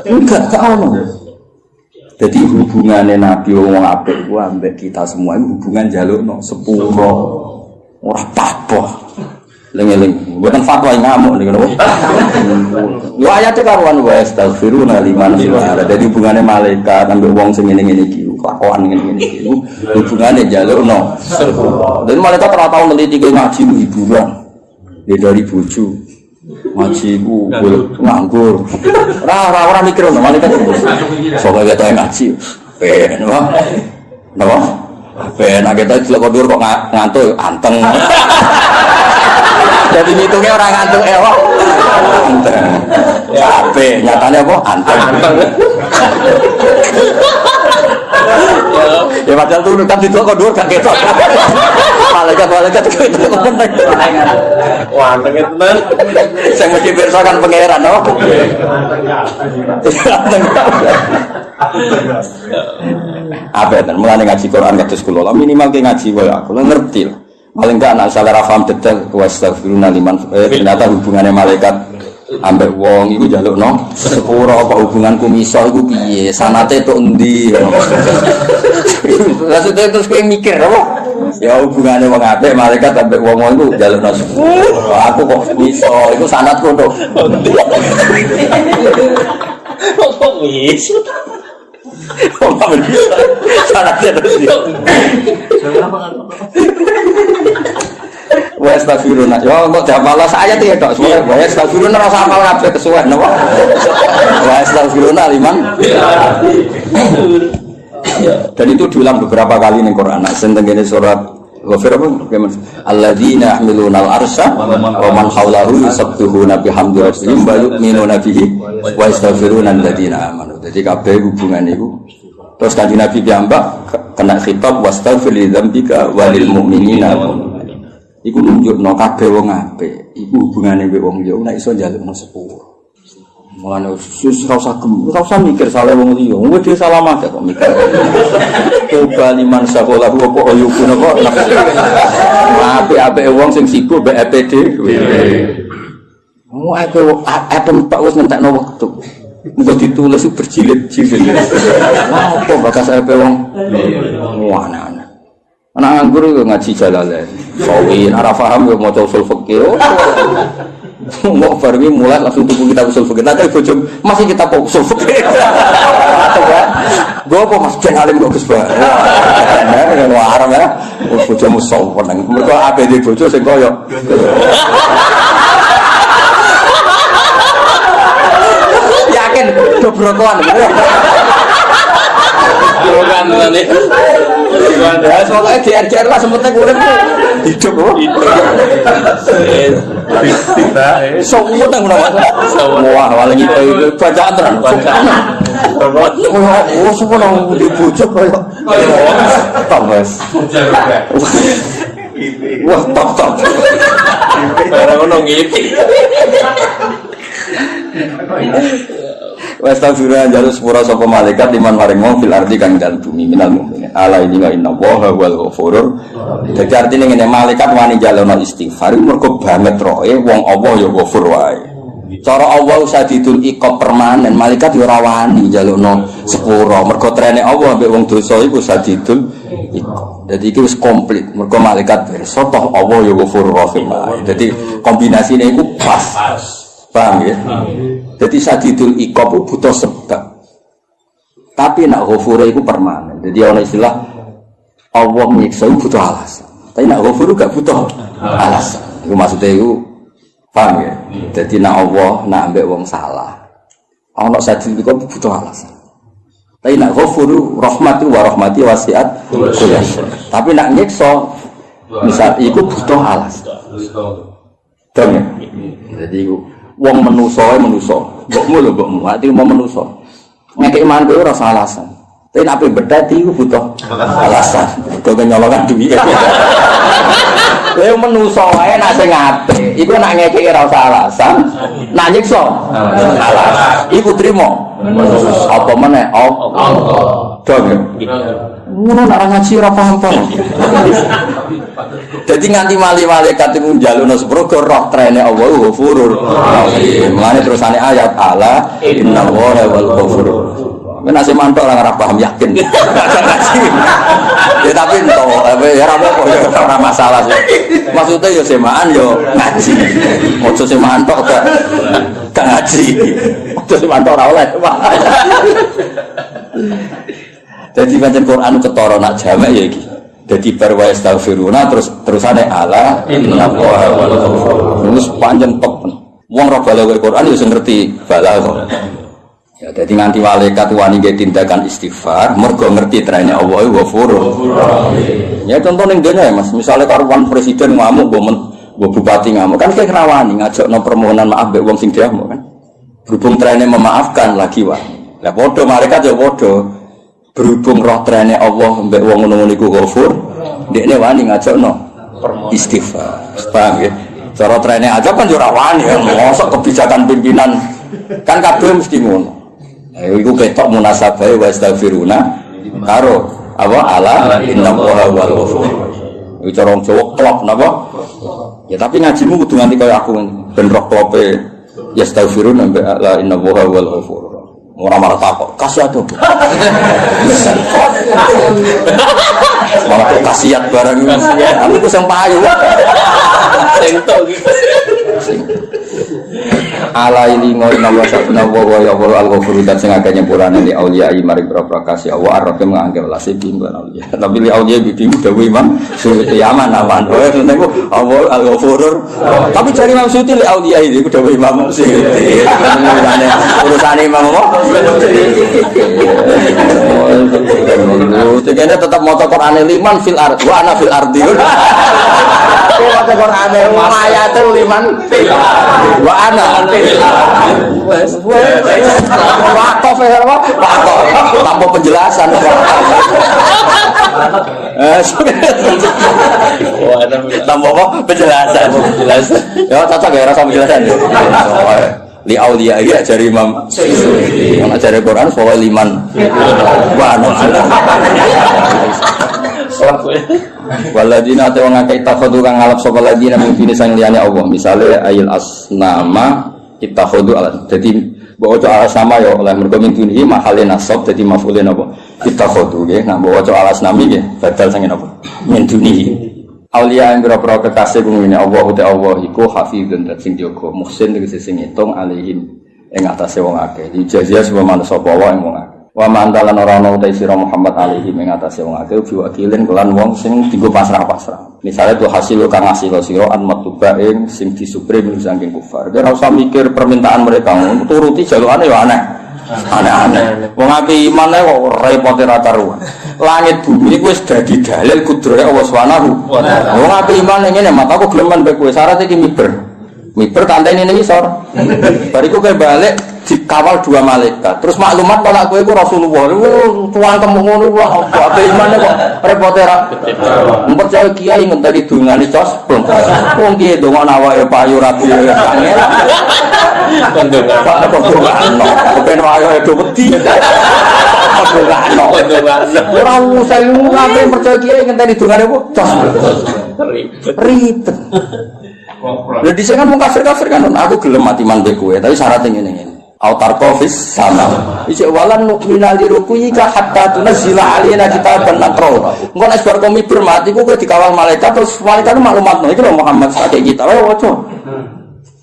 Enggak ono. Jadi hubungannya Nabi wong apik ku ambek kita semua itu hubungan jalukno sepuro. Ora apa-apa. Lengeleng, bukan fatwa yang ngamuk nih kan? Lu ayatnya karuan wa astaghfiruna liman syara. Jadi hubungannya malaikat ambil wong sing ngene-ngene iki, kelakuan ngene-ngene iki. Hubungannya jalukno sepuro. Dan malaikat ora tau neliti ke ngaji hiburan. Ya dari bojo. Ngaji ku nganggur. Ora mikir ngono malaikat. Soale ketok ngaji. Ben wae. Napa? Ben kita delok kondur kok ngantuk anteng. Jadi ngitungnya orang ngantuk ewok. Anteng. Capek, nyatanya apa? Anteng. Ya padahal tuh kan itu kok dur gak ketok. Malaikat itu penting. Wah, anteng tenan. Saya mesti pirsakan pangeran, no. Apa ten mulane ngaji Quran kados kula minimal ki ngaji wae aku ngerti. Paling enggak anak salah paham detail wastaghfiruna liman ternyata hubungannya malaikat ambek wong iku njalukno sepuro apa hubunganku miso iku piye sanate tok endi. Lah terus kowe mikir apa? Ya hubungannya wong apik malaikat ambek wong-wong iku njalukno sepuro. Aku kok miso iku sanatku tok endi. Kok miso? Oh, bisa. Sanatnya terus. Wa astaghfiruna. Yo kok jamalah saya tuh ya tok. Wa astaghfiruna ora usah hafal kabeh kesuwen napa. Wa astaghfiruna liman. Dan itu diulang beberapa kali ning Quran. Sing tengene surat Ghafir apa? Alladzina yahmiluna al-arsya wa man hawlahu yusabbihuna bihamdi rabbihim wa yu'minuna bihi wa yastaghfiruna alladzina amanu. Jadi kabeh hubungan niku. Terus kanjeng Nabi piyambak kena khitab wastaghfir li dzambika walil mu'minina. Iku nunjukno kabeh wong apik, iku hubungane mbek wong liya nek iso njalukno sepuro. Mulane sus ora usah mikir salah wong liya. Wong dhewe salah mate kok mikir. Coba liman sakola kok oyukune kok apik-apike wong sing sibuk mbek EPD. Wong apa Pak wis ngentekno wektu. Muga ditulis berjilid-jilid. Apa bakas EP wong? Wah, anak-anak. Anak nganggur yo ngaji Jalalain. Sawin ora paham yo maca usul fikih. Mau baru mulai langsung tuku kitab usul fikih. Nanti bojo masih kitab usul fikih. Gue apa Mas Ben alim kok Gus Ba. Wah, arem ya. Bojomu sowan. Mergo APD bojo sing koyo. Yakin dobrokan. Dobrokan ngene. Ya, soalnya DRR lah sempetnya urip hidup kok. Semua nang ngono. Wah, paling itu bacaan tenan. Oh, semua nang dibujuk koyo. Top wes. Wah, top. Barang ngono ngiti. Wa astaghfirullah jalus sepura sapa malaikat liman maring wong fil ardi kang dalem bumi minal mukminin. Ala ini wa inna Allaha wal ghafurur. Dadi artine ngene malaikat wani jalono istighfar mergo banget roe wong Allah ya ghafur wae. Cara Allah sadidul iqab permanen malaikat ya ora wani jalukno sepura mergo trene Allah mbek wong dosa iku sadidul iqab. Dadi iki wis komplit mergo malaikat pirsa toh Allah ya ghafurur rahim wae. Dadi kombinasine iku pas. Paham ya? Jadi sadidul iqab butuh sebab. Tapi nak ghafur itu permanen. Jadi ana istilah Allah nyiksa butuh alasan. Tapi nak ghafur gak butuh alasan. Itu maksudnya itu paham ya? Jadi nak Allah nak ambek wong salah. Ana sadidul iqab butuh alasan. Tapi nak ghafur rahmatu wa rahmati wasiat kullas. Tapi nak nyiksa misal iku butuh alasan. Dong ya? Jadi iku wong menusa, mbokmu lho mbokmu, ati mau menusa. Ngekek iman kowe ora salah alasan. Tapi nek ape bedati iku butuh alasan. Kok nyolongan duwi. Kowe menusa wae nek sing apik, iku nek ngekek ora usah alasan, nak nyiksa alasan. Iku trimo. Apa meneh? Allah. Dong. Ngono nek ngaji ora paham-paham. Jadi nganti malaikat itu njalukno sepuro roh trene Allah ghafurur rahim. Mulane terusane ayat ala innallaha wal ghafurur. Men asih mantuk ora paham yakin. Ya tapi entuk ya ora apa-apa ya ora masalah sih. Maksudnya ya semaan yo ngaji. Ojo semaan tok gak ngaji. Ojo semaan tok ora oleh. Jadi baca Quran ketara nak jamak ya iki. Jadi barwa astaghfiruna terusane ala innallaha wal ghafur. Wis panjang tok. Wong ora balaghul Quran ya sing ngerti balagh. Ya dadi nganti malaikat wani nggih tindakan istighfar mergo ngerti trene Allah ghafurur. Ya contoh ning donya ya Mas, misale karuan presiden ngamuk mbok bupati ngamuk kan kaya rawani ngajakno permohonan maaf mbek wong sing diamuk kan. Berhubung trene memaafkan lagi wae. Lah padha malaikat ya padha. Berhubung roh trene Allah mbek wong ngono niku ghafur, ndekne wani ngajakno istighfar. Paham ya? Cara trene aja kan yo ora wani, mosok kebijakan pimpinan kan kabeh mesti ngono. Iku ketok munasabahe wa astaghfiruna karo apa ala innallaha wal ghafur. Iku cara wong Jawa klop napa? Ya tapi ngajimu kudu nganti kaya aku ben roh klope ya astaghfiruna ala innallaha wal ghafur. Ora marah takok, kasih atuh. Malah kasiat barang aku ku sing payu. Sing tok iki. Ala ilingo inawa sabna wa ya Allah al-ghafur dan sing akeh nyepurane li auliya mari prakasi Allah arrahim ngangge welase bimban auliya. Tapi li auliya bibi dawuh Imam Suyuti aman aman. Oh niku Allah al-ghafur. Tapi cari Imam Suyuti li auliya iki dawuh Imam Suyuti. Urusane Imam apa? Tegene tetap maca Qur'ane liman fil ardi wa ana fil ardi. Kowe maca Qur'ane ayate liman fil ardi wa ana fil ardi. Wes wakaf ya apa? Wakaf tanpa penjelasan. Tanpa apa? Penjelasan. Ya cocok ya rasa penjelasan. Li auliya ya jari Imam Suyuti. Ana jare Quran bahwa liman wa ana waladina te wong akeh takhudhu kang ngalap sapa ladina mungkin sang liyane Allah misale ayil asnama ittakhudhu ala dadi mbok waca alasnama ya oleh mergo min dunihi mahale nasab dadi maf'ulun apa ittakhudhu nggih nah mbok waca alasnami nggih badal sange napa min dunihi auliya yang berapa kekasih kumine Allah uta Allah iku hafizun dat sing jaga muhsin tegese sing ngitung alihim ing atase wong akeh dijazia sapa manungsa apa wae wong akeh wa mantalan ora ana uta sira Muhammad alihim ing atase wong akeh biwakilin kelan wong sing dienggo pasrah-pasrah misale tuh hasil kang hasil sira an matuba ing sing disuprim saking kufar ora usah mikir permintaan mereka turuti jalukane ya aneh aneh-aneh wong api iman kok repote ra karuan langit bumi iku wis dadi dalil kudrate Allah Subhanahu wa taala wong api iman ngene mataku geleman bae kowe syarat iki miber kantene ning isor bariku kowe balik dikawal dua malaikat terus maklumat kalau kowe iku Rasulullah tuan temu ngono wah api iman kok repote ra percaya kiai ngenteni dungane cos wong kiye dongan awake payu rapi angel Kondongan, bukan wajah itu beti. Kondongan, orang usai ngapain percaya kiai ngenteni dungane bu, cos ribet. Jadi saya kan mau kafir kan, aku gelem mati mandi kue, tapi syaratnya ini. Autar kofis sama. Isi walan nukminali rukuyi ka hatta tunazila alina kita benakro. Engkau nasbar komi bermati, gue dikawal malaikat terus malaikat itu maklumat. Itu loh Muhammad kayak kita, wajo.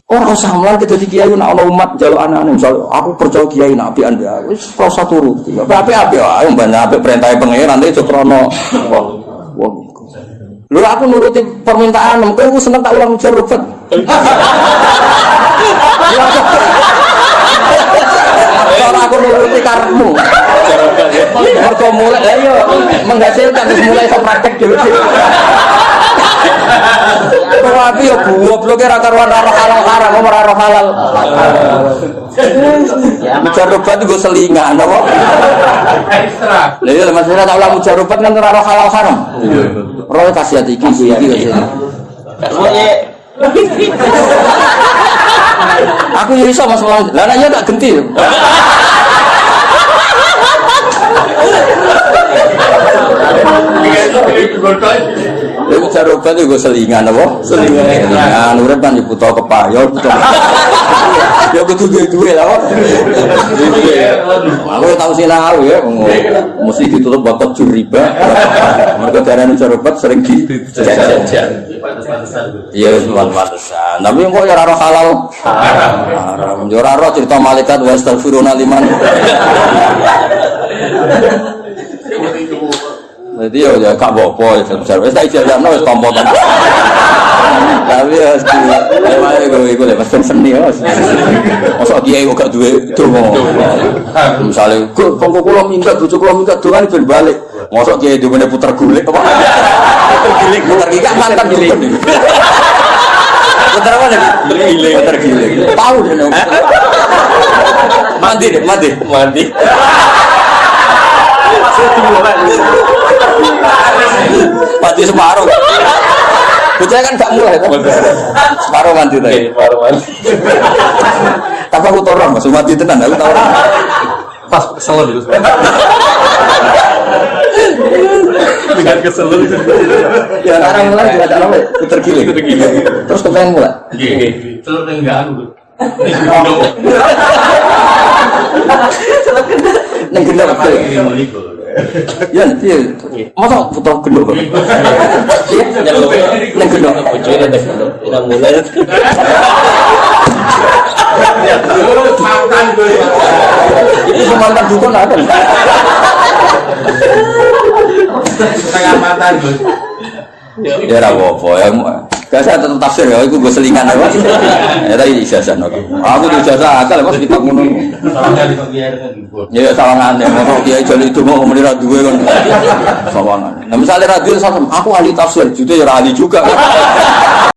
Orang samlan kita di kiai nak ana umat jaluk anak-anak misal aku percaya kiai nabi anda wis rasa turuti api ayo banyak api perintah pangeran itu krono wong lho aku nuruti permintaan kowe aku seneng tak ulang jerobet ora aku nuruti karepmu mergo mulai ayo menghasilkan terus mulai iso praktek dhewe tapi ya goblok ora karuan ora halal haram ora halal. Mujarrobat itu selingan apa? Ekstra. Lha iya maksudnya tak ulah mujarrobat kan ora halal haram. Roh kasiat iki iki. Aku yo iso Mas Lang. Lah nek yo tak genti. Lha jaroban iku selingan apa? Selingan urip kan butuh kepayon. Ya kudu duwe lah kok. Aku tau sinau ya mesti ditutup bakat juriba. Mergo darane jaroban sering dijajan. Iya wis pantesan. Tapi kok ya ora halal. Haram. Yo ora ro cerita malaikat wa astaghfiruna liman. Jadi ya gak apa-apa ya wis tak ijazahno wis tampa-tampa. Tapi ya iku lek mesti seni ya. Mosok kiai kok gak duwe donga. Misale kok kula minggat bojo kula minggat dongane ben balik. Mosok kiai dongane puter gulik apa? Puter gilik mantan gilik. Puter apa nih? Gilik. Puter gilik. Tahu deh. Mandi. Mati separuh. Bocah kan gak mulai kan? Separuh mandi tadi. Separuh mandi. Tapi aku torong Mas, mati tenan aku tahu. Pas kesel dulu. Dengan kesel. Ya sekarang mulai juga ada apa? Tergiling. Terus kepengen mulai. Nggih. Telur enggak anu. Neng gendong betul. Ya, iya. Masa putar gendong? Iya, neng gendong. Bocor ada gendong. Kita mulai. Mantan gue. Itu mantan dukun ada. Setengah mantan gue. Ya, apa-apa ya. Gak saya tetap tafsir ya, itu gue selingan ya. Ya tadi ijazah no. Aku tuh ijazah akal mas kita ngono. Ya sawangan ya, mau kiai jadi itu mau menira dua kan. Sawangan. Nah misalnya radio sama aku ahli tafsir, juga ya ahli juga.